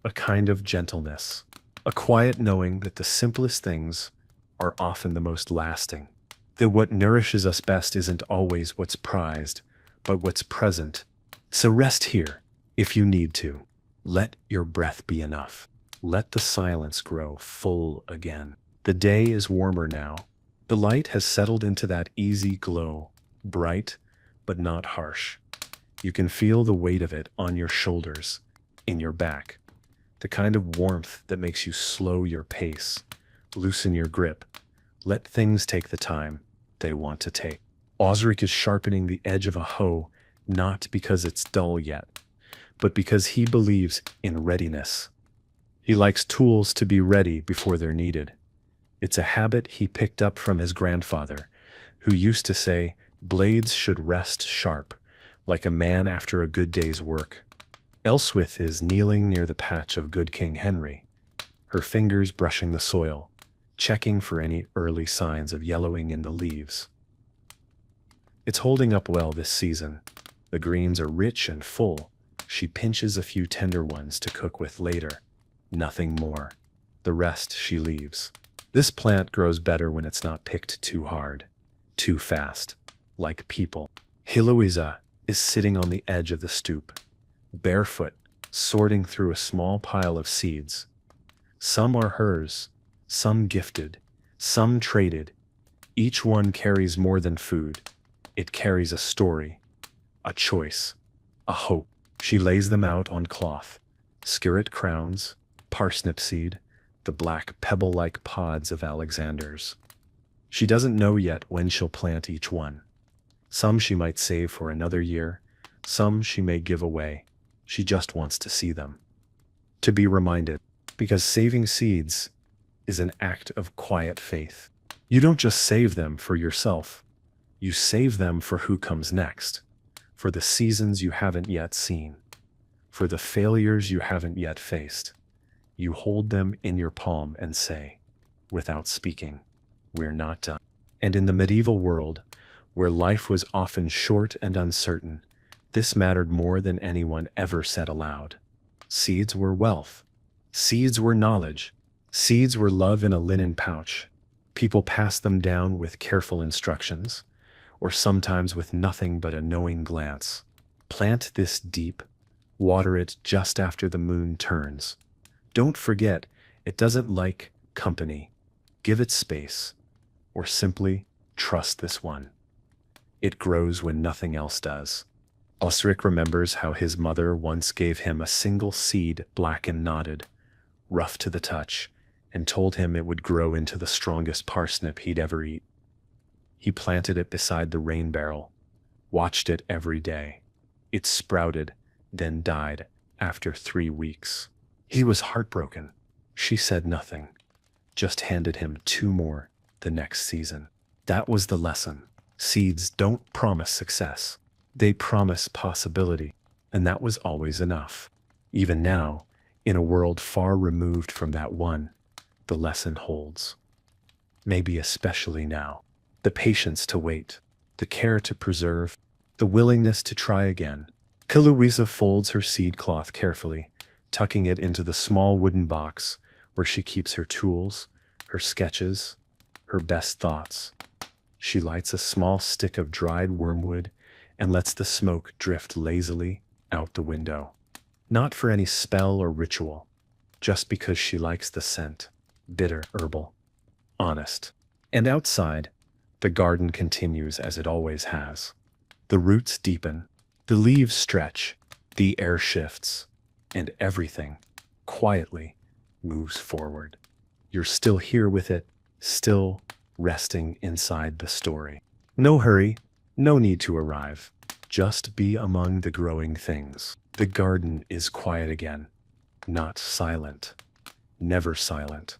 a kind of gentleness, a quiet knowing that the simplest things are often the most lasting. That what nourishes us best isn't always what's prized, but what's present. So rest here, if you need to. Let your breath be enough. Let the silence grow full again. The day is warmer now. The light has settled into that easy glow, bright but not harsh. You can feel the weight of it on your shoulders, in your back. The kind of warmth that makes you slow your pace, loosen your grip, let things take the time they want to take. Osric is sharpening the edge of a hoe, not because it's dull yet, but because he believes in readiness. He likes tools to be ready before they're needed. It's a habit he picked up from his grandfather, who used to say, Blades should rest sharp, like a man after a good day's work. Elswith is kneeling near the patch of good King Henry, her fingers brushing the soil, checking for any early signs of yellowing in the leaves. It's holding up well this season. The greens are rich and full. She pinches a few tender ones to cook with later. Nothing more. The rest she leaves. This plant grows better when it's not picked too hard, too fast, like people. Heloisa is sitting on the edge of the stoop, barefoot, sorting through a small pile of seeds. Some are hers, some gifted, some traded. Each one carries more than food. It carries a story, a choice, a hope. She lays them out on cloth, skirret crowns, parsnip seed, the black pebble-like pods of Alexander's. She doesn't know yet when she'll plant each one. Some she might save for another year, some she may give away. She just wants to see them. To be reminded, because saving seeds is an act of quiet faith. You don't just save them for yourself. You save them for who comes next, for the seasons you haven't yet seen, for the failures you haven't yet faced. You hold them in your palm and say, without speaking, we're not done. And in the medieval world, where life was often short and uncertain, this mattered more than anyone ever said aloud. Seeds were wealth. Seeds were knowledge. Seeds were love in a linen pouch. People passed them down with careful instructions, or sometimes with nothing but a knowing glance. Plant this deep. Water it just after the moon turns. Don't forget, it doesn't like company. Give it space, or simply trust this one. It grows when nothing else does. Osric remembers how his mother once gave him a single seed, black and knotted, rough to the touch, and told him it would grow into the strongest parsnip he'd ever eat. He planted it beside the rain barrel, watched it every day. It sprouted, then died after 3 weeks. He was heartbroken. She said nothing, just handed him 2 more the next season. That was the lesson. Seeds don't promise success. They promise possibility, and that was always enough. Even now, in a world far removed from that one, the lesson holds. Maybe especially now. The patience to wait, the care to preserve, the willingness to try again. Heloisa folds her seed cloth carefully, tucking it into the small wooden box where she keeps her tools, her sketches, her best thoughts. She lights a small stick of dried wormwood and lets the smoke drift lazily out the window. Not for any spell or ritual, just because she likes the scent, bitter, herbal, honest. And outside, the garden continues as it always has. The roots deepen, the leaves stretch, the air shifts, and everything, quietly, moves forward. You're still here with it, still resting inside the story. No hurry, no need to arrive. Just be among the growing things. The garden is quiet again, not silent, never silent,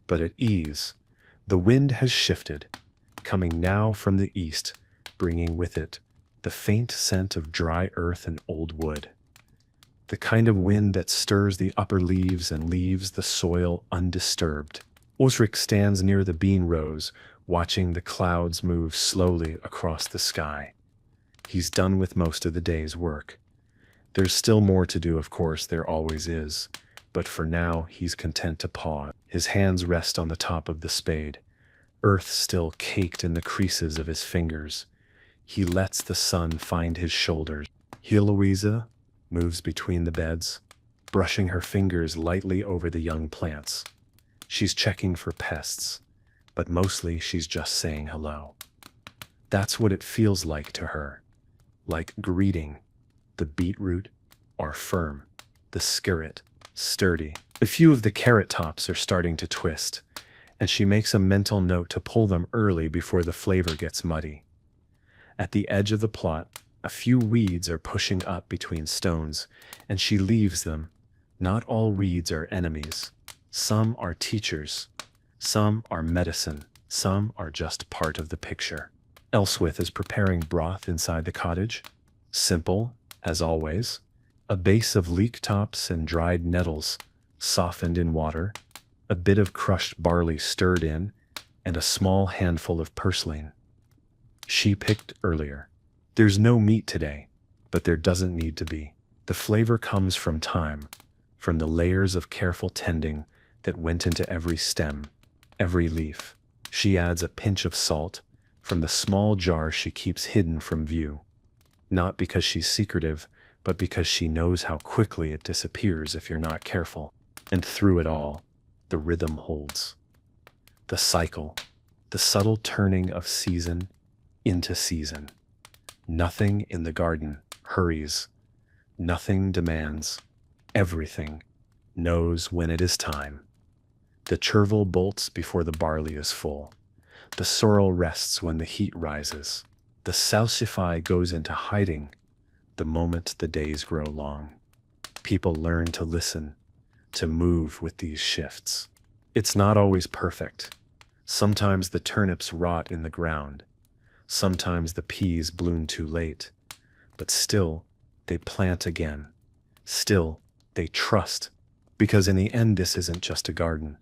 but at ease. The wind has shifted, coming now from the east, bringing with it the faint scent of dry earth and old wood. The kind of wind that stirs the upper leaves and leaves the soil undisturbed. Osric stands near the bean rows, watching the clouds move slowly across the sky. He's done with most of the day's work. There's still more to do, of course, there always is, but for now he's content to pause. His hands rest on the top of the spade, earth still caked in the creases of his fingers. He lets the sun find his shoulders. Heloisa moves between the beds, brushing her fingers lightly over the young plants. She's checking for pests, but mostly she's just saying hello. That's what it feels like to her, like greeting. The beetroot are firm, the skirret sturdy. A few of the carrot tops are starting to twist, and she makes a mental note to pull them early before the flavor gets muddy. At the edge of the plot, a few weeds are pushing up between stones, and she leaves them. Not all weeds are enemies. Some are teachers. Some are medicine. Some are just part of the picture. Elswith is preparing broth inside the cottage. Simple, as always. A base of leek tops and dried nettles, softened in water, a bit of crushed barley stirred in, and a small handful of purslane. She picked earlier. There's no meat today, but there doesn't need to be. The flavor comes from time, from the layers of careful tending that went into every stem, every leaf. She adds a pinch of salt from the small jar she keeps hidden from view, not because she's secretive, but because she knows how quickly it disappears if you're not careful. And through it all, the rhythm holds. The cycle, the subtle turning of season into season. Nothing in the garden hurries. Nothing demands. Everything knows when it is time. The chervil bolts before the barley is full. The sorrel rests when the heat rises. The salsify goes into hiding the moment the days grow long. People learn to listen, to move with these shifts. It's not always perfect. Sometimes the turnips rot in the ground. Sometimes the peas bloom too late. But still, they plant again. Still, they trust. Because in the end, this isn't just a garden.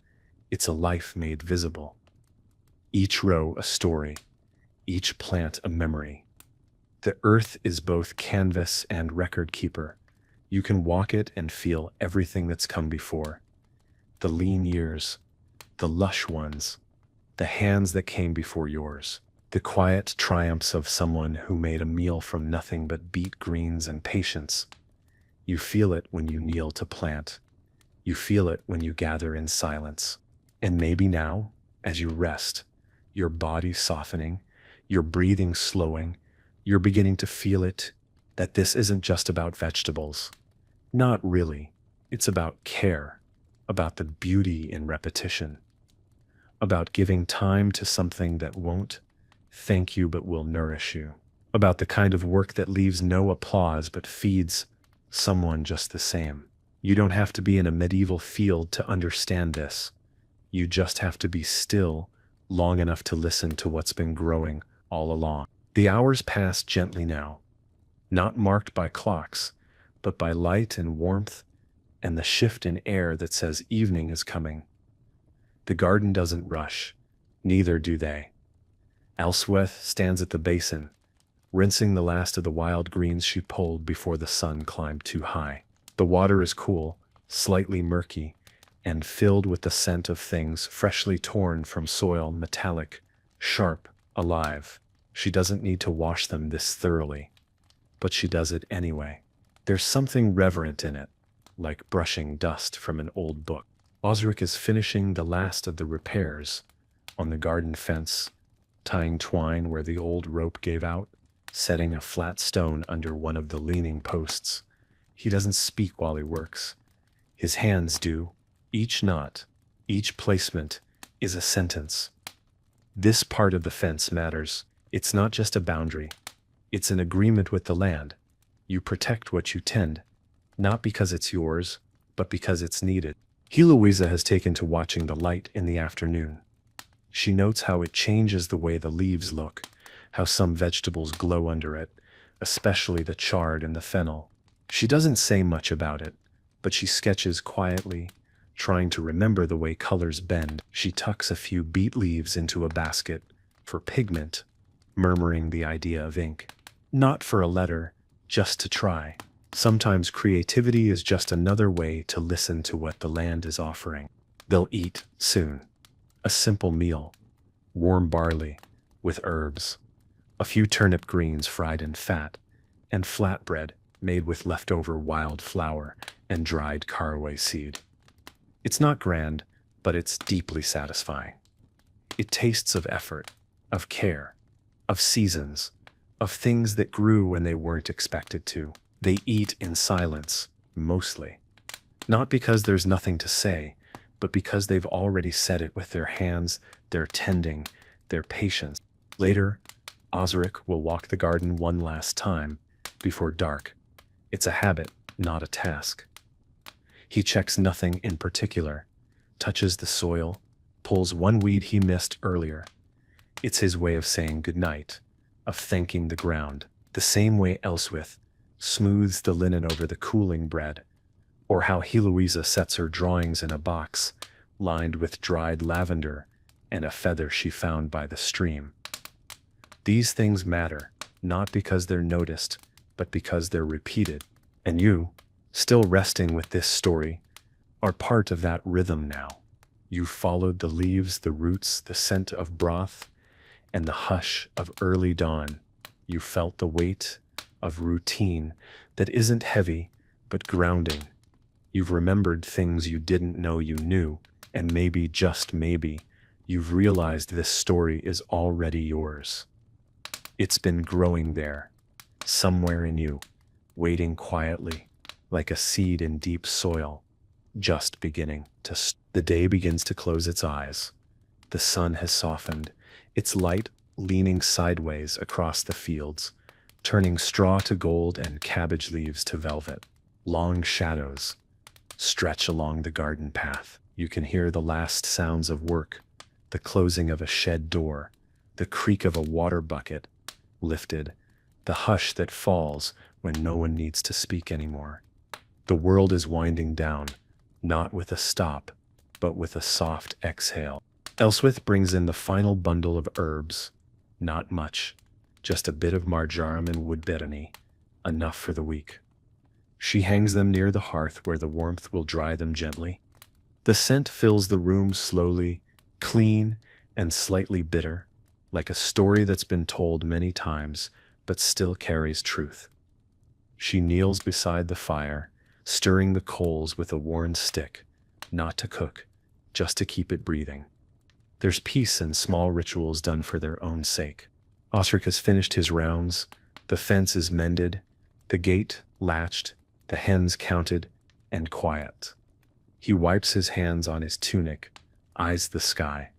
It's a life made visible. Each row a story. Each plant a memory. The earth is both canvas and record keeper. You can walk it and feel everything that's come before. The lean years, the lush ones, the hands that came before yours, the quiet triumphs of someone who made a meal from nothing but beet greens and patience. You feel it when you kneel to plant. You feel it when you gather in silence. And maybe now, as you rest, your body softening, your breathing slowing, you're beginning to feel it, that this isn't just about vegetables. Not really. It's about care, about the beauty in repetition, about giving time to something that won't thank you but will nourish you, about the kind of work that leaves no applause but feeds someone just the same. You don't have to be in a medieval field to understand this. You just have to be still long enough to listen to what's been growing all along. The hours pass gently now, not marked by clocks, but by light and warmth and the shift in air that says evening is coming. The garden doesn't rush, neither do they. Elsweth stands at the basin, rinsing the last of the wild greens she pulled before the sun climbed too high. The water is cool, slightly murky, and filled with the scent of things freshly torn from soil, metallic, sharp, alive. She doesn't need to wash them this thoroughly, but she does it anyway. There's something reverent in it, like brushing dust from an old book. Osric is finishing the last of the repairs on the garden fence, tying twine where the old rope gave out, setting a flat stone under one of the leaning posts. He doesn't speak while he works. His hands do. Each knot, each placement is a sentence. This part of the fence matters. It's not just a boundary. It's an agreement with the land. You protect what you tend, not because it's yours, but because it's needed. Heloisa has taken to watching the light in the afternoon. She notes how it changes the way the leaves look, how some vegetables glow under it, especially the chard and the fennel. She doesn't say much about it, but she sketches quietly, trying to remember the way colors bend. She tucks a few beet leaves into a basket for pigment, murmuring the idea of ink. Not for a letter, just to try. Sometimes creativity is just another way to listen to what the land is offering. They'll eat soon. A simple meal. Warm barley with herbs. A few turnip greens fried in fat, and flatbread made with leftover wild flour and dried caraway seed. It's not grand, but it's deeply satisfying. It tastes of effort, of care, of seasons, of things that grew when they weren't expected to. They eat in silence, mostly. Not because there's nothing to say, but because they've already said it with their hands, their tending, their patience. Later, Osric will walk the garden one last time, before dark. It's a habit, not a task. He checks nothing in particular, touches the soil, pulls one weed he missed earlier. It's his way of saying goodnight, of thanking the ground, the same way Elswith smooths the linen over the cooling bread, or how Heloisa sets her drawings in a box lined with dried lavender and a feather she found by the stream. These things matter, not because they're noticed, but because they're repeated. And you, still resting with this story, are part of that rhythm now. You followed the leaves, the roots, the scent of broth, and the hush of early dawn. You felt the weight of routine that isn't heavy, but grounding. You've remembered things you didn't know you knew, and maybe, just maybe, you've realized this story is already yours. It's been growing there, somewhere in you, waiting quietly, like a seed in deep soil, just beginning to. The day begins to close its eyes. The sun has softened, its light leaning sideways across the fields, turning straw to gold and cabbage leaves to velvet. Long shadows stretch along the garden path. You can hear the last sounds of work, the closing of a shed door, the creak of a water bucket lifted, the hush that falls when no one needs to speak anymore. The world is winding down, not with a stop, but with a soft exhale. Elswith brings in the final bundle of herbs. Not much, just a bit of marjoram and woodbetony, enough for the week. She hangs them near the hearth where the warmth will dry them gently. The scent fills the room slowly, clean and slightly bitter, like a story that's been told many times, but still carries truth. She kneels beside the fire, stirring the coals with a worn stick, not to cook, just to keep it breathing. There's peace in small rituals done for their own sake. Osric has finished his rounds, the fence is mended, the gate latched, the hens counted, and quiet. He wipes his hands on his tunic, eyes the sky.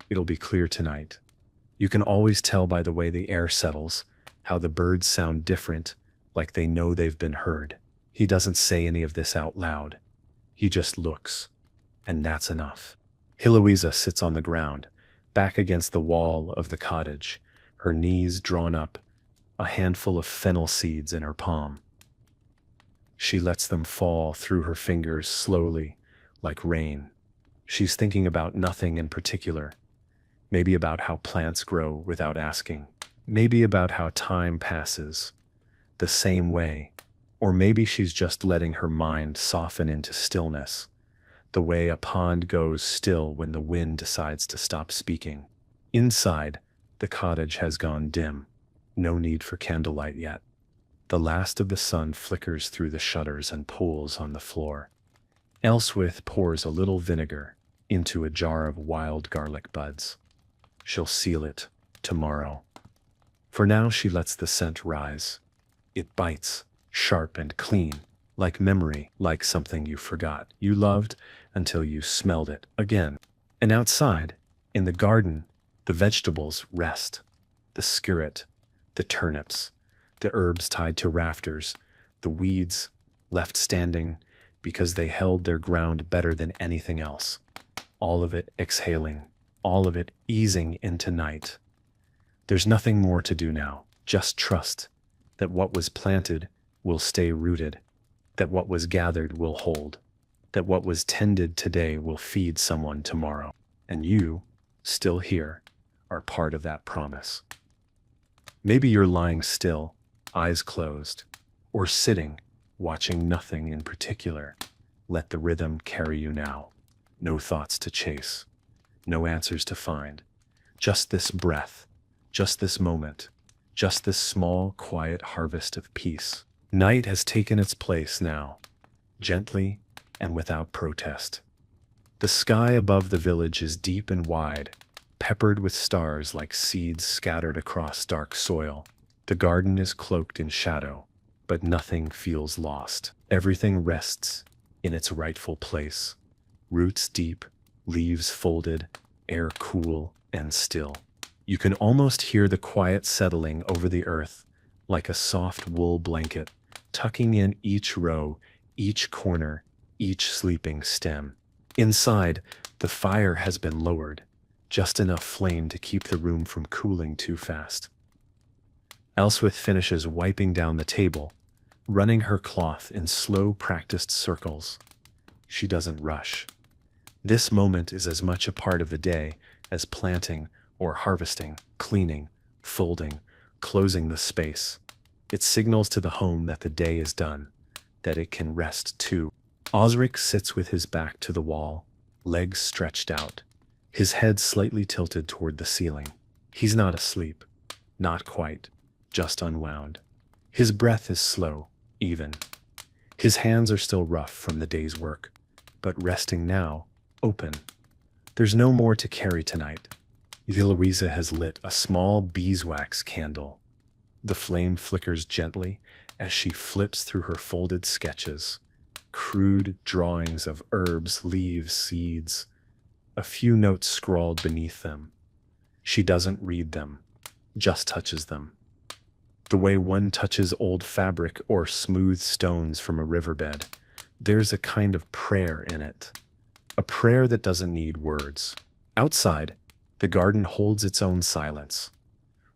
It'll be clear tonight. You can always tell by the way the air settles, how the birds sound different, like they know they've been heard. He doesn't say any of this out loud. He just looks, and that's enough. Heloisa sits on the ground, back against the wall of the cottage, her knees drawn up, a handful of fennel seeds in her palm. She lets them fall through her fingers slowly, like rain. She's thinking about nothing in particular. Maybe about how plants grow without asking. Maybe about how time passes the same way. Or maybe she's just letting her mind soften into stillness, the way a pond goes still when the wind decides to stop speaking. Inside, the cottage has gone dim. No need for candlelight yet. The last of the sun flickers through the shutters and pools on the floor. Elswith pours a little vinegar into a jar of wild garlic buds. She'll seal it tomorrow. For now, she lets the scent rise. It bites, sharp and clean, like memory, like something you forgot you loved until you smelled it again. And outside, in the garden, the vegetables rest. The skirret, the turnips, the herbs tied to rafters, the weeds left standing because they held their ground better than anything else. All of it exhaling, all of it easing into night. There's nothing more to do now. Just trust that what was planted will stay rooted, that what was gathered will hold, that what was tended today will feed someone tomorrow. And you, still here, are part of that promise. Maybe you're lying still, eyes closed, or sitting, watching nothing in particular. Let the rhythm carry you now. No thoughts to chase, no answers to find. Just this breath, just this moment, just this small, quiet harvest of peace. Night has taken its place now, gently and without protest. The sky above the village is deep and wide, peppered with stars like seeds scattered across dark soil. The garden is cloaked in shadow, but nothing feels lost. Everything rests in its rightful place. Roots deep, leaves folded, air cool and still. You can almost hear the quiet settling over the earth, like a soft wool blanket, tucking in each row, each corner, each sleeping stem. Inside, the fire has been lowered, just enough flame to keep the room from cooling too fast. Elswith finishes wiping down the table, running her cloth in slow, practiced circles. She doesn't rush. This moment is as much a part of the day as planting or harvesting, cleaning, folding, closing the space. It signals to the home that the day is done, that it can rest too. Osric sits with his back to the wall, legs stretched out, his head slightly tilted toward the ceiling. He's not asleep. Not quite. Just unwound. His breath is slow, even. His hands are still rough from the day's work, but resting now, open. There's no more to carry tonight. Eloisa has lit a small beeswax candle. The flame flickers gently as she flips through her folded sketches, crude drawings of herbs, leaves, seeds, a few notes scrawled beneath them. She doesn't read them, just touches them. The way one touches old fabric or smooth stones from a riverbed, there's a kind of prayer in it. A prayer that doesn't need words. Outside, the garden holds its own silence.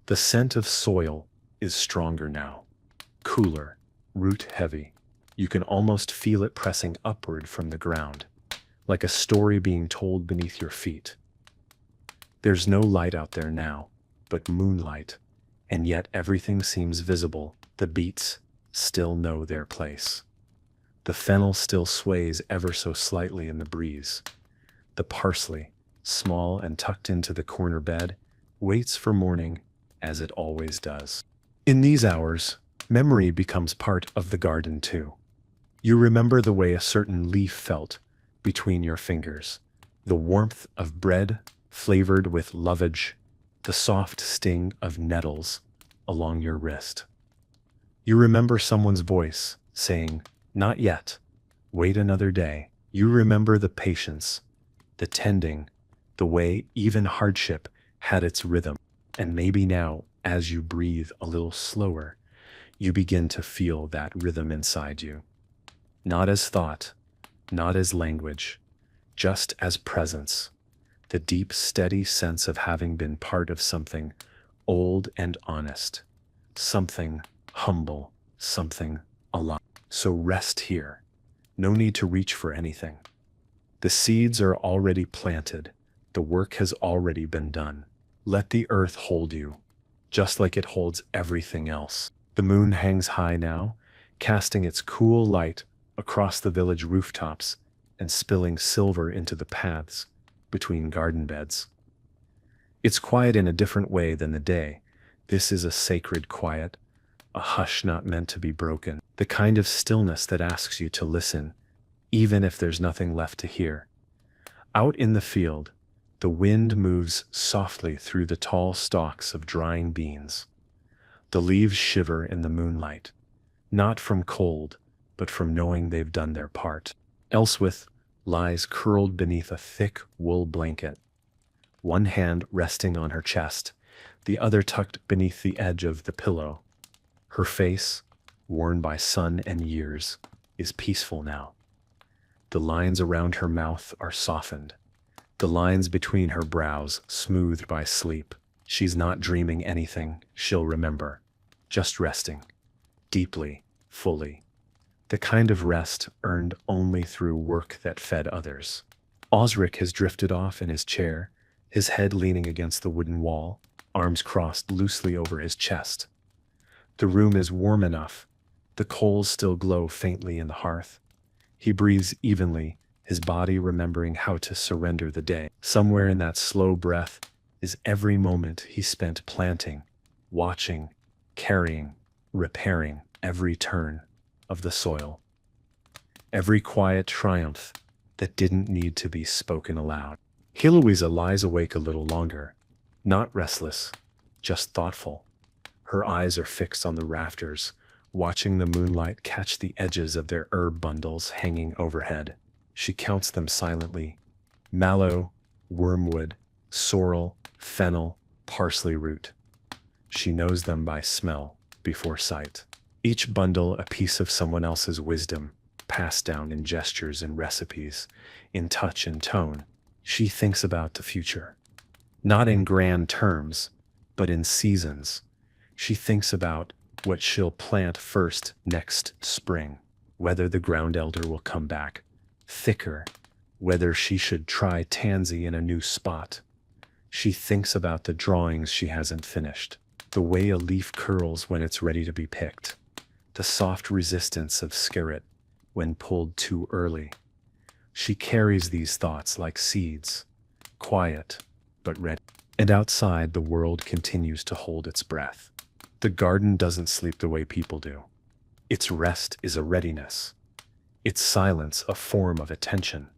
The scent of soil is stronger now. Cooler, root heavy. You can almost feel it pressing upward from the ground, like a story being told beneath your feet. There's no light out there now, but moonlight, and yet everything seems visible. The beets still know their place. The fennel still sways ever so slightly in the breeze. The parsley, small and tucked into the corner bed, waits for morning, as it always does. In these hours, memory becomes part of the garden too. You remember the way a certain leaf felt between your fingers, the warmth of bread flavored with lovage, the soft sting of nettles along your wrist. You remember someone's voice saying, "Not yet, wait another day." You remember the patience, the tending, the way even hardship had its rhythm. And maybe now, as you breathe a little slower, you begin to feel that rhythm inside you. Not as thought, not as language, just as presence. The deep, steady sense of having been part of something old and honest, something humble, something alive. So rest here. No need to reach for anything. The seeds are already planted. The work has already been done. Let the earth hold you, just like it holds everything else. The moon hangs high now, casting its cool light across the village rooftops and spilling silver into the paths between garden beds. It's quiet in a different way than the day. This is a sacred quiet, a hush not meant to be broken, the kind of stillness that asks you to listen, even if there's nothing left to hear. Out in the field, the wind moves softly through the tall stalks of drying beans. The leaves shiver in the moonlight, not from cold, but from knowing they've done their part. Elswith lies curled beneath a thick wool blanket, one hand resting on her chest, the other tucked beneath the edge of the pillow. Her face, worn by sun and years, is peaceful now. The lines around her mouth are softened, the lines between her brows smoothed by sleep. She's not dreaming anything she'll remember, just resting, deeply, fully. The kind of rest earned only through work that fed others. Osric has drifted off in his chair, his head leaning against the wooden wall, arms crossed loosely over his chest. The room is warm enough. The coals still glow faintly in the hearth. He breathes evenly, his body remembering how to surrender the day. Somewhere in that slow breath is every moment he spent planting, watching, carrying, repairing every turn of the soil. Every quiet triumph that didn't need to be spoken aloud. Eloisa lies awake a little longer, not restless, just thoughtful. Her eyes are fixed on the rafters, watching the moonlight catch the edges of their herb bundles hanging overhead. She counts them silently. Mallow, wormwood, sorrel, fennel, parsley root. She knows them by smell before sight. Each bundle a piece of someone else's wisdom, passed down in gestures and recipes, in touch and tone. She thinks about the future. Not in grand terms, but in seasons. She thinks about what she'll plant first next spring, whether the ground elder will come back thicker, whether she should try tansy in a new spot. She thinks about the drawings she hasn't finished, the way a leaf curls when it's ready to be picked, the soft resistance of skirret when pulled too early. She carries these thoughts like seeds, quiet but ready. And outside, the world continues to hold its breath. The garden doesn't sleep the way people do. Its rest is a readiness, its silence a form of attention.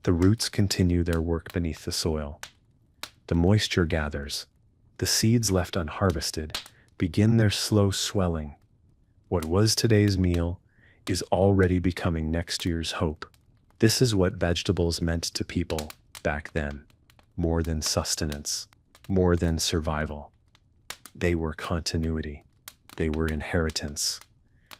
The roots continue their work beneath the soil. The moisture gathers. The seeds left unharvested begin their slow swelling. What was today's meal is already becoming next year's hope. This is what vegetables meant to people back then. More than sustenance, more than survival. They were continuity. They were inheritance.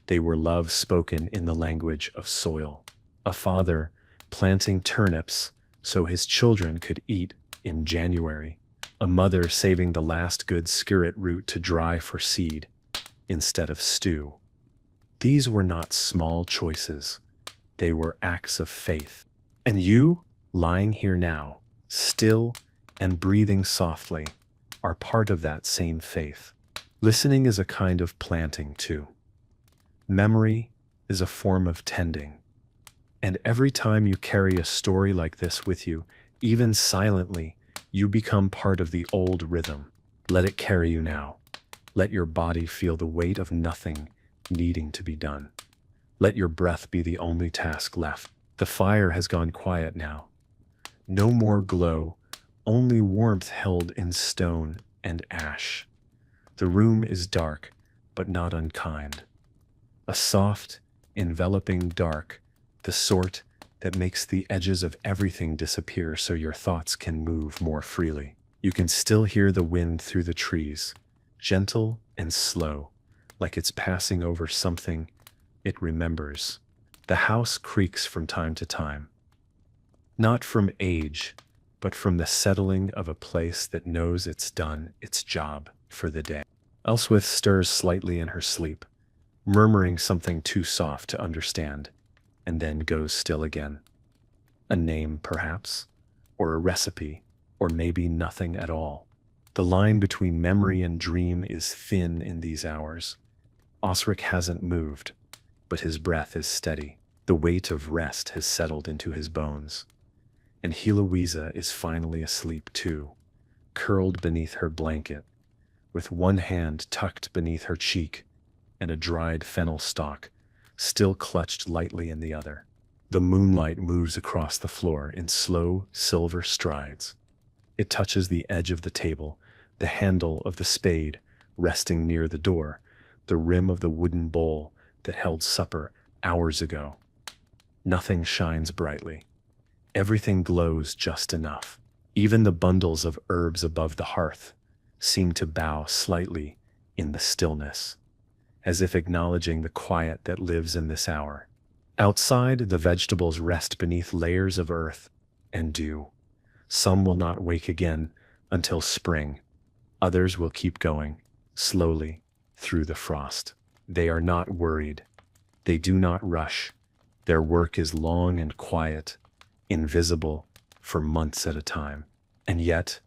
They were love spoken in the language of soil. A father planting turnips so his children could eat in January. A mother saving the last good skirret root to dry for seed instead of stew. These were not small choices. They were acts of faith. And you, lying here now, still and breathing softly, are part of that same faith. Listening is a kind of planting too. Memory is a form of tending. And every time you carry a story like this with you, even silently, you become part of the old rhythm. Let it carry you now. Let your body feel the weight of nothing needing to be done. Let your breath be the only task left. The fire has gone quiet now. No more glow, only warmth held in stone and ash. The room is dark, but not unkind. A soft, enveloping dark, the sort that makes the edges of everything disappear so your thoughts can move more freely. You can still hear the wind through the trees, gentle and slow, like it's passing over something it remembers. The house creaks from time to time. Not from age, but from the settling of a place that knows it's done its job for the day. Elswith stirs slightly in her sleep, murmuring something too soft to understand, and then goes still again. A name, perhaps, or a recipe, or maybe nothing at all. The line between memory and dream is thin in these hours. Osric hasn't moved, but his breath is steady. The weight of rest has settled into his bones. And Heloisa is finally asleep too, curled beneath her blanket, with one hand tucked beneath her cheek and a dried fennel stalk still clutched lightly in the other. The moonlight moves across the floor in slow silver strides. It touches the edge of the table, the handle of the spade resting near the door, the rim of the wooden bowl that held supper hours ago. Nothing shines brightly. Everything glows just enough. Even the bundles of herbs above the hearth seem to bow slightly in the stillness, as if acknowledging the quiet that lives in this hour. Outside, the vegetables rest beneath layers of earth and dew. Some will not wake again until spring. Others will keep going, slowly, through the frost. They are not worried. They do not rush. Their work is long and quiet, invisible for months at a time. And yet,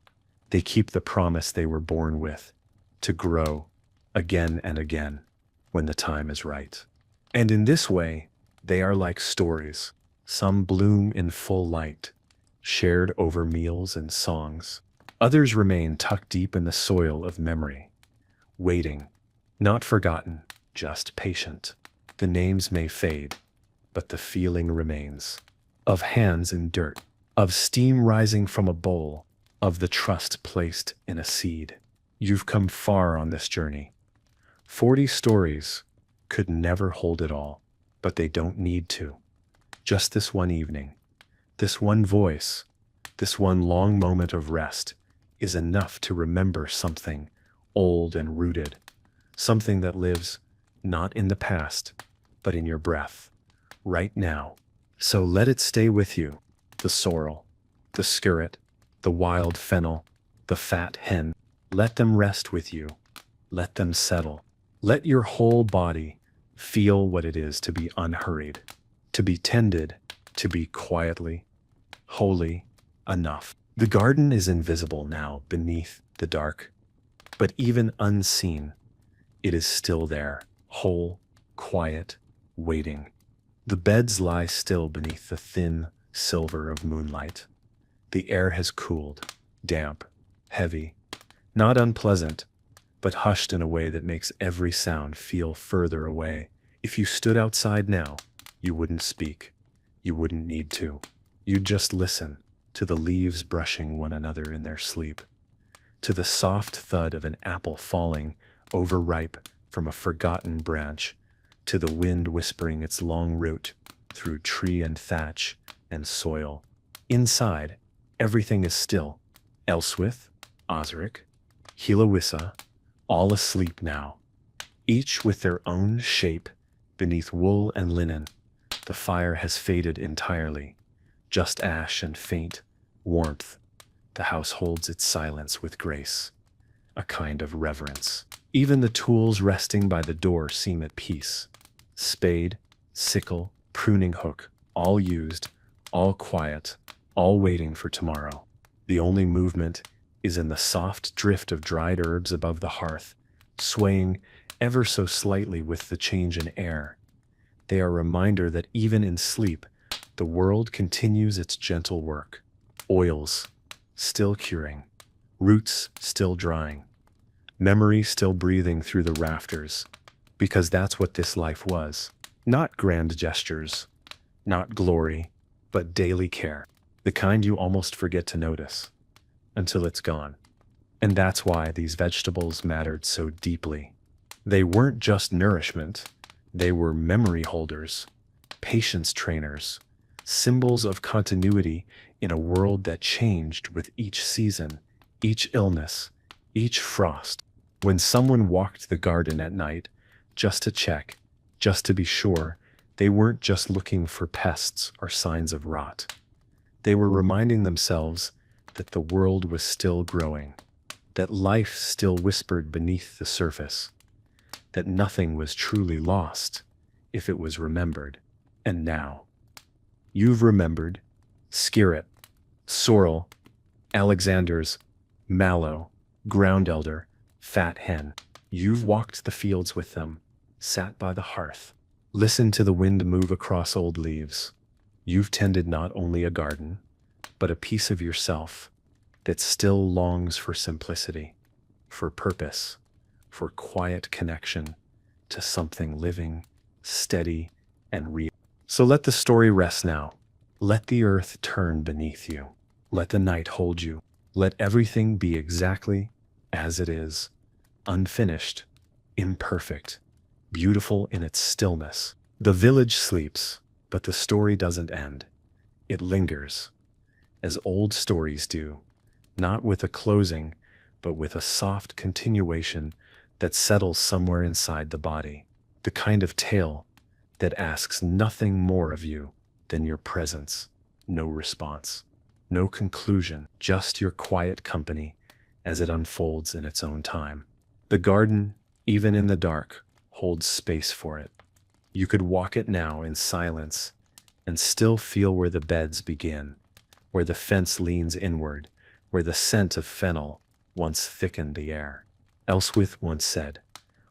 they keep the promise they were born with, to grow again and again when the time is right. And in this way, they are like stories. Some bloom in full light, shared over meals and songs. Others remain tucked deep in the soil of memory, waiting, not forgotten, just patient. The names may fade, but the feeling remains. Of hands in dirt, of steam rising from a bowl, of the trust placed in a seed. You've come far on this journey. 40 stories could never hold it all, but they don't need to. Just this one evening, this one voice, this one long moment of rest is enough to remember something old and rooted, something that lives not in the past, but in your breath, right now. So let it stay with you, the sorrel, the skirret, the wild fennel, the fat hen. Let them rest with you. Let them settle. Let your whole body feel what it is to be unhurried, to be tended, to be quietly, wholly enough. The garden is invisible now beneath the dark, but even unseen, it is still there, whole, quiet, waiting. The beds lie still beneath the thin silver of moonlight. The air has cooled, damp, heavy, not unpleasant, but hushed in a way that makes every sound feel further away. If you stood outside now, you wouldn't speak. You wouldn't need to. You'd just listen to the leaves brushing one another in their sleep, to the soft thud of an apple falling overripe from a forgotten branch, to the wind whispering its long route through tree and thatch and soil. Inside, everything is still. Elswith, Osric, Hilawissa, all asleep now, each with their own shape beneath wool and linen. The fire has faded entirely, just ash and faint warmth. The house holds its silence with grace, a kind of reverence. Even the tools resting by the door seem at peace. Spade, sickle, pruning hook, all used, all quiet, all waiting for tomorrow. The only movement is in the soft drift of dried herbs above the hearth, swaying ever so slightly with the change in air. They are a reminder that even in sleep, the world continues its gentle work. Oils still curing, roots still drying, memory still breathing through the rafters, because that's what this life was. Not grand gestures, not glory, but daily care, the kind you almost forget to notice until it's gone. And that's why these vegetables mattered so deeply. They weren't just nourishment, they were memory holders, patience trainers, symbols of continuity in a world that changed with each season, each illness, each frost. When someone walked the garden at night, just to check, just to be sure, they weren't just looking for pests or signs of rot. They were reminding themselves that the world was still growing, that life still whispered beneath the surface, that nothing was truly lost if it was remembered. And now, you've remembered Skirret, Sorrel, Alexander's, Mallow, Ground Elder, Fat Hen. You've walked the fields with them, sat by the hearth, listened to the wind move across old leaves. You've tended not only a garden, but a piece of yourself that still longs for simplicity, for purpose, for quiet connection to something living, steady, and real. So let the story rest now. Let the earth turn beneath you. Let the night hold you. Let everything be exactly as it is, unfinished, imperfect, beautiful in its stillness. The village sleeps, but the story doesn't end. It lingers, as old stories do, not with a closing, but with a soft continuation that settles somewhere inside the body. The kind of tale that asks nothing more of you than your presence, no response, no conclusion, just your quiet company as it unfolds in its own time. The garden, even in the dark, holds space for it. You could walk it now in silence and still feel where the beds begin, where the fence leans inward, where the scent of fennel once thickened the air. Elswith once said,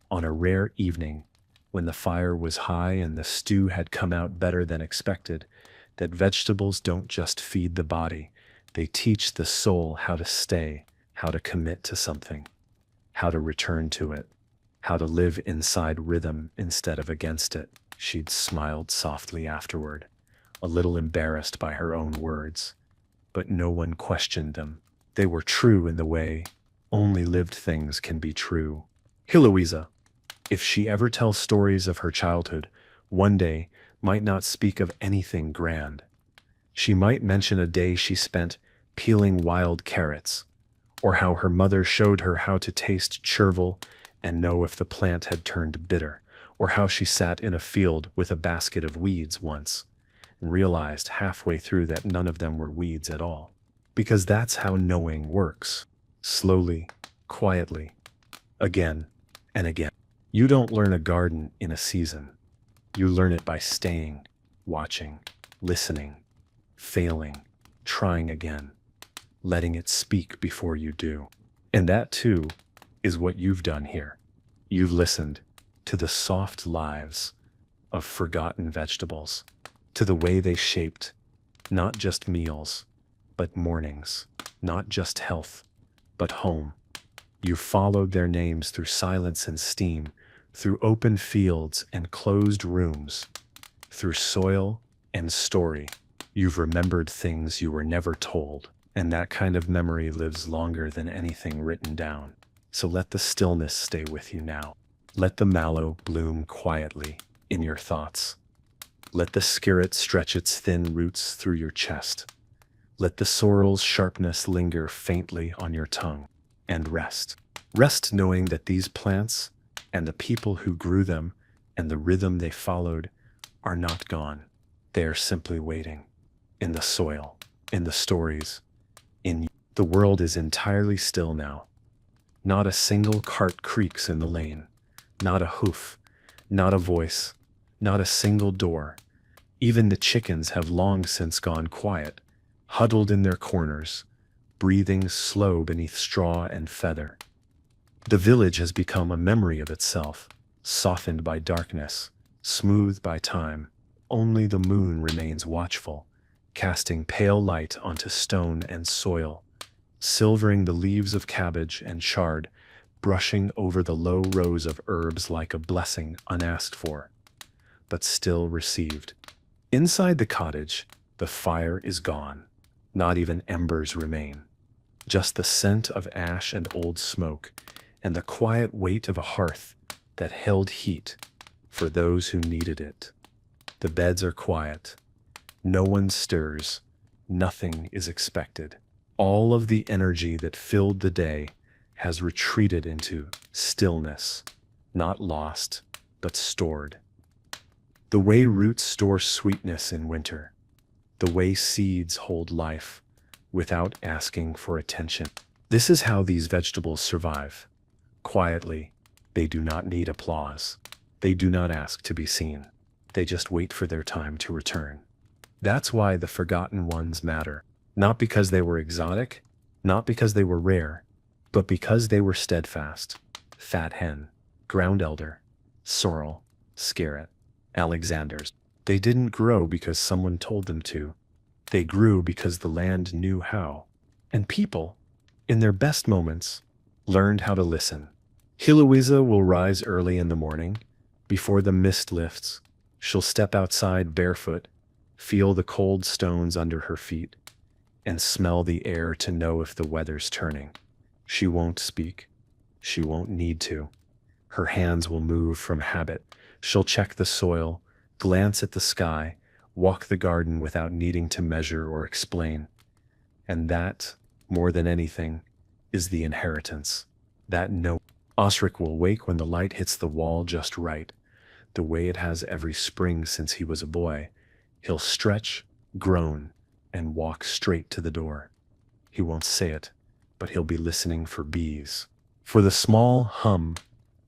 on a rare evening, when the fire was high and the stew had come out better than expected, that vegetables don't just feed the body, they teach the soul how to stay, how to commit to something, how to return to it, how to live inside rhythm instead of against it. She'd smiled softly afterward, a little embarrassed by her own words, but no one questioned them. They were true in the way only lived things can be true. Heloisa, if she ever tells stories of her childhood, one day might not speak of anything grand. She might mention a day she spent peeling wild carrots, or how her mother showed her how to taste chervil and know if the plant had turned bitter, or how she sat in a field with a basket of weeds once and realized halfway through that none of them were weeds at all. Because that's how knowing works. Slowly, quietly. Again, and again. You don't learn a garden in a season. You learn it by staying, watching, listening, failing, trying again, letting it speak before you do. And that too is what you've done here. You've listened to the soft lives of forgotten vegetables, to the way they shaped not just meals, but mornings, not just health, but home. You followed their names through silence and steam, through open fields and closed rooms, through soil and story. You've remembered things you were never told, and that kind of memory lives longer than anything written down. So let the stillness stay with you now. Let the mallow bloom quietly in your thoughts. Let the skirret stretch its thin roots through your chest. Let the sorrel's sharpness linger faintly on your tongue. And rest. Rest knowing that these plants and the people who grew them and the rhythm they followed are not gone. They are simply waiting. In the soil, in the stories, in you. The world is entirely still now. Not a single cart creaks in the lane. Not a hoof. Not a voice. Not a single door. Even the chickens have long since gone quiet, huddled in their corners, breathing slow beneath straw and feather. The village has become a memory of itself, softened by darkness, smoothed by time. Only the moon remains watchful, casting pale light onto stone and soil, silvering the leaves of cabbage and chard, brushing over the low rows of herbs like a blessing unasked for, but still received. Inside the cottage, the fire is gone. Not even embers remain. Just the scent of ash and old smoke, and the quiet weight of a hearth that held heat for those who needed it. The beds are quiet. No one stirs. Nothing is expected. All of the energy that filled the day has retreated into stillness, not lost, but stored. The way roots store sweetness in winter, the way seeds hold life without asking for attention. This is how these vegetables survive. Quietly, they do not need applause. They do not ask to be seen. They just wait for their time to return. That's why the forgotten ones matter. Not because they were exotic, not because they were rare, but because they were steadfast. Fat hen, ground elder, sorrel, skirret, Alexanders. They didn't grow because someone told them to. They grew because the land knew how. And people, in their best moments, learned how to listen. Heloisa will rise early in the morning. Before the mist lifts, she'll step outside barefoot, feel the cold stones under her feet, and smell the air to know if the weather's turning. She won't speak. She won't need to. Her hands will move from habit. She'll check the soil, glance at the sky, walk the garden without needing to measure or explain. And that, more than anything, is the inheritance. That no. Osric will wake when the light hits the wall just right, the way it has every spring since he was a boy. He'll stretch, groan, and walk straight to the door. He won't say it, but he'll be listening for bees. For the small hum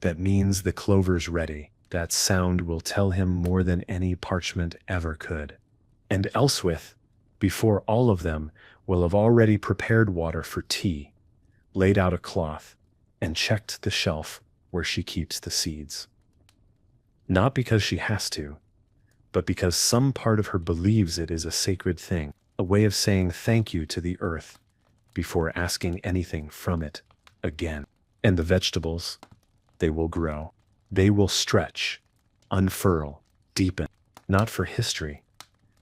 that means the clover's ready. That sound will tell him more than any parchment ever could. And Elswith, before all of them, will have already prepared water for tea, laid out a cloth, and checked the shelf where she keeps the seeds. Not because she has to, but because some part of her believes it is a sacred thing, a way of saying thank you to the earth before asking anything from it again. And the vegetables, they will grow. They will stretch, unfurl, deepen, not for history,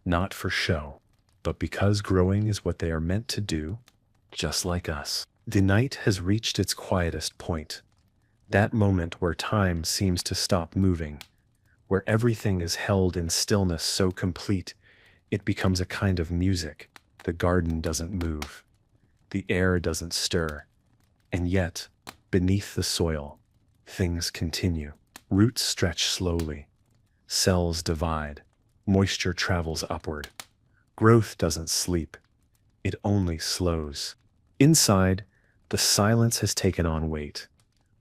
not for show, but because growing is what they are meant to do, just like us. The night has reached its quietest point, that moment where time seems to stop moving, where everything is held in stillness so complete it becomes a kind of music. The garden doesn't move, the air doesn't stir, and yet, beneath the soil, things continue. Roots stretch slowly, cells divide, moisture travels upward. Growth doesn't sleep, it only slows. Inside, the silence has taken on weight,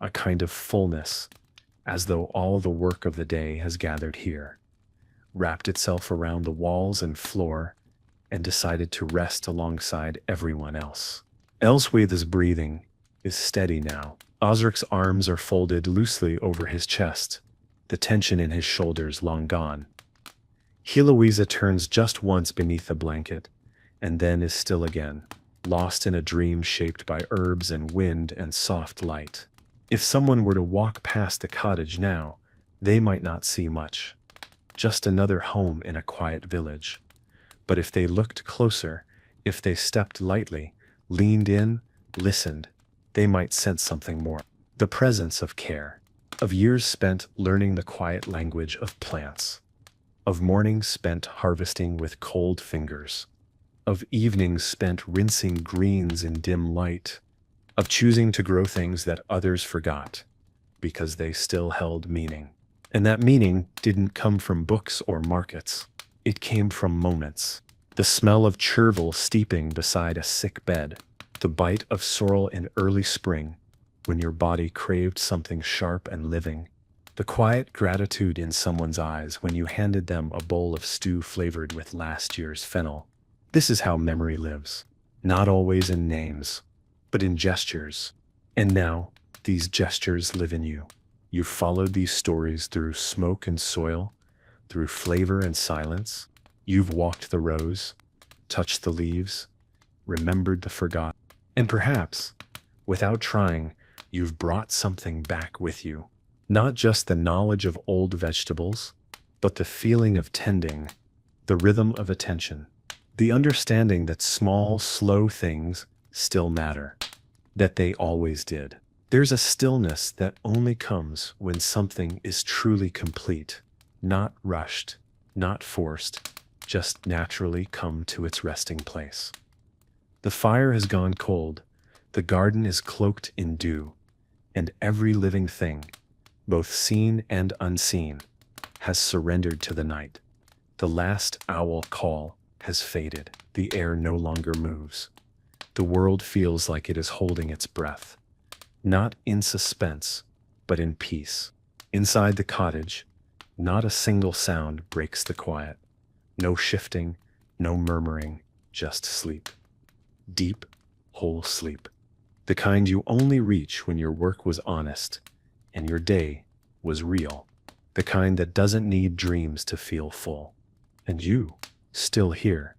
a kind of fullness, as though all the work of the day has gathered here, wrapped itself around the walls and floor, and decided to rest alongside everyone else. Elsweyth's breathing is steady now. Osric's arms are folded loosely over his chest, the tension in his shoulders long gone. Heloisa turns just once beneath the blanket, and then is still again, lost in a dream shaped by herbs and wind and soft light. If someone were to walk past the cottage now, they might not see much. Just another home in a quiet village. But if they looked closer, if they stepped lightly, leaned in, listened, they might sense something more. The presence of care, of years spent learning the quiet language of plants, of mornings spent harvesting with cold fingers, of evenings spent rinsing greens in dim light, of choosing to grow things that others forgot, because they still held meaning. And that meaning didn't come from books or markets. It came from moments. The smell of chervil steeping beside a sick bed, the bite of sorrel in early spring, when your body craved something sharp and living, the quiet gratitude in someone's eyes when you handed them a bowl of stew flavored with last year's fennel. This is how memory lives, not always in names, but in gestures. And now, these gestures live in you. You've followed these stories through smoke and soil, through flavor and silence. You've walked the rows, touched the leaves, remembered the forgotten. And perhaps, without trying, you've brought something back with you. Not just the knowledge of old vegetables, but the feeling of tending, the rhythm of attention, the understanding that small, slow things still matter, that they always did. There's a stillness that only comes when something is truly complete, not rushed, not forced, just naturally come to its resting place. The fire has gone cold, the garden is cloaked in dew, and every living thing, both seen and unseen, has surrendered to the night. The last owl call has faded, the air no longer moves. The world feels like it is holding its breath, not in suspense, but in peace. Inside the cottage, not a single sound breaks the quiet. No shifting, no murmuring, just sleep. Deep, whole sleep. The kind you only reach when your work was honest and your day was real. The kind that doesn't need dreams to feel full. And you, still here,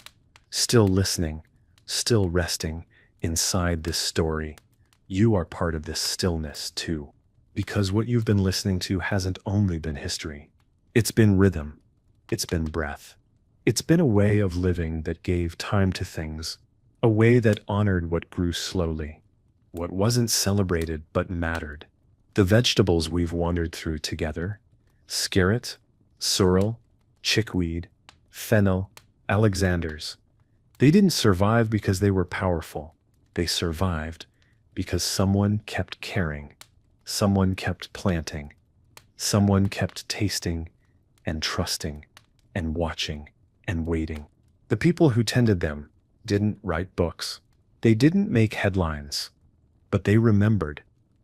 still listening, still resting inside this story, you are part of this stillness too. Because what you've been listening to hasn't only been history. It's been rhythm. It's been breath. It's been a way of living that gave time to things, a way that honored what grew slowly, what wasn't celebrated but mattered. The vegetables we've wandered through together, skirret, sorrel, chickweed, fennel, Alexanders, they didn't survive because they were powerful. They survived because someone kept caring, someone kept planting, someone kept tasting and trusting and watching and waiting. The people who tended them didn't write books. They didn't make headlines, but they remembered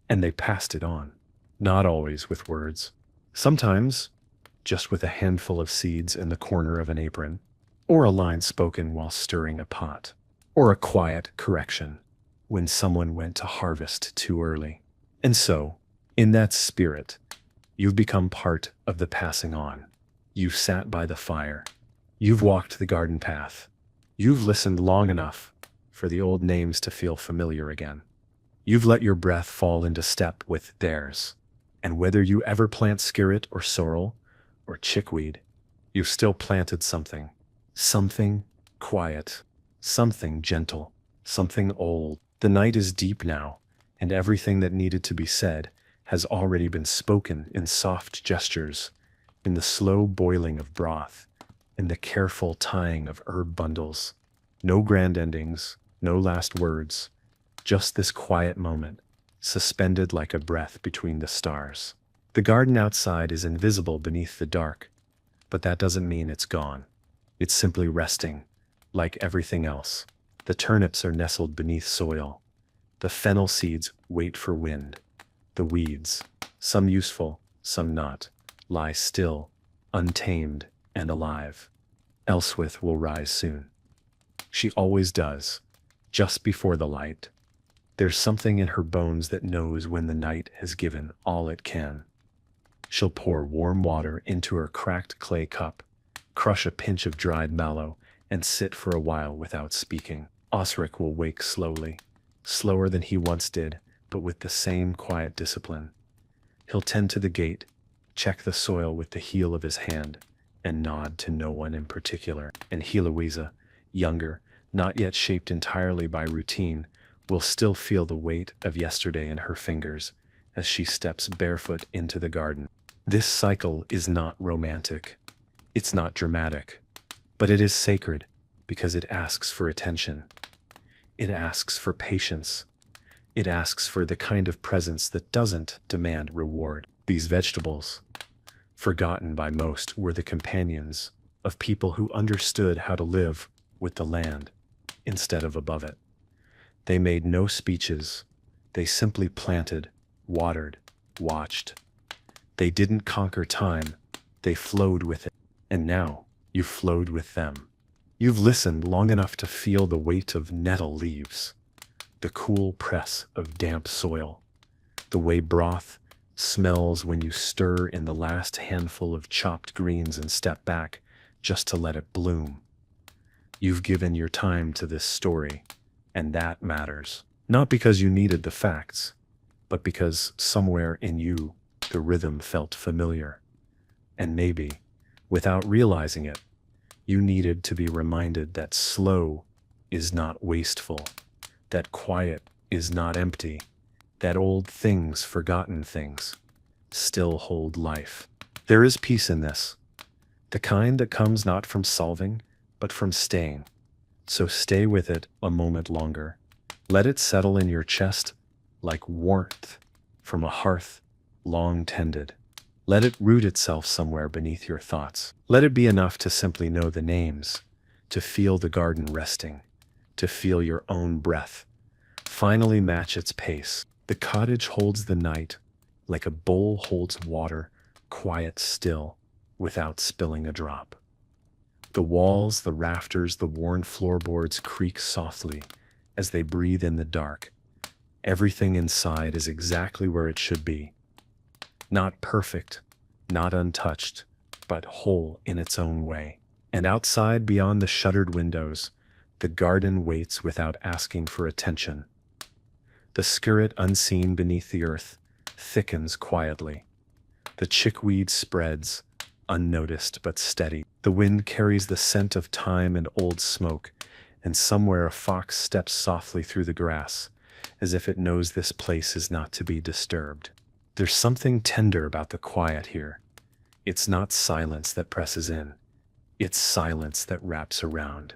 and they passed it on. Not always with words. Sometimes just with a handful of seeds in the corner of an apron, or a line spoken while stirring a pot, or a quiet correction when someone went to harvest too early. And so, in that spirit, you've become part of the passing on. You've sat by the fire. You've walked the garden path. You've listened long enough for the old names to feel familiar again. You've let your breath fall into step with theirs. And whether you ever plant skirret or sorrel or chickweed, you've still planted something. Something quiet, something gentle, something old. The night is deep now, and everything that needed to be said has already been spoken in soft gestures, in the slow boiling of broth, in the careful tying of herb bundles. No grand endings, no last words, just this quiet moment, suspended like a breath between the stars. The garden outside is invisible beneath the dark, but that doesn't mean it's gone. It's simply resting, like everything else. The turnips are nestled beneath soil. The fennel seeds wait for wind. The weeds, some useful, some not, lie still, untamed and alive. Elswith will rise soon. She always does, just before the light. There's something in her bones that knows when the night has given all it can. She'll pour warm water into her cracked clay cup, crush a pinch of dried mallow, and sit for a while without speaking. Osric will wake slowly, slower than he once did, but with the same quiet discipline. He'll tend to the gate, check the soil with the heel of his hand, and nod to no one in particular. And Heloisa, younger, not yet shaped entirely by routine, will still feel the weight of yesterday in her fingers as she steps barefoot into the garden. This cycle is not romantic. It's not dramatic. But it is sacred because it asks for attention. It asks for patience. It asks for the kind of presence that doesn't demand reward. These vegetables, forgotten by most, were the companions of people who understood how to live with the land instead of above it. They made no speeches. They simply planted, watered, watched. They didn't conquer time. They flowed with it. And now you've flowed with them. You've listened long enough to feel the weight of nettle leaves, the cool press of damp soil, the way broth smells when you stir in the last handful of chopped greens and step back just to let it bloom. You've given your time to this story, and that matters. Not because you needed the facts, but because somewhere in you the rhythm felt familiar. And maybe, without realizing it, you needed to be reminded that slow is not wasteful, that quiet is not empty, that old things, forgotten things, still hold life. There is peace in this, the kind that comes not from solving, but from staying. So stay with it a moment longer. Let it settle in your chest like warmth from a hearth long tended. Let it root itself somewhere beneath your thoughts. Let it be enough to simply know the names, to feel the garden resting, to feel your own breath finally match its pace. The cottage holds the night like a bowl holds water, quiet still, without spilling a drop. The walls, the rafters, the worn floorboards creak softly as they breathe in the dark. Everything inside is exactly where it should be. Not perfect, not untouched, but whole in its own way. And outside, beyond the shuttered windows, the garden waits without asking for attention. The skirt unseen beneath the earth thickens quietly. The chickweed spreads, unnoticed but steady. The wind carries the scent of time and old smoke, and somewhere a fox steps softly through the grass, as if it knows this place is not to be disturbed. There's something tender about the quiet here. It's not silence that presses in. It's silence that wraps around,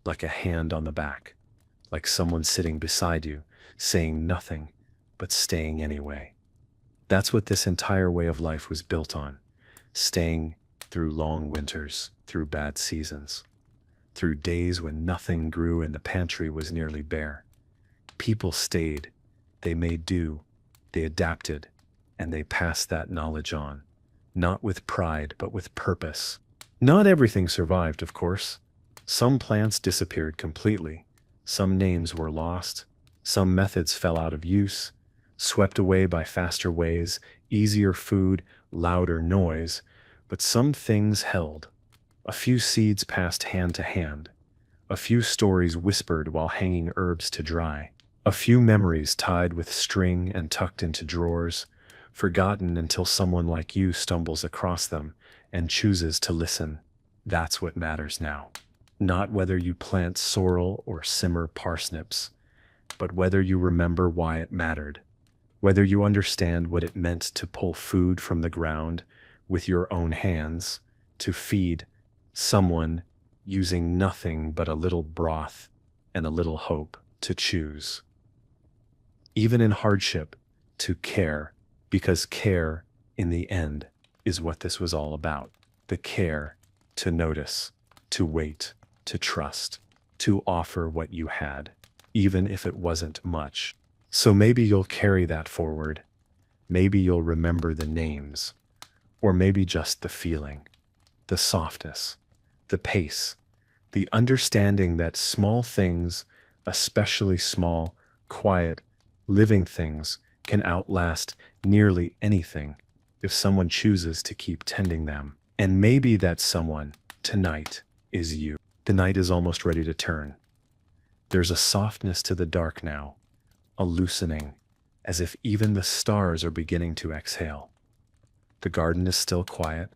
like a hand on the back, like someone sitting beside you, saying nothing, but staying anyway. That's what this entire way of life was built on, staying through long winters, through bad seasons, through days when nothing grew and the pantry was nearly bare. People stayed, they made do, they adapted, and they passed that knowledge on, not with pride, but with purpose. Not everything survived, of course. Some plants disappeared completely. Some names were lost. Some methods fell out of use, swept away by faster ways, easier food, louder noise. But some things held. A few seeds passed hand to hand. A few stories whispered while hanging herbs to dry. A few memories tied with string and tucked into drawers, forgotten until someone like you stumbles across them and chooses to listen. That's what matters now. Not whether you plant sorrel or simmer parsnips, but whether you remember why it mattered, whether you understand what it meant to pull food from the ground with your own hands, to feed someone using nothing but a little broth and a little hope to choose. Even in hardship, to care, because care, in the end, is what this was all about. The care to notice, to wait, to trust, to offer what you had, even if it wasn't much. So maybe you'll carry that forward. Maybe you'll remember the names, or maybe just the feeling, the softness, the pace, the understanding that small things, especially small, quiet, living things, can outlast nearly anything if someone chooses to keep tending them. And maybe that someone, tonight, is you. The night is almost ready to turn. There's a softness to the dark now, a loosening, as if even the stars are beginning to exhale. The garden is still quiet,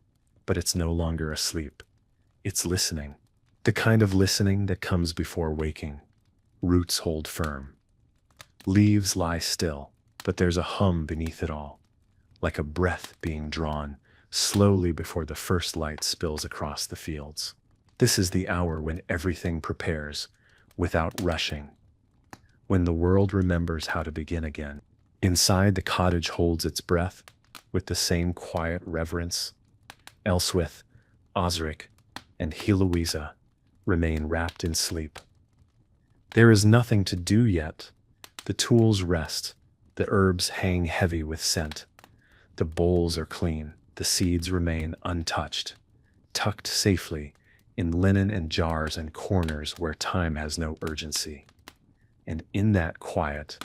but it's no longer asleep. It's listening. The kind of listening that comes before waking. Roots hold firm. Leaves lie still, but there's a hum beneath it all, like a breath being drawn slowly before the first light spills across the fields. This is the hour when everything prepares, without rushing, when the world remembers how to begin again. Inside, the cottage holds its breath with the same quiet reverence. Elswith, Osric, and Heloisa remain wrapped in sleep. There is nothing to do yet. The tools rest, the herbs hang heavy with scent. The bowls are clean, the seeds remain untouched, tucked safely in linen and jars and corners where time has no urgency. And in that quiet,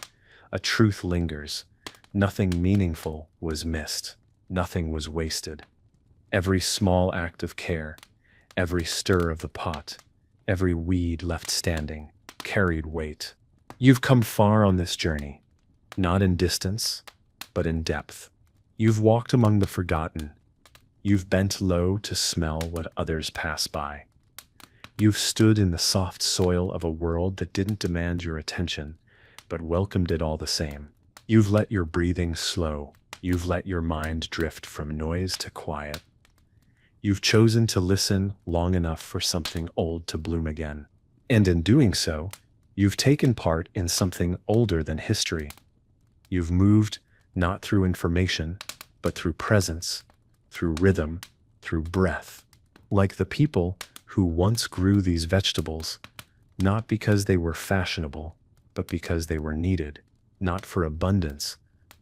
a truth lingers. Nothing meaningful was missed. Nothing was wasted. Every small act of care, every stir of the pot, every weed left standing, carried weight. You've come far on this journey, not in distance, but in depth. You've walked among the forgotten. You've bent low to smell what others pass by. You've stood in the soft soil of a world that didn't demand your attention, but welcomed it all the same. You've let your breathing slow. You've let your mind drift from noise to quiet. You've chosen to listen long enough for something old to bloom again. And in doing so, you've taken part in something older than history. You've moved not through information, but through presence, through rhythm, through breath. Like the people who once grew these vegetables, not because they were fashionable, but because they were needed, not for abundance,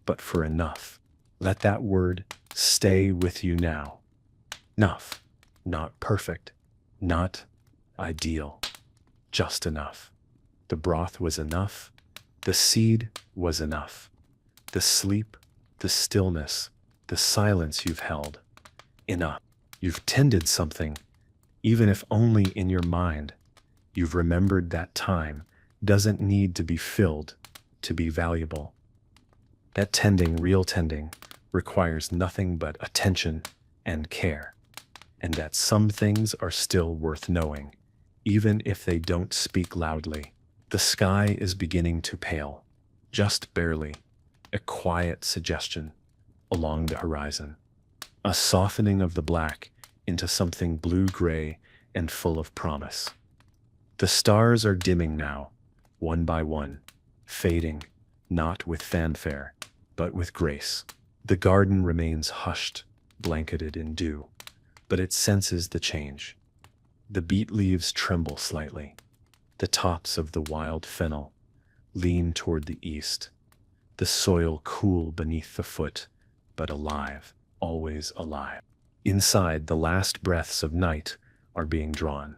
but for enough. Let that word stay with you now. Enough, not perfect, not ideal, just enough. The broth was enough, the seed was enough, the sleep, the stillness, the silence you've held, enough. You've tended something, even if only in your mind. You've remembered that time doesn't need to be filled to be valuable. That tending, real tending, requires nothing but attention and care. And that some things are still worth knowing, even if they don't speak loudly. The sky is beginning to pale, just barely, a quiet suggestion along the horizon, a softening of the black into something blue-gray and full of promise. The stars are dimming now, one by one, fading, not with fanfare, but with grace. The garden remains hushed, blanketed in dew, but it senses the change. The beet leaves tremble slightly. The tops of the wild fennel lean toward the east. The soil cool beneath the foot, but alive, always alive. Inside, the last breaths of night are being drawn.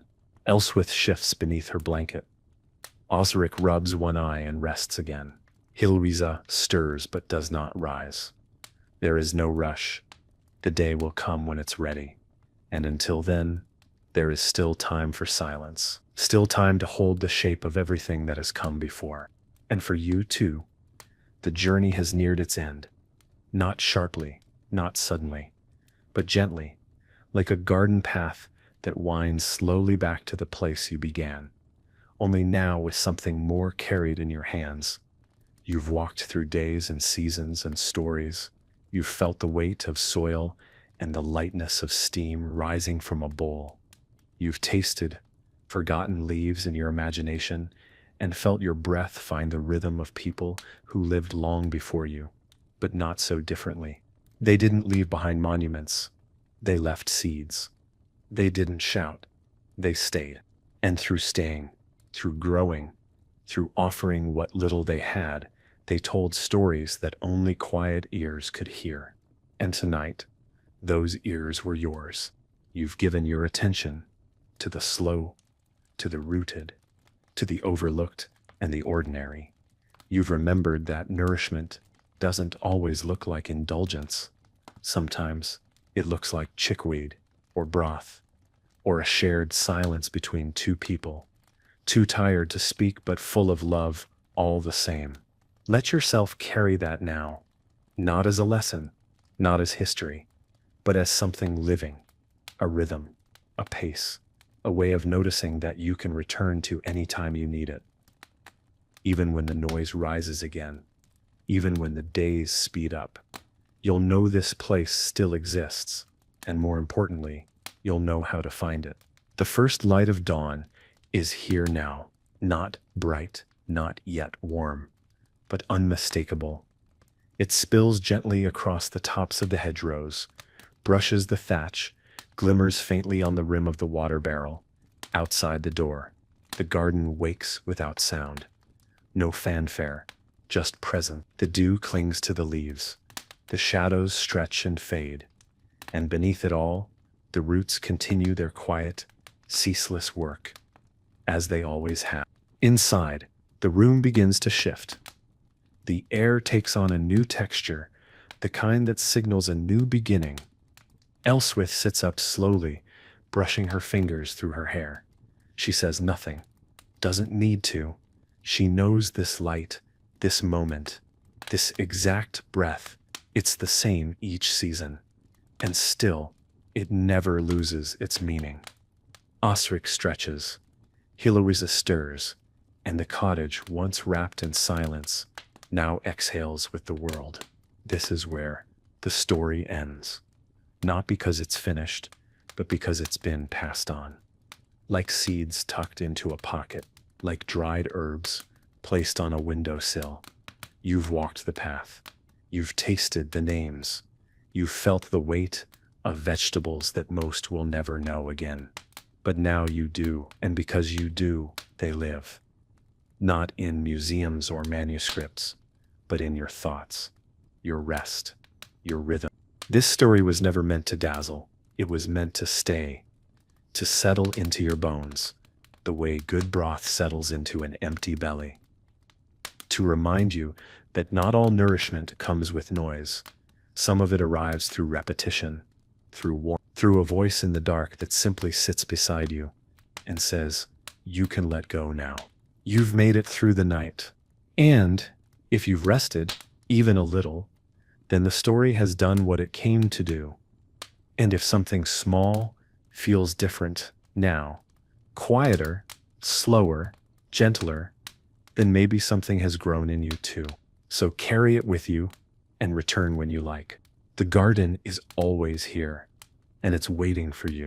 Elswith shifts beneath her blanket. Osric rubs one eye and rests again. Heloisa stirs but does not rise. There is no rush. The day will come when it's ready. And until then, there is still time for silence, still time to hold the shape of everything that has come before. And for you too, the journey has neared its end, not sharply, not suddenly, but gently, like a garden path that winds slowly back to the place you began, only now with something more carried in your hands. You've walked through days and seasons and stories. You've felt the weight of soil and the lightness of steam rising from a bowl. You've tasted forgotten leaves in your imagination and felt your breath find the rhythm of people who lived long before you, but not so differently. They didn't leave behind monuments. They left seeds. They didn't shout. They stayed. And through staying, through growing, through offering what little they had, They told stories that only quiet ears could hear. And tonight, those ears were yours. You've given your attention to the slow, to the rooted, to the overlooked and the ordinary. You've remembered that nourishment doesn't always look like indulgence. Sometimes it looks like chickweed or broth or a shared silence between two people, too tired to speak but full of love all the same. Let yourself carry that now, not as a lesson, not as history, but as something living, a rhythm, a pace, a way of noticing that you can return to any time you need it. Even when the noise rises again, even when the days speed up, you'll know this place still exists, and more importantly, you'll know how to find it. The first light of dawn is here now, not bright, not yet warm, but unmistakable. It spills gently across the tops of the hedgerows, brushes the thatch, glimmers faintly on the rim of the water barrel. Outside the door, the garden wakes without sound. No fanfare, just present. The dew clings to the leaves. The shadows stretch and fade. And beneath it all, the roots continue their quiet, ceaseless work, as they always have. Inside, the room begins to shift. The air takes on a new texture, the kind that signals a new beginning. Elswith sits up slowly, brushing her fingers through her hair. She says nothing, doesn't need to. She knows this light, this moment, this exact breath. It's the same each season. And still, it never loses its meaning. Osric stretches, Heloisa stirs, and the cottage, once wrapped in silence, now exhales with the world. This is where the story ends. Not because it's finished, but because it's been passed on. Like seeds tucked into a pocket, like dried herbs placed on a windowsill. You've walked the path. You've tasted the names. You've felt the weight of vegetables that most will never know again. But now you do, and because you do, they live. Not in museums or manuscripts, but in your thoughts, your rest, your rhythm. This story was never meant to dazzle. It was meant to stay, to settle into your bones, the way good broth settles into an empty belly. To remind you that not all nourishment comes with noise. Some of it arrives through repetition, through warmth, through a voice in the dark that simply sits beside you and says, you can let go now. You've made it through the night. And if you've rested, even a little, then the story has done what it came to do. And if something small feels different now, quieter, slower, gentler, then maybe something has grown in you too. So carry it with you and return when you like. The garden is always here, and it's waiting for you.